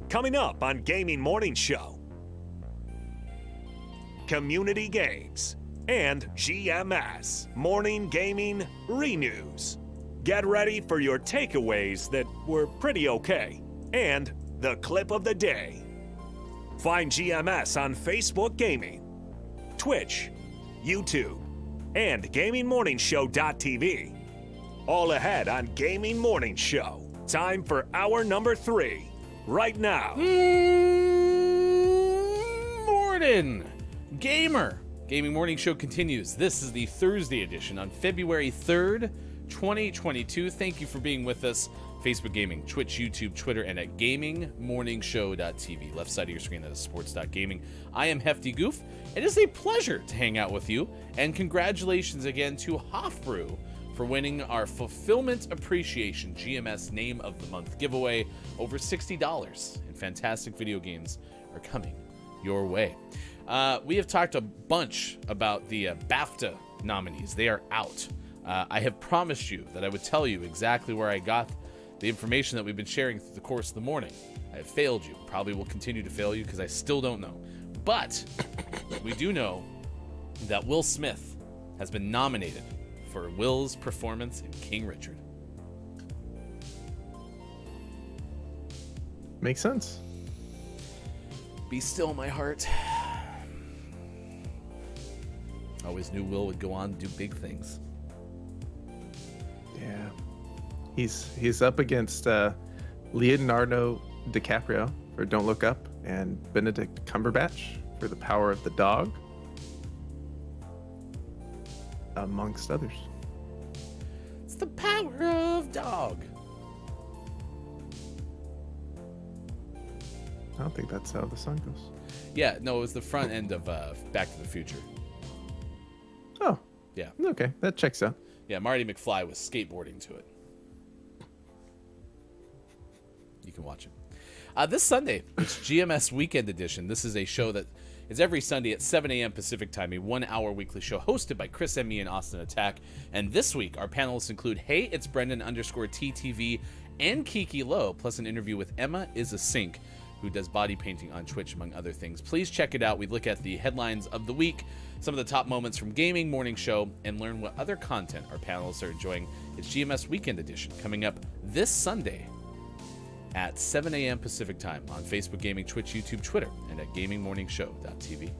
Coming up on Gaming Morning Show, community games, and GMS Morning Gaming Renews. Get ready for your takeaways that were pretty okay, and the clip of the day. Find GMS on Facebook Gaming, Twitch, YouTube, and GamingMorningshow.tv. All ahead on Gaming Morning Show. Time for hour number 3. Right now. Morning, gamer. Gaming Morning Show continues. This is the Thursday edition on February 3rd, 2022. Thank you for being with us. Facebook Gaming, Twitch, YouTube, Twitter, and at GamingMorningshow.tv. Left side of your screen, that is sports.gaming. I am Hefty Goof. It is a pleasure to hang out with you. And congratulations again to Hofbrew for winning our Fulfillment Appreciation GMS Name of the Month giveaway. Over $60 in fantastic video games are coming your way. We have talked a bunch about the BAFTA nominees. They are out. I have promised you that I would tell you exactly where I got the information that we've been sharing through the course of the morning. I have failed you. Probably will continue to fail you because I still don't know. But we do know that Will Smith has been nominated for Will's performance in King Richard. Makes sense. Be still, my heart. Always knew Will would go on to do big things. Yeah. He's up against Leonardo DiCaprio for Don't Look Up and Benedict Cumberbatch for The Power of the Dog, amongst others. It's the power of dog. I don't think that's how the song goes. Yeah, no, it was the front end of Back to the Future. Oh. Yeah. Okay, that checks out. Yeah, Marty McFly was skateboarding to it. You can watch it. This Sunday, it's GMS Weekend Edition. This is a show that is every Sunday at 7 a.m. Pacific Time, a 1-hour weekly show hosted by Chris and me and Austin Attack. And this week, our panelists include Hey, it's Brendan _TTV and Kiki Lowe, plus an interview with Emma is a Sink, who does body painting on Twitch, among other things. Please check it out. We look at the headlines of the week, some of the top moments from gaming, morning show, and learn what other content our panelists are enjoying. It's GMS Weekend Edition coming up this Sunday at 7 a.m. Pacific Time on Facebook Gaming, Twitch, YouTube, Twitter, and at gamingmorningshow.tv.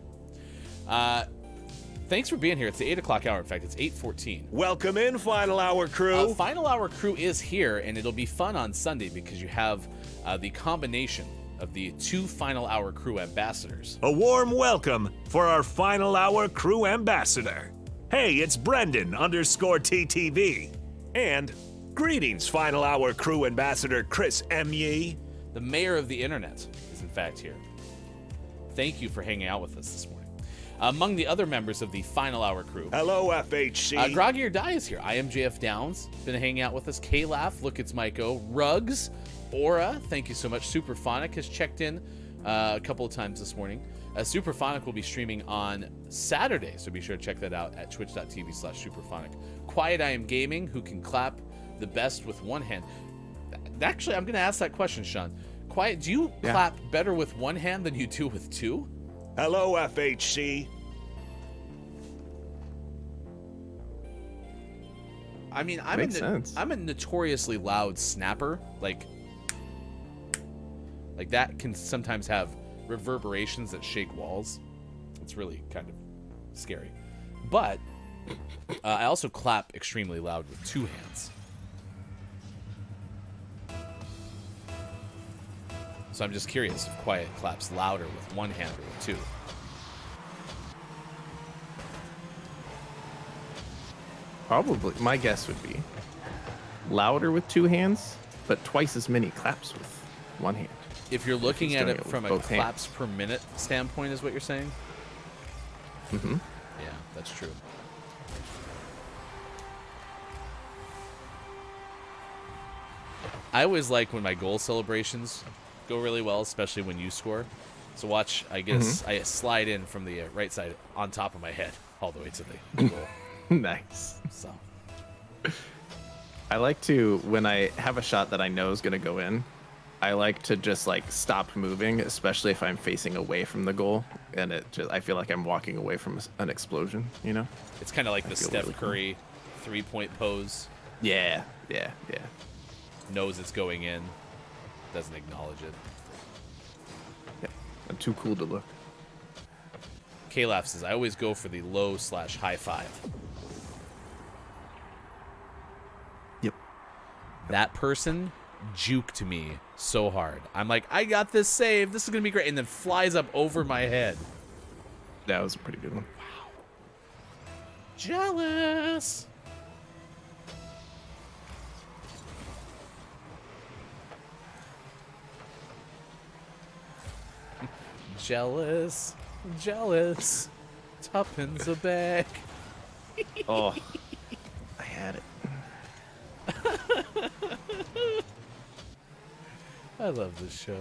Thanks for being here. It's the 8 o'clock hour. In fact, it's 8:14. Welcome in, Final Hour crew. Final Hour crew is here, and it'll be fun on Sunday because you have the combination of the 2 Final Hour crew ambassadors. A warm welcome for our Final Hour crew ambassador. Hey, it's Brendan _TTV. And greetings, Final Hour crew ambassador Chris M. Yee. The mayor of the internet is in fact here. Thank you for hanging out with us this morning. Among the other members of the Final Hour crew, hello, FHC. Groggy or Die is here. I am JF Downs, been hanging out with us. K-Laugh, Look It's Myko, Rugs, Aura, thank you so much. Superphonic has checked in a couple of times this morning. Superphonic will be streaming on Saturday, so be sure to check that out at twitch.tv/Superphonic. Quiet I Am Gaming, who can clap the best with one hand. Actually, I'm going to ask that question, Sean. Quiet, do you clap better with one hand than you do with two? Hello, FHC. I mean, I'm a notoriously loud snapper. Like that can sometimes have reverberations that shake walls. It's really kind of scary. But I also clap extremely loud with two hands. So I'm just curious if Quiet claps louder with one hand or with two. Probably. My guess would be louder with two hands, but twice as many claps with one hand. If you're looking at it from a claps hands. per minute standpoint, is what you're saying? Mm-hmm. Yeah, that's true. I always like when my goal celebrations go really well, especially when you score. So watch, I guess I slide in from the right side on top of my head all the way to the goal. Nice. So I like to, when I have a shot that I know is going to go in, I like to just like stop moving, especially if I'm facing away from the goal, and I feel like I'm walking away from an explosion, you know? It's kind of like the Steph really Curry three-point pose. Yeah. Knows it's going in, doesn't acknowledge it. Yeah, I'm too cool to look. K-Laugh says, I always go for the low/high five. Yep. That person juked me so hard. I'm like, I got this save. This is going to be great. And then flies up over my head. That was a pretty good one. Wow. Jealous. Jealous. Tuppence a bag. Oh, I had it. I love this show.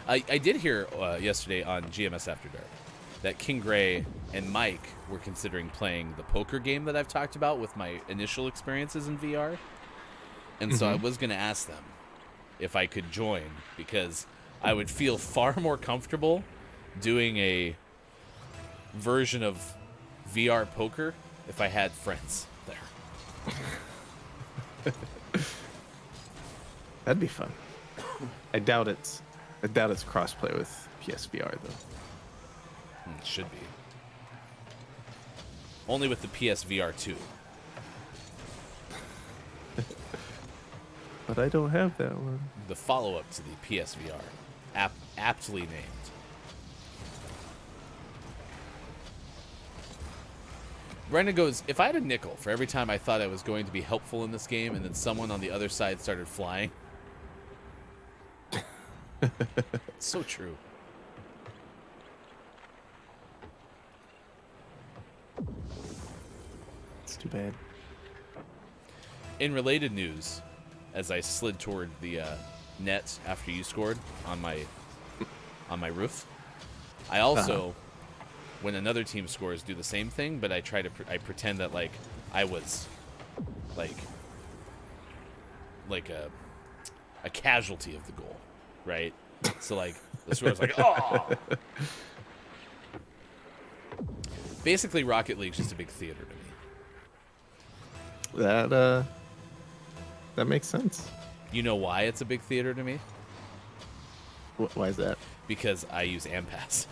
I did hear yesterday on GMS After Dark that King Gray and Mike were considering playing the poker game that I've talked about with my initial experiences in VR. And so I was going to ask them if I could join, because I would feel far more comfortable doing a version of VR poker if I had friends there. That'd be fun. I doubt it's crossplay with PSVR though. It should be. Only with the PSVR 2. But I don't have that one. The follow-up to the PSVR. Aptly named. Brendan goes, if I had a nickel for every time I thought I was going to be helpful in this game and then someone on the other side started flying. So true. It's too bad. In related news, as I slid toward the net after you scored on my roof, I also, when another team scores, do the same thing, but I try to I pretend that like I was like a casualty of the goal, right? So like the score's like, oh. Basically, Rocket League's just a big theater to me. That makes sense. You know why it's a big theater to me? Why is that? Because I use Ampass.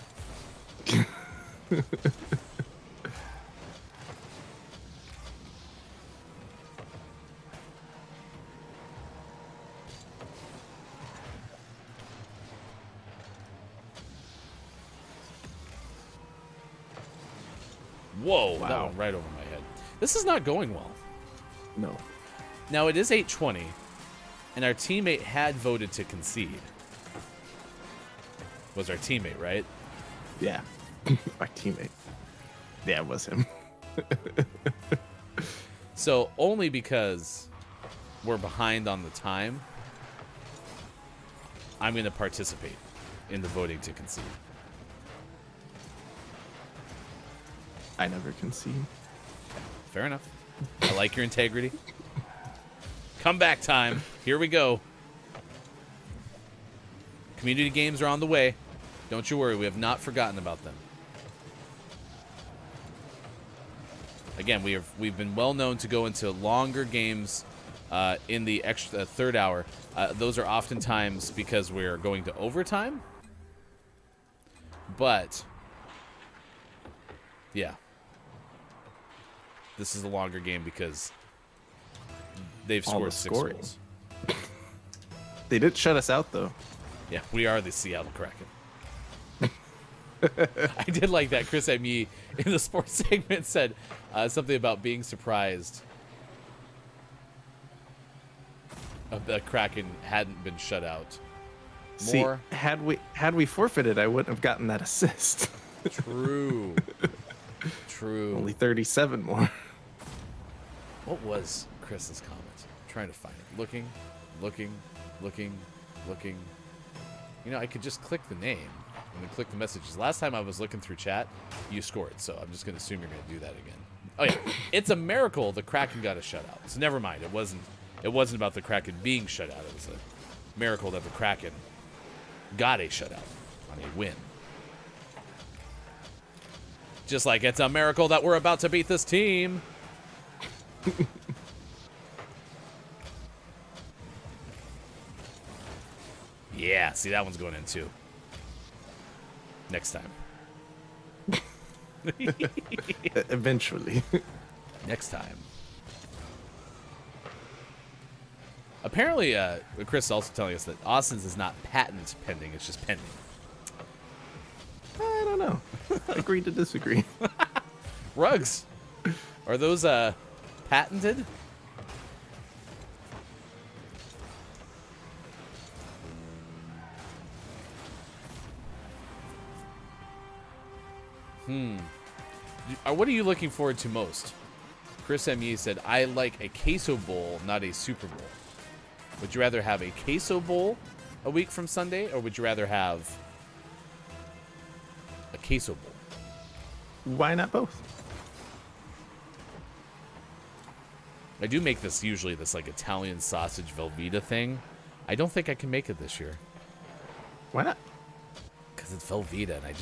Whoa, Wow. that went right over my head. This is not going well. No. Now, it is 8:20, and our teammate had voted to concede. Was our teammate, right? Yeah. Our teammate. Yeah, it was him. So, only because we're behind on the time, I'm going to participate in the voting to concede. I never concede. Fair enough. I like your integrity. Comeback time. Here we go. Community games are on the way. Don't you worry, we have not forgotten about them. Again, we've been well known to go into longer games in the extra third hour. Those are oftentimes because we're going to overtime. But yeah, this is a longer game because they've All scored the 6 scoring. goals. They did shut us out, though. Yeah, we are the Seattle Kraken. I did like that Chris M.E. in the sports segment said something about being surprised the Kraken hadn't been shut out. See, More had we forfeited, I wouldn't have gotten that assist. true. True. Only 37 more. What was Chris's comment? I'm trying to find it. Looking. You know, I could just click the name and then click the messages. Last time I was looking through chat, you scored, so I'm just going to assume you're going to do that again. Oh yeah, it's a miracle the Kraken got a shutout. So never mind. It wasn't about the Kraken being shut out. It was a miracle that the Kraken got a shutout on a win. Just like it's a miracle that we're about to beat this team. Yeah, see, that one's going in too. Next time. Eventually. Next time. Apparently, Chris is also telling us that Austin's is not patent pending, it's just pending. I don't know. Agree to disagree. Rugs. Are those patented? What are you looking forward to most? Chris M.E. said, I like a queso bowl, not a Super Bowl. Would you rather have a queso bowl a week from Sunday, or would you rather have a queso bowl? Why not both? I do make this usually this like Italian sausage Velveeta thing. I don't think I can make it this year. Why not? Because it's Velveeta, and I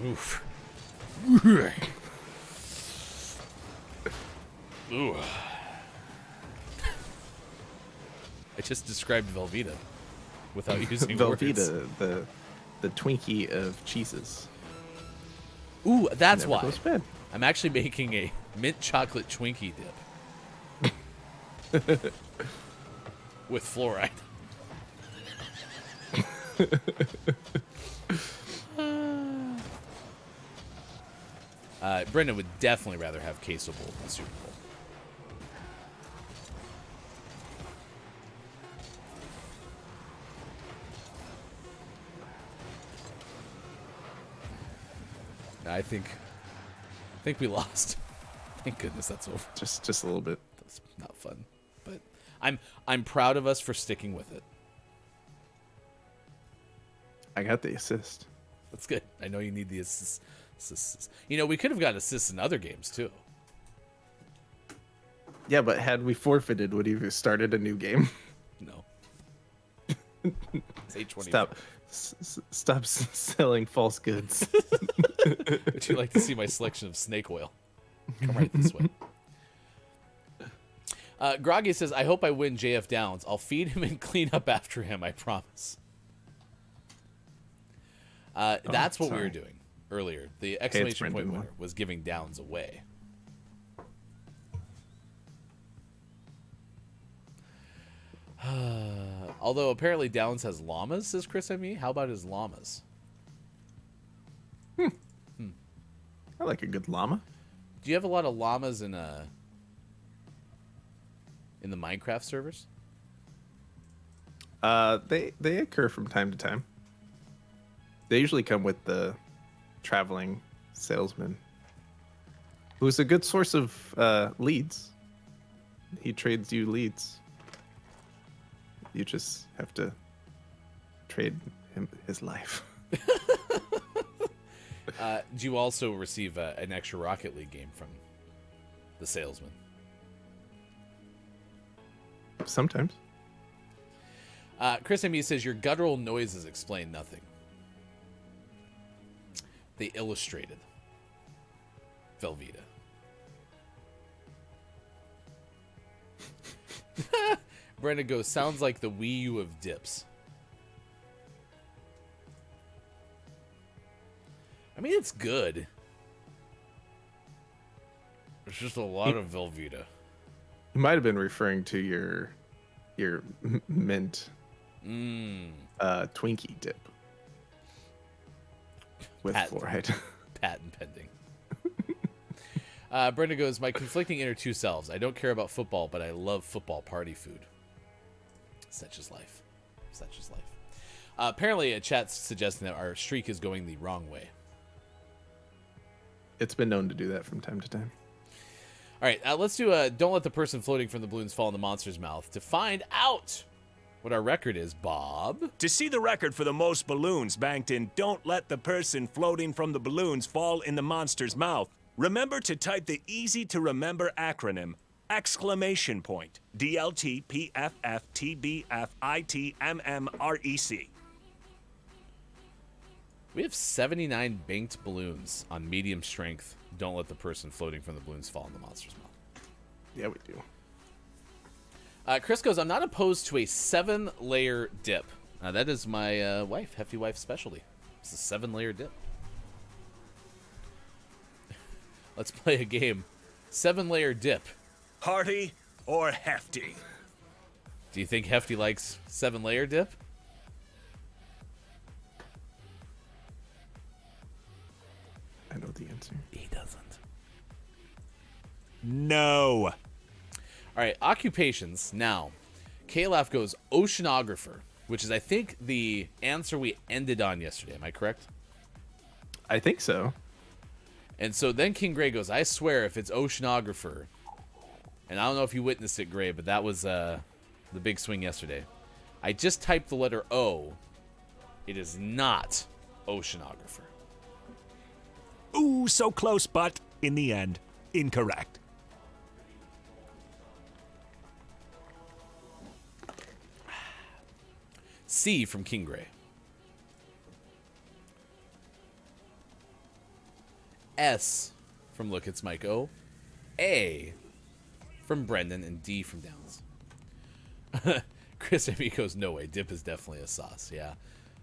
oof. Ooh. I just described Velveeta without using words. Velveeta, the Twinkie of cheeses. Ooh, that's Never why. goes bad. I'm actually making a mint chocolate Twinkie dip. With fluoride. Brendan would definitely rather have queso bowl than Super Bowl. I think we lost. Thank goodness that's over. Just a little bit. Not fun. But I'm proud of us for sticking with it. I got the assist. That's good. I know you need the assists. You know, we could have got assists in other games too. Yeah, but had we forfeited, would you have started a new game? No. It's 8:20. Stop selling false goods. Would you like to see my selection of snake oil? Come right this way. Groggy says, I hope I win JF Downs. I'll feed him and clean up after him, I promise. That's what we were doing earlier. The exclamation point winner was giving Downs away. Although apparently Downs has llamas, says Chris M.E. How about his llamas? I like a good llama. Do you have a lot of llamas in the Minecraft servers? They occur from time to time. They usually come with the traveling salesman, who's a good source of leads. He trades you leads. You just have to trade him his life. Do you also receive an extra Rocket League game from the salesman? Sometimes. Chris M.E. says, your guttural noises explain nothing. They illustrated Velveeta. Brenda goes, sounds like the Wii U of dips. I mean, it's good. There's just a lot of Velveeta. You might have been referring to your mint Twinkie dip with fluoride. Patent pending. Brenda goes, my conflicting inner two selves. I don't care about football, but I love football party food. Such is life. Such is life. Apparently, a chat's suggesting that our streak is going the wrong way. It's been known to do that from time to time. All right, let's do Don't Let the Person Floating from the Balloons Fall in the Monster's Mouth to find out what our record is, Bob. To see the record for the most balloons banked in Don't Let the Person Floating from the Balloons Fall in the Monster's Mouth, remember to type the easy-to-remember acronym, ! DLTPFFTBFITMMREC. We have 79 banked balloons on medium strength. Don't let the person floating from the balloons fall in the monster's mouth. Yeah, we do. Chris goes, I'm not opposed to a 7-layer dip. That is my wife, Hefty Wife's specialty. It's a 7-layer dip. Let's play a game. 7-layer dip. Hearty or hefty? Do you think Hefty likes 7-layer dip? I know the answer. He doesn't. No. All right, occupations. Now, Kalaf goes oceanographer, which is, I think, the answer we ended on yesterday. Am I correct? I think so. And so then King Gray goes, I swear if it's oceanographer, and I don't know if you witnessed it, Gray, but that was the big swing yesterday. I just typed the letter O. It is not oceanographer. Ooh, so close, but in the end, incorrect. C from King Gray. S from Look It's Mike O. A from Brendan, and D from Downs. Chris Amy goes, no way, dip is definitely a sauce. Yeah,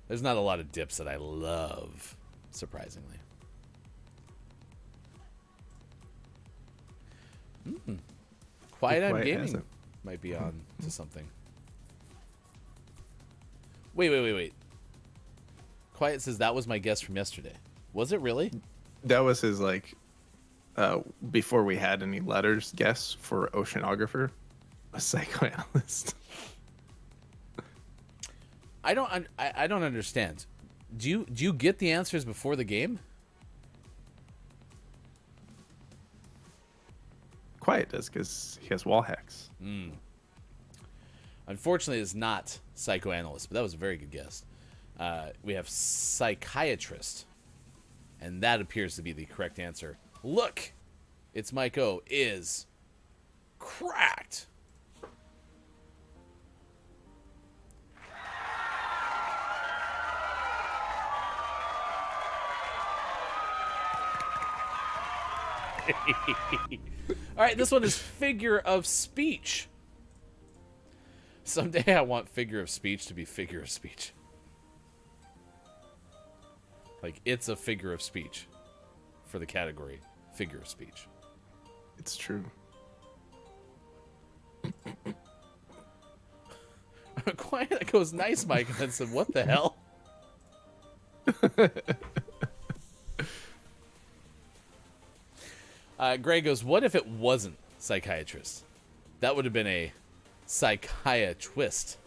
there's not a lot of dips that I love, surprisingly. Quiet Eye Gaming might be on to something. Wait. Quiet says that was my guess from yesterday. Was it really? That was his, before we had any letters, guess for oceanographer, a psychoanalyst. I don't understand. Do you get the answers before the game? Quiet does because he has wall hacks. Unfortunately, it's not psychoanalyst, but that was a very good guess. We have psychiatrist, and that appears to be the correct answer. Look, it's Mike O is cracked. All right, this one is figure of speech. Someday I want figure of speech to be figure of speech. Like, it's a figure of speech for the category figure of speech. It's true. Quiet, that goes nice, Mike, and then said, what the hell? Greg goes, what if it wasn't psychiatrist? That would have been a psychiatrist.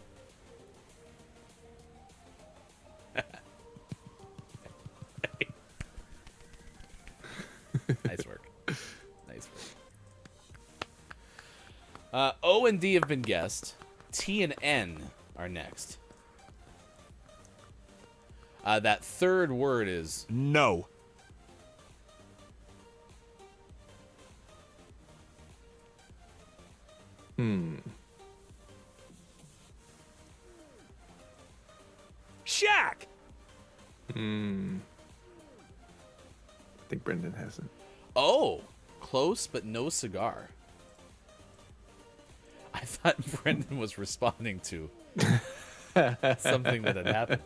Nice work. Nice work. O and D have been guessed. T and N are next. That third word is No. Shaq! I think Brendan hasn't. oh, close but no cigar. I thought Brendan was responding to something that had happened.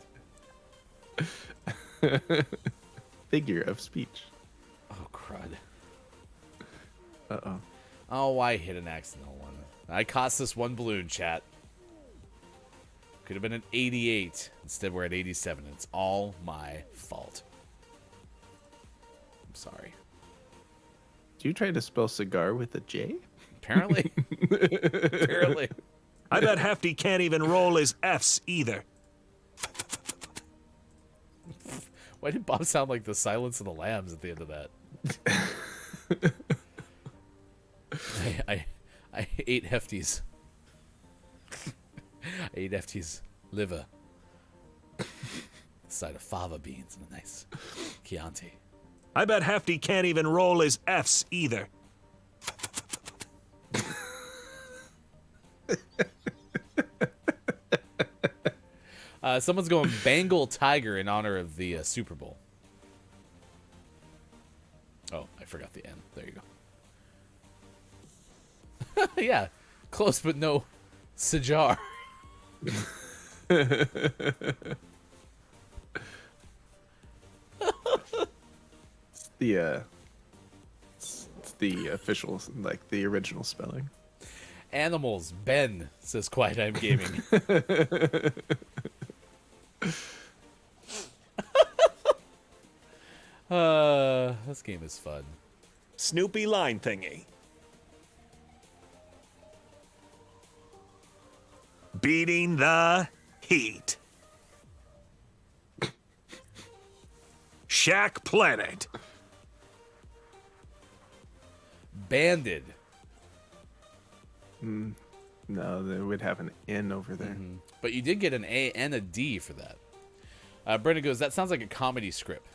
Figure of speech. Oh, crud. Uh-oh. Oh, I hit an accidental one. I cost this one balloon, chat. Could have been an 88. Instead, we're at 87. It's all my fault. I'm sorry. Do you try to spell cigar with a J? Apparently. Apparently. I bet Hefty can't even roll his F's either. Why did Bob sound like the Silence of the Lambs at the end of that? I ate Hefty's. I ate Hefty's liver. Side of fava beans and a nice Chianti. I bet Hefty can't even roll his F's either. Someone's going Bengal Tiger in honor of the Super Bowl. Oh, I forgot the N. There you go. Yeah, close but no cigar. It's the official, like the original spelling. Animals, Ben, says Quiet Time Gaming. This game is fun. Snoopy line thingy. Beating the heat. Shaq Planet. Banded. No, they would have an N over there. But you did get an A and a D for that. Brendan goes, that sounds like a comedy script.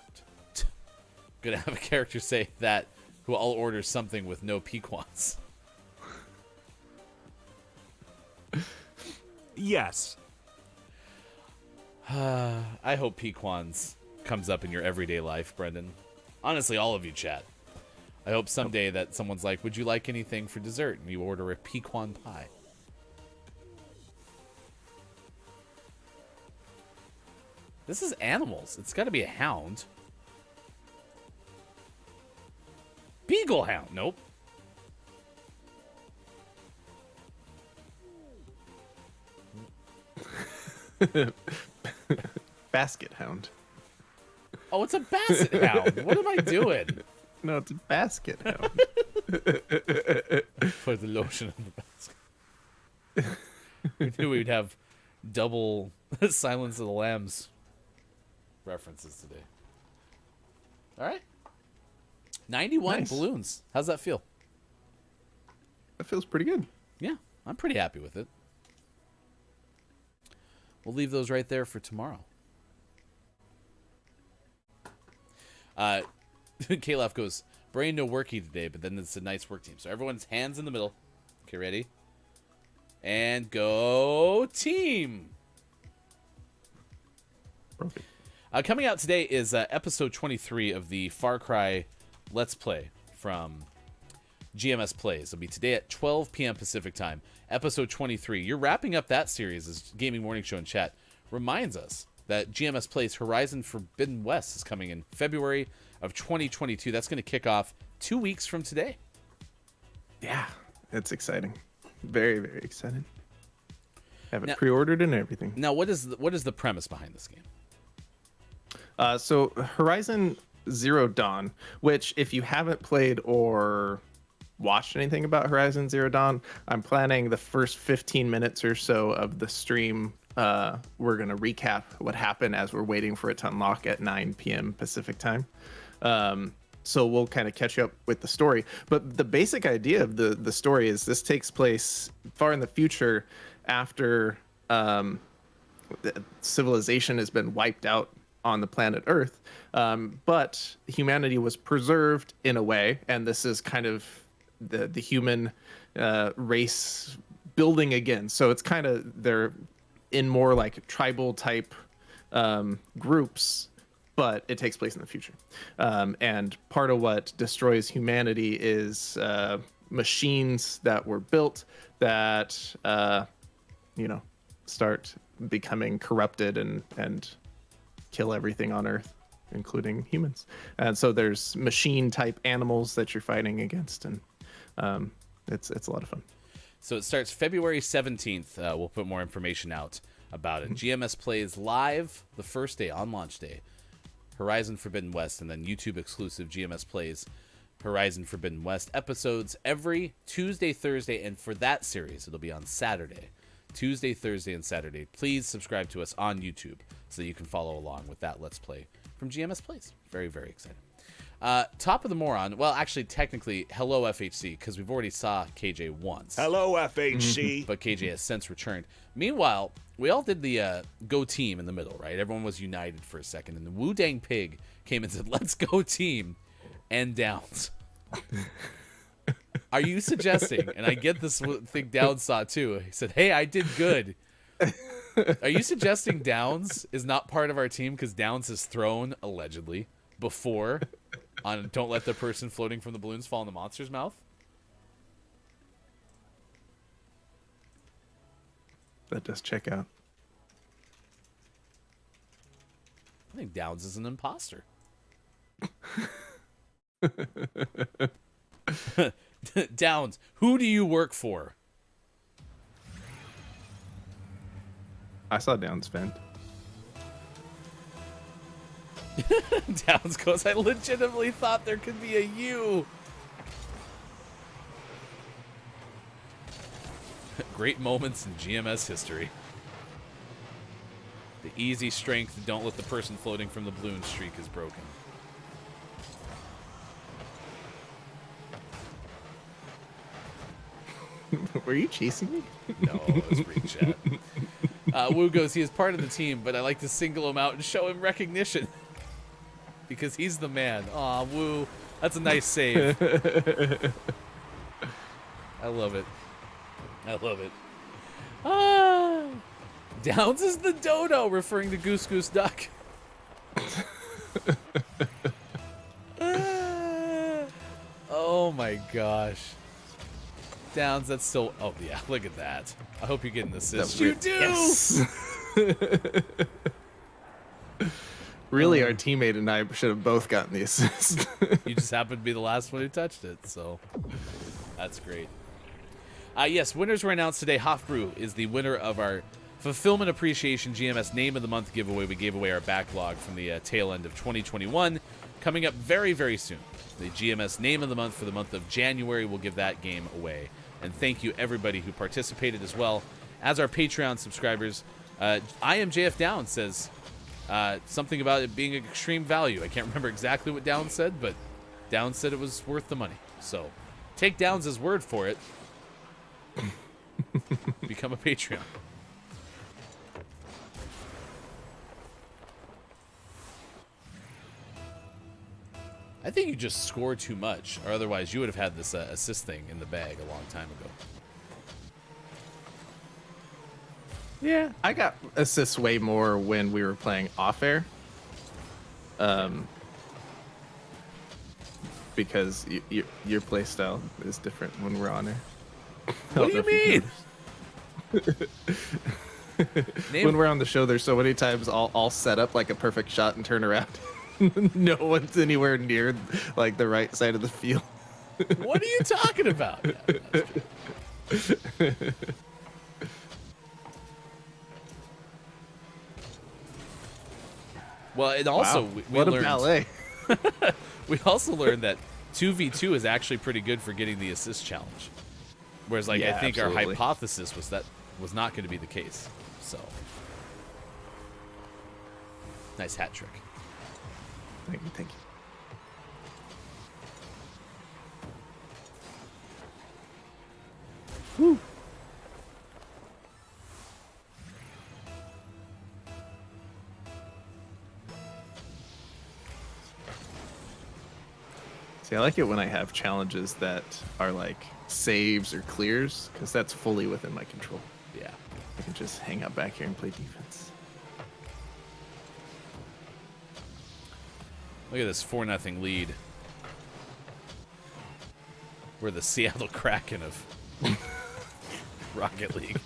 Gonna have a character say that who all orders something with no pequans. Yes. I hope pequans comes up in your everyday life, Brendan. Honestly, all of you, chat. I hope someday that someone's like, would you like anything for dessert? And you order a pequan pie. This is animals. It's got to be a hound. Beagle hound. Nope. Basket hound. Oh, it's a basset hound. What am I doing? No, it's a basket hound. For the lotion in the basket. We knew we'd have double Silence of the Lambs references today. All right. 91 Nice. balloons. How's that feel? feels pretty good. Yeah, I'm pretty happy with it. We'll leave those right there for tomorrow. Kalaf goes, brain no worky today, but then it's a nice work team. So everyone's hands in the middle. Okay, ready? And go team! Perfect. Coming out today is episode 23 of the Far Cry Let's Play from GMS Plays. It'll be today at 12 p.m. Pacific time. Episode 23. You're wrapping up that series as Gaming Morning Show in chat reminds us that GMS Plays Horizon Forbidden West is coming in February of 2022. That's going to kick off 2 weeks from today. Yeah, it's exciting. Very, very excited. Have it Now- pre-ordered and everything. Now, what is the premise behind this game? So Horizon Zero Dawn, which if you haven't played or watched anything about Horizon Zero Dawn, I'm planning the first 15 minutes or so of the stream. We're going to recap what happened as we're waiting for it to unlock at 9 p.m. Pacific time. So we'll kind of catch up with the story. But the basic idea of the story is this takes place far in the future after the civilization has been wiped out on the planet Earth. But humanity was preserved in a way, and this is kind of the human race building again. So it's kind of they're in more like tribal type groups, but it takes place in the future. And part of what destroys humanity is machines that were built that start becoming corrupted and kill everything on Earth, including humans. And so there's machine type animals that you're fighting against, and it's a lot of fun. So it starts February 17th. We'll put more information out about it. GMS plays live the first day on launch day, Horizon Forbidden West, and then YouTube exclusive GMS plays Horizon Forbidden West episodes every Tuesday, Thursday, and for that series, it'll be on Saturday. Tuesday, Thursday, and Saturday. Please subscribe to us on YouTube so that you can follow along with that Let's Play from GMS Plays. Very, very exciting. Top of the Moron. Well, actually, technically, hello, FHC, because we've already saw KJ once. Hello, FHC. But KJ has since returned. Meanwhile, we all did the go team in the middle, right? Everyone was united for a second, and the Wu Dang Pig came and said, let's go team and Downs. Are you suggesting, and I get this thing Downs saw too, he said, hey, I did good. Are you suggesting Downs is not part of our team because Downs has thrown, allegedly, before on don't let the person floating from the balloons fall in the monster's mouth? That does check out. I think Downs is an imposter. Downs, who do you work for? I saw Downs vent. Downs goes, I legitimately thought there could be a you. Great moments in GMS history. The easy strength, don't let the person floating from the balloon streak is broken. Were you chasing me? No, it was reading chat. Wu goes, he is part of the team, but I like to single him out and show him recognition. Because he's the man. Aw, Wu. That's a nice save. I love it. I love it. Ah, Downs is the dodo, referring to Goose Goose Duck. Oh my gosh. Downs, that's still... Oh, yeah, look at that. I hope you get an assist. You do! Yes! Really, our teammate and I should have both gotten the assist. You just happened to be the last one who touched it, so that's great. Yes, winners were announced today. Hofbrew is the winner of our Fulfillment Appreciation GMS Name of the Month giveaway. We gave away our backlog from the tail end of 2021. Coming up very, very soon, the GMS Name of the Month for the month of January. We'll give that game away. And thank you, everybody who participated as well as our Patreon subscribers. I am JF Down says something about it being an extreme value. I can't remember exactly what Down said, but Down said it was worth the money. So take Downs' word for it. Become a Patreon. I think you just score too much, or otherwise you would have had this assist thing in the bag a long time ago. Yeah, I got assists way more when we were playing off air. Because your play style is different when we're on air. What do you mean? When we're on the show, there's so many times I'll set up like a perfect shot and turn around. No one's anywhere near like the right side of the field. What are you talking about? Well, and also Wow, we what learned. a ballet. We also learned that 2v2 is actually pretty good for getting the assist challenge. Whereas, like, Yeah, I think absolutely. our hypothesis was that was not going to be the case. So, nice hat trick. Thank you, thank you. Woo. See, I like it when I have challenges that are like saves or clears, because that's fully within my control. Yeah. I can just hang out back here and play defense. Look at this 4-0 lead. We're the Seattle Kraken of Rocket League.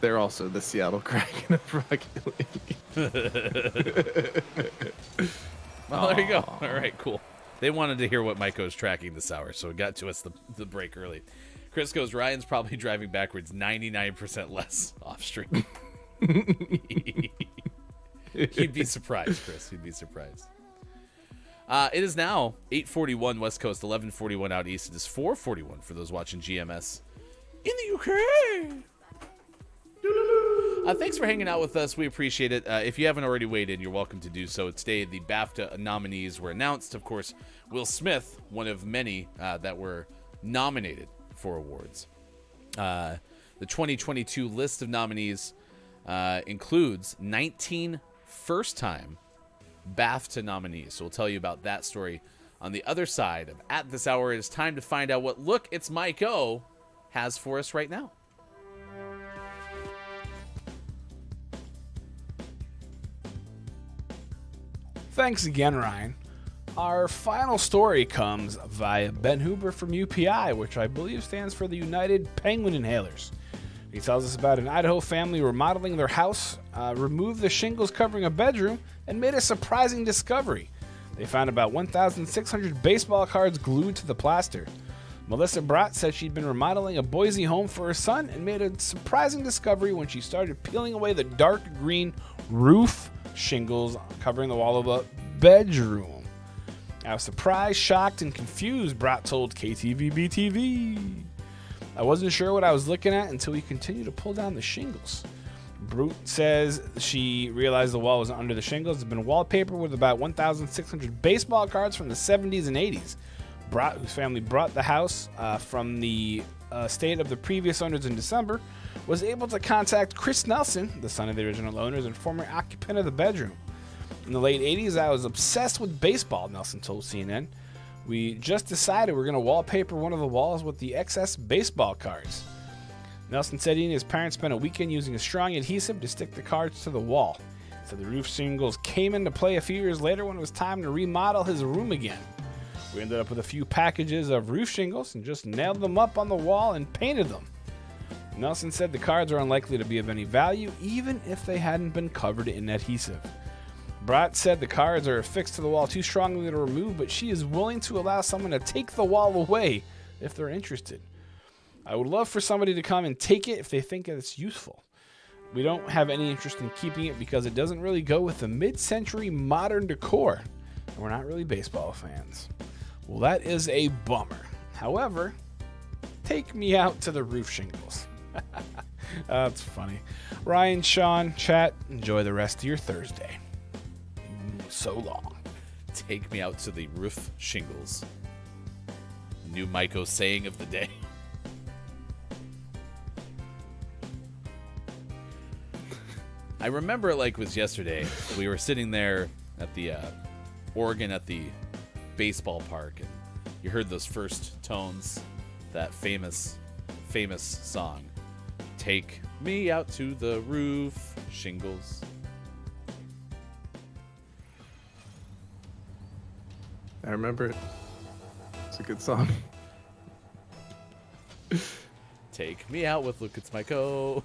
They're also the Seattle Kraken of Rocket League. Well, there you go. All right, cool. They wanted to hear what Maiko's tracking this hour, so it got to us the break early. Chris goes, Ryan's probably driving backwards 99% less off stream. He'd be surprised, Chris. He'd be surprised. It is now 8:41 West Coast, 11:41 out east. It is 4:41 for those watching GMS in the UK. Thanks for hanging out with us. We appreciate it. If you haven't already weighed in, you're welcome to do so. Today, the BAFTA nominees were announced. Of course, Will Smith, one of many that were nominated for awards. The 2022 list of nominees includes 19 first-time BAFTA nominees. So we'll tell you about that story on the other side of At This Hour. It is time to find out what Look, It's Maiko has for us right now. Thanks again, Ryan. Our final story comes via Ben Huber from UPI, which I believe stands for the United Penguin Inhalers. He tells us about an Idaho family remodeling their house, removed the shingles covering a bedroom, and made a surprising discovery. They found about 1,600 baseball cards glued to the plaster. Melissa Brott said she'd been remodeling a Boise home for her son and made a surprising discovery when she started peeling away the dark green roof shingles covering the wall of a bedroom. I was surprised, shocked, and confused, Brott told KTVB-TV. I wasn't sure what I was looking at until we continued to pull down the shingles. Brute says she realized the wall was under the shingles. It's been wallpapered with about 1,600 baseball cards from the 70s and 80s. Brott, whose family brought the house from the estate of the previous owners in December, was able to contact Chris Nelson, the son of the original owners and former occupant of the bedroom. In the late 80s, I was obsessed with baseball, Nelson told CNN. We just decided we're going to wallpaper one of the walls with the excess baseball cards. Nelson said he and his parents spent a weekend using a strong adhesive to stick the cards to the wall. So the roof shingles came into play a few years later when it was time to remodel his room again. We ended up with a few packages of roof shingles and just nailed them up on the wall and painted them. Nelson said the cards are unlikely to be of any value, even if they hadn't been covered in adhesive. Brott said the cards are affixed to the wall too strongly to remove, but she is willing to allow someone to take the wall away if they're interested. I would love for somebody to come and take it if they think it's useful. We don't have any interest in keeping it because it doesn't really go with the mid-century modern decor, and we're not really baseball fans. Well, that is a bummer. However, take me out to the roof shingles. That's funny. Ryan, Sean, chat, enjoy the rest of your Thursday. so long. Take me out to the roof shingles. New Maiko saying of the day. I remember it like it was yesterday. We were sitting there at the Oregon at the baseball park, and you heard those first tones, that famous song, "Take me out to the roof shingles." I remember it. It's a good song. Take me out with "Look It's Maiko."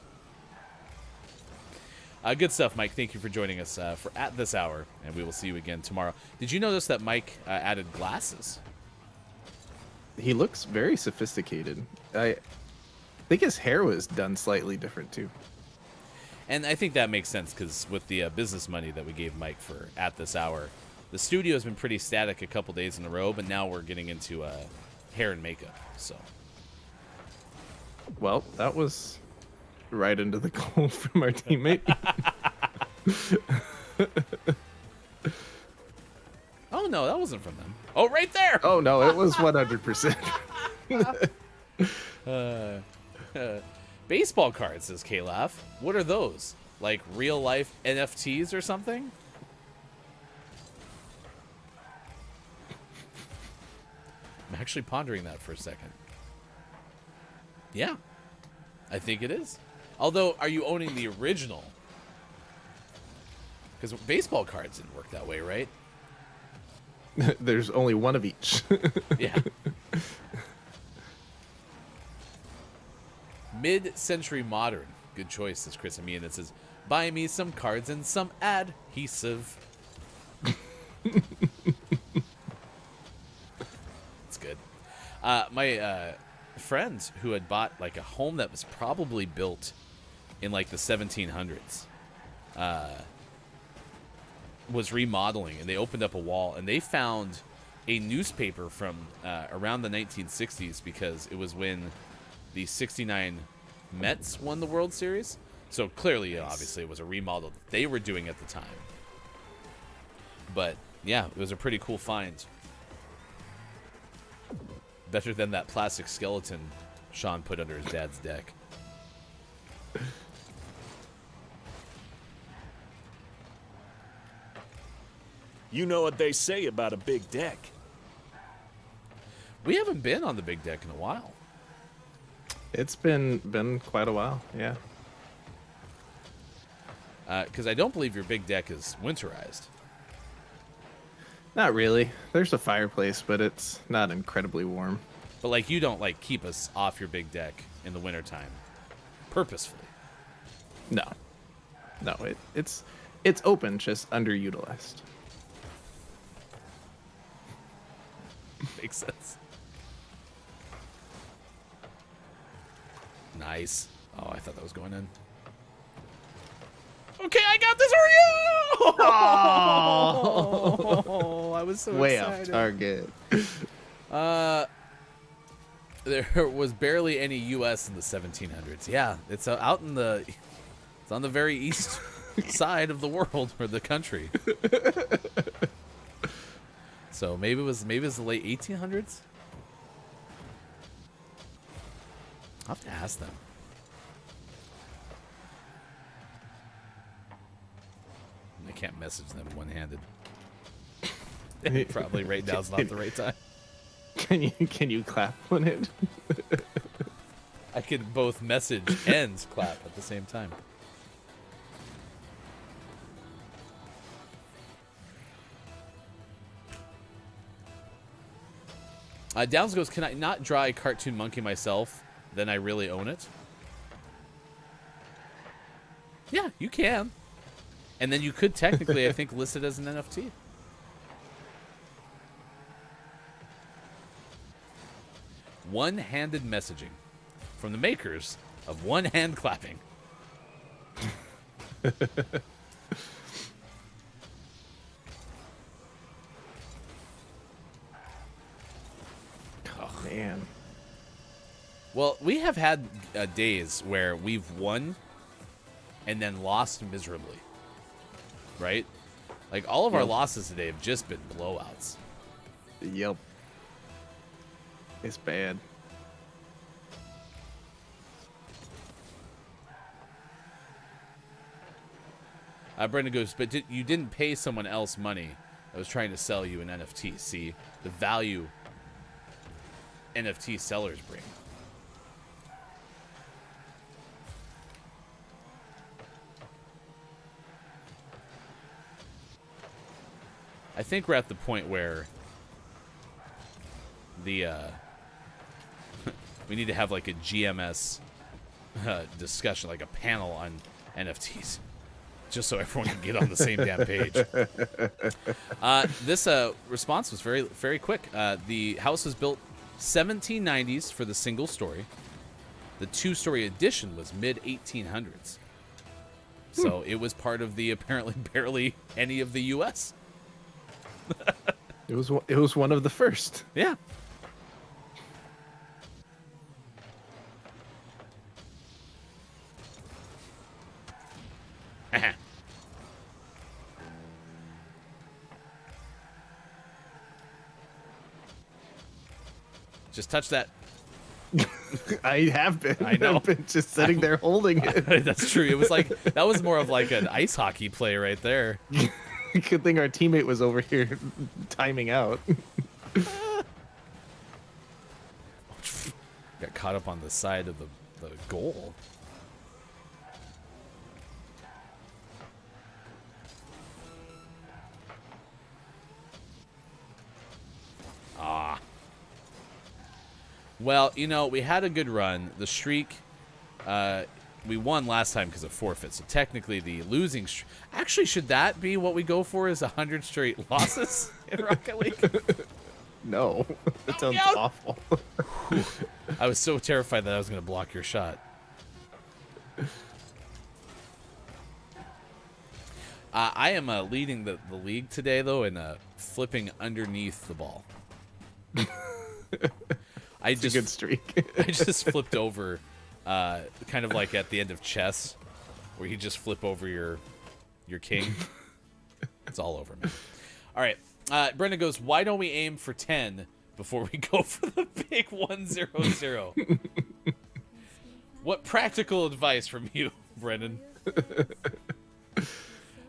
Good stuff, Mike. Thank you for joining us for At This Hour, and we will see you again tomorrow. Did you notice that Mike added glasses? He looks very sophisticated. I think his hair was done slightly different too. And I think that makes sense because with the business money that we gave Mike for At This Hour, the studio has been pretty static a couple days in a row, but now we're getting into hair and makeup. So, well, that was right into the goal from our teammate. Oh no, that wasn't from them. Oh, right there. Oh no, it was 100%. Baseball cards, says Kalaf. What are those? Like real life NFTs or something? I'm actually pondering that for a second. Yeah, I think it is. Although, are you owning the original? Because baseball cards didn't work that way, right? There's only one of each. Yeah. Mid-century modern. Good choice, says Chris Amian. That says, buy me some cards and some adhesive. It's good. My friend who had bought like a home that was probably built in like the 1700s was remodeling, and they opened up a wall and they found a newspaper from around the 1960s, because it was when the 69 Mets won the World Series. So clearly, obviously, it was a remodel that they were doing at the time. But yeah, it was a pretty cool find. Better than that plastic skeleton Sean put under his dad's deck. You know what they say about a big deck. We haven't been on the big deck in a while. It's been quite a while, yeah. Because I don't believe your big deck is winterized. Not really. There's a fireplace, but it's not incredibly warm. But like, you don't like keep us off your big deck in the wintertime purposefully. No, it's open, just underutilized. Makes sense. Nice. Oh, I thought that was going in. Okay, I got this for you! Oh, I was so way excited. off target. There was barely any U.S. in the 1700s. Yeah, it's out in the... It's on the very east side of the world, or the country. So maybe it was the late 1800s? I'll have to ask them. I can't message them one-handed. Probably right now's not the right time. Can you clap on it? I could both message and clap at the same time. Downs goes, can I not draw a cartoon monkey myself? Then I really own it? Yeah, you can. And then you could technically, I think, list it as an NFT. One-handed messaging from the makers of one-hand clapping. Oh, man. Well, we have had days where we've won and then lost miserably, right? Like, all of our Yep. losses today have just been blowouts. Yep. It's bad. Brendan goes, but you didn't pay someone else money that was trying to sell you an NFT. See, the value NFT sellers bring. I think we're at the point where the we need to have like a GMS discussion, like a panel on NFTs, just so everyone can get on the same damn page. This response was very, very quick. The house was built 1790s for the single story. The two-story addition was mid-1800s. So it was part of the apparently barely any of the U.S. It was one of the first. Yeah. Just touch that. I have been. I know. I've been just sitting there holding it. That's true. It was like, that was more of like an ice hockey play right there. Good thing our teammate was over here timing out. Got caught up on the side of the goal. Ah. Well, you know, we had a good run. The streak, we won last time because of forfeit. So technically the losing streak. Actually, should that be what we go for, is 100 straight losses in Rocket League? No, that sounds awful. I was so terrified that I was going to block your shot. I am leading the league today, though, in flipping underneath the ball. It's a good streak. I just flipped over, kind of like at the end of chess, where you just flip over your king. It's all over, man. All right. Brenda goes, why don't we aim for 10 before we go for the big 1-0-0? What practical advice from you, Brendan?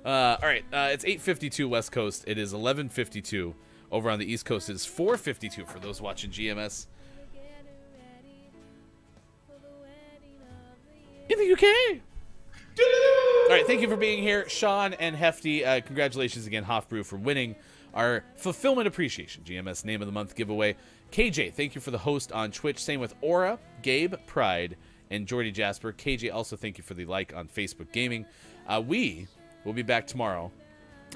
All right. It's 8:52 West Coast. It is 11:52 over on the East Coast. It is 4:52 for those watching GMS in the UK. All right, thank you for being here, Sean and Hefty. Congratulations again, Hofbrew, for winning our Fulfillment Appreciation GMS Name of the Month giveaway. KJ, thank you for the host on Twitch. Same with Aura, Gabe, Pride, and Jordy Jasper. KJ, also thank you for the like on Facebook Gaming. We will be back tomorrow,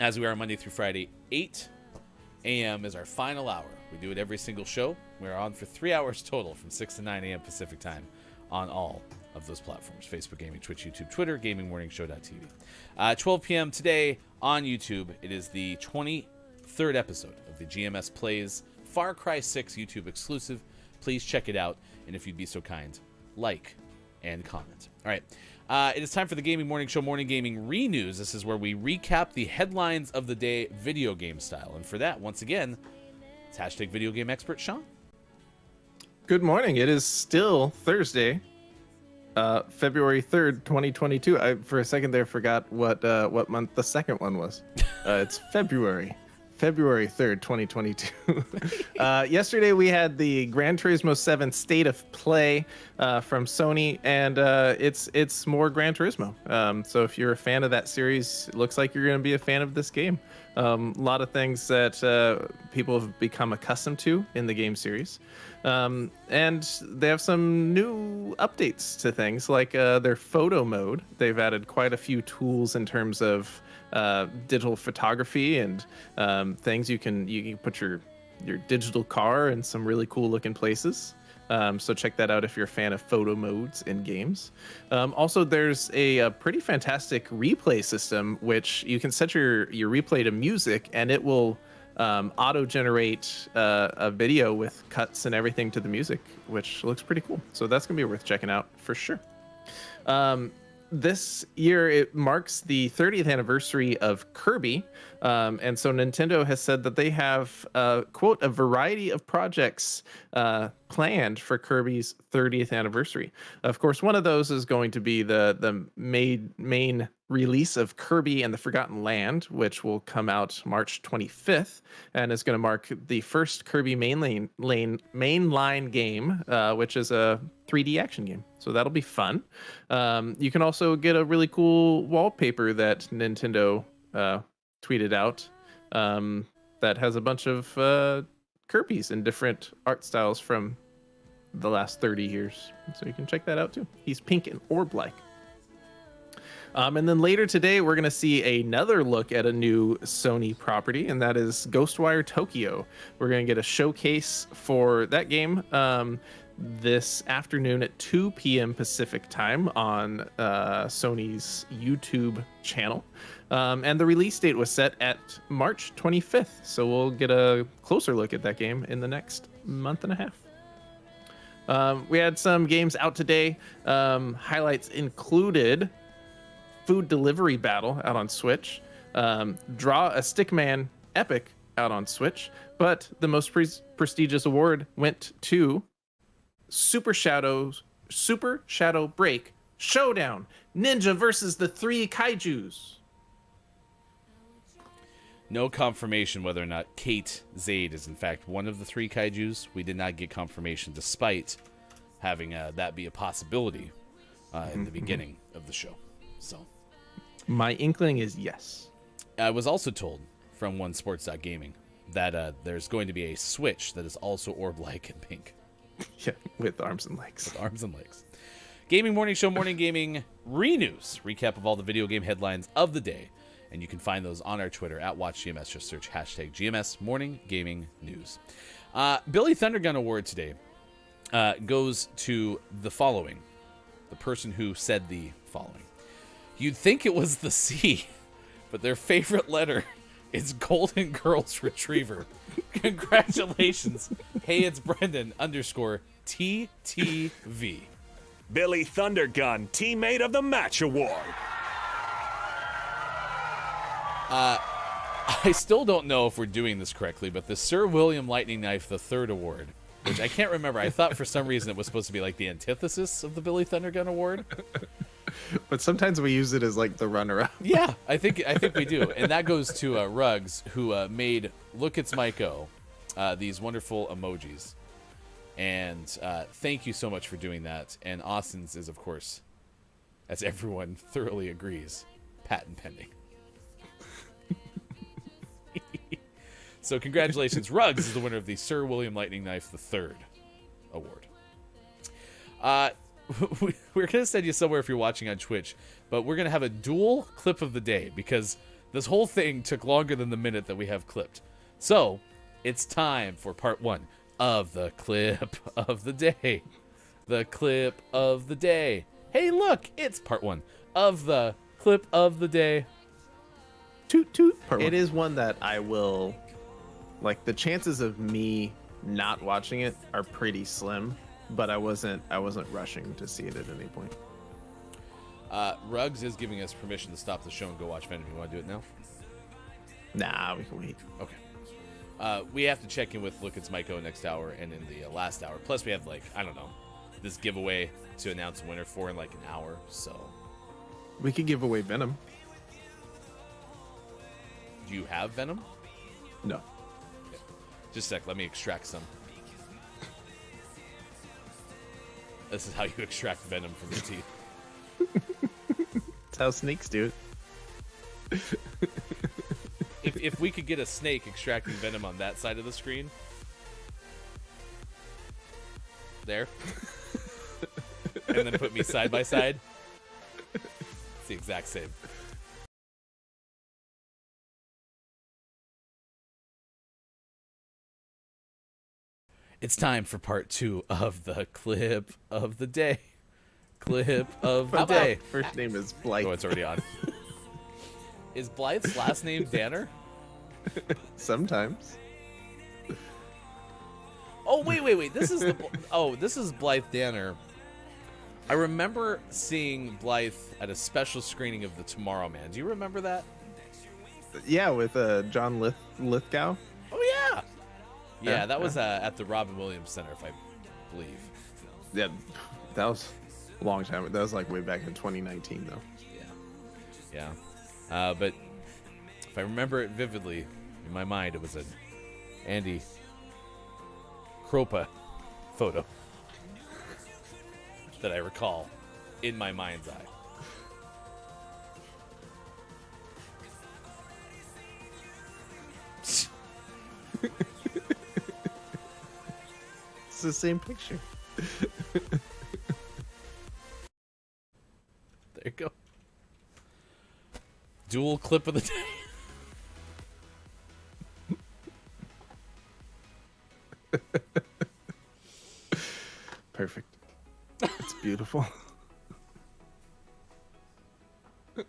as we are Monday through Friday. 8 a.m. is our final hour. We do it every single show. We're on for 3 hours total, from 6 to 9 a.m. Pacific time, on all of those platforms: Facebook Gaming, Twitch, YouTube, Twitter, GamingMorningShow.tv. 12 p.m. today on YouTube. It is the 23rd episode of the GMS Plays Far Cry 6 YouTube exclusive. Please check it out, and if you'd be so kind, like and comment. All right. It is time for the Gaming Morning Show Morning Gaming Re-News. This is where we recap the headlines of the day video game style. And for that, once again, it's hashtag video game expert Sean. Good morning. It is still Thursday, February 3rd, 2022. I, for a second there, forgot what month the second one was. It's February 3rd, 2022. Yesterday we had the Gran Turismo 7 State of Play from Sony, and it's more Gran Turismo. So if you're a fan of that series, it looks like you're going to be a fan of this game. A lot of things that people have become accustomed to in the game series. And they have some new updates to things, like their photo mode. They've added quite a few tools in terms of digital photography and things. You can put your digital car in some really cool looking places. So check that out if you're a fan of photo modes in games. Also, there's a pretty fantastic replay system, which you can set your replay to music, and it will auto-generate a video with cuts and everything to the music, which looks pretty cool. So that's gonna be worth checking out for sure. This year it marks the 30th anniversary of Kirby. And so Nintendo has said that they have, quote, a variety of projects planned for Kirby's 30th anniversary. Of course, one of those is going to be the main release of Kirby and the Forgotten Land, which will come out March 25th, and is going to mark the first Kirby mainline game, which is a 3D action game. So that'll be fun. You can also get a really cool wallpaper that Nintendo tweeted out that has a bunch of Kirby's in different art styles from the last 30 years. So you can check that out too. He's pink and orb-like. And then later today, we're going to see another look at a new Sony property, and that is Ghostwire Tokyo. We're going to get a showcase for that game this afternoon at 2 p.m. Pacific time on Sony's YouTube channel. And the release date was set at March 25th, so we'll get a closer look at that game in the next month and a half. We had some games out today. Highlights included Food Delivery Battle out on Switch, Draw a Stickman Epic out on Switch, but the most prestigious award went to Super Shadow Break Showdown Ninja versus the 3 Kaijus. No confirmation whether or not Kate Zaid is in fact one of the 3 Kaijus. We did not get confirmation despite having that be a possibility in the beginning of the show. So, my inkling is yes. I was also told from one Sports.Gaming that there's going to be a Switch that is also orb-like and pink. Yeah, with arms and legs. With arms and legs. Gaming Morning Show, Morning Gaming Renews. Recap of all the video game headlines of the day. And you can find those on our Twitter at WatchGMS. Just search hashtag GMS Morning Gaming News. Billy Thundergun Award today goes to the following. The person who said the following. You'd think it was the C, but their favorite letter is Golden Girls Retriever. Congratulations. Hey, it's Brendan _TTV. Billy Thundergun, Teammate of the Match Award. I still don't know if we're doing this correctly, but the Sir William Lightning Knife III Award, which I can't remember. I thought for some reason it was supposed to be like the antithesis of the Billy Thundergun Award. But sometimes we use it as like the runner-up. Yeah, I think we do. And that goes to Ruggs, who made Look It's Maiko, these wonderful emojis. And thank you so much for doing that. And Austin's is, of course, as everyone thoroughly agrees, patent pending. So congratulations. Ruggs is the winner of the Sir William Lightning Knife III Award. We're going to send you somewhere if you're watching on Twitch, but we're going to have a dual clip of the day because this whole thing took longer than the minute that we have clipped. So it's time for part 1 of the clip of the day. The clip of the day. Hey, look, it's part 1 of the clip of the day. Toot toot. It is one that I will, like, the chances of me not watching it are pretty slim, but I wasn't rushing to see it at any point. Ruggs is giving us permission to stop the show and go watch Venom. You want to do it now? Nah, we can wait. Okay. We have to check in with Look It's Maiko next hour and in the last hour. Plus, we have, like, I don't know, this giveaway to announce a winner for in, like, an hour, so. We could give away Venom. Do you have Venom? No. Okay. Just a sec, let me extract some. This is how you extract venom from your teeth. That's how snakes do it. If we could get a snake extracting venom on that side of the screen. There. And then put me side by side. It's the exact same. It's time for part 2 of the clip of the day. Clip of the day. First name is Blythe. Oh, it's already on. Is Blythe's last name Danner? Sometimes. Oh, wait. This is Blythe Danner. I remember seeing Blythe at a special screening of The Tomorrow Man. Do you remember that? Yeah, with John Lithgow. Oh yeah. Yeah, Yeah, that was at the Robin Williams Center, if I believe. Yeah, that was a long time. That was like way back in 2019, though. Yeah. But if I remember it vividly, in my mind, it was an Andy Kropa photo that I recall in my mind's eye. It's the same picture. There you go. Dual clip of the day. Perfect. It's beautiful. I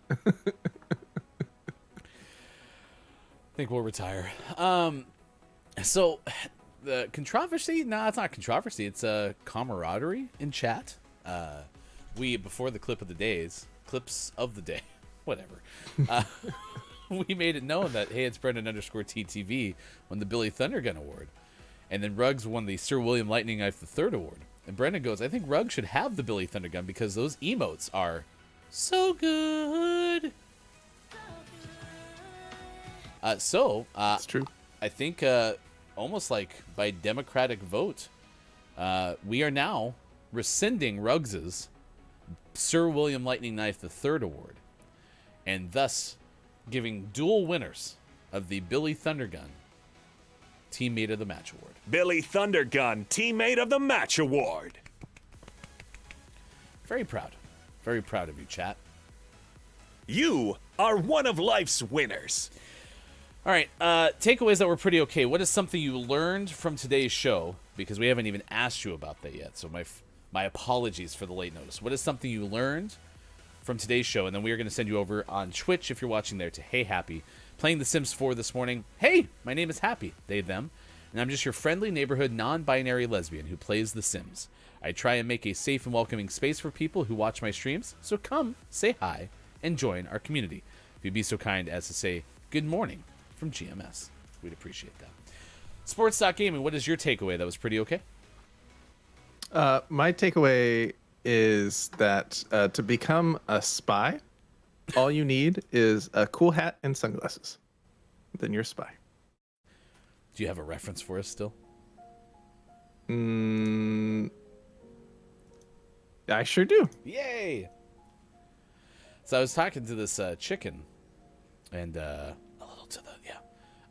think we'll retire. So the controversy? No, it's not controversy. It's a camaraderie in chat. We before the clips of the day, whatever. We made it known that hey, it's Brendan_TTV won the Billy Thundergun Award, and then Ruggs won the Sir William Lightning Knife III Award. And Brendan goes, I think Ruggs should have the Billy Thundergun because those emotes are so good. It's true. I think almost like by democratic vote, we are now rescinding Ruggs's Sir William Lightning Knife III Award, and thus giving dual winners of the Billy Thundergun Teammate of the Match Award. Billy Thundergun Teammate of the Match Award. Very proud. Very proud of you, chat. You are one of life's winners. All right, takeaways that were pretty okay. What is something you learned from today's show? Because we haven't even asked you about that yet, so my apologies for the late notice. What is something you learned from today's show? And then we are going to send you over on Twitch, if you're watching there, to Hey Happy. Playing The Sims 4 this morning. Hey, my name is Happy, they, them, and I'm just your friendly neighborhood non-binary lesbian who plays The Sims. I try and make a safe and welcoming space for people who watch my streams, so come, say hi, and join our community. If you'd be so kind as to say good morning from GMS. We'd appreciate that. Sports.gaming, what is your takeaway? That was pretty okay? My takeaway is that to become a spy, all you need is a cool hat and sunglasses. Then you're a spy. Do you have a reference for us still? I sure do. Yay! So I was talking to this chicken, and a little to the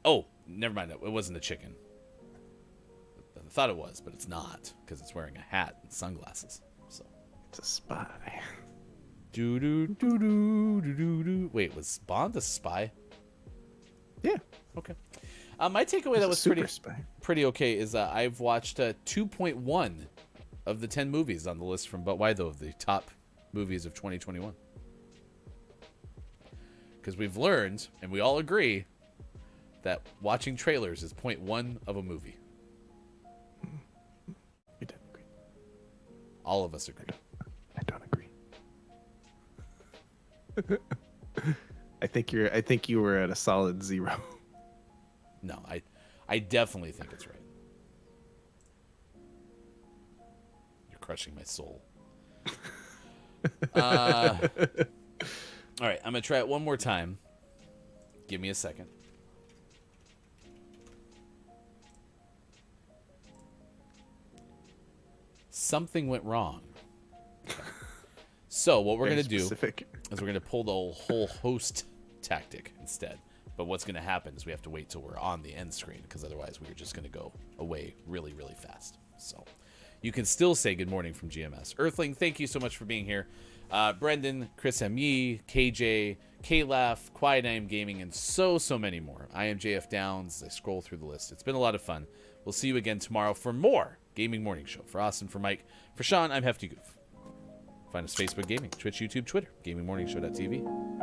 Oh, never mind. It wasn't a chicken. I thought it was, but it's not because it's wearing a hat and sunglasses. So it's a spy. Do do do do do do do. Wait, was Bond a spy? Yeah. Okay. My takeaway that was pretty okay is I've watched 2.1 of the 10 movies on the list from But Why Though, of the top movies of 2021. Because we've learned, and we all agree, that watching trailers is 0.1 of a movie. We didn't agree. All of us agree. I don't agree. I think you were at a solid 0. No, I definitely think it's right. You're crushing my soul. All right, I'm going to try it one more time. Give me a second. Something went wrong. Okay. So what we're going to do is we're going to pull the whole host tactic instead. But what's going to happen is we have to wait till we're on the end screen, because otherwise we're just going to go away really, really fast. So you can still say good morning from GMS. Earthling, thank you so much for being here. Brendan, Chris M. Yee, KJ, K-Laugh, Quiet I Am Gaming, and so many more. I am JF Downs. I scroll through the list. It's been a lot of fun. We'll see you again tomorrow for more Gaming Morning Show. For Austin, for Mike, for Sean, I'm Hefty Goof. Find us Facebook Gaming, Twitch, YouTube, Twitter, GamingMorningShow.tv.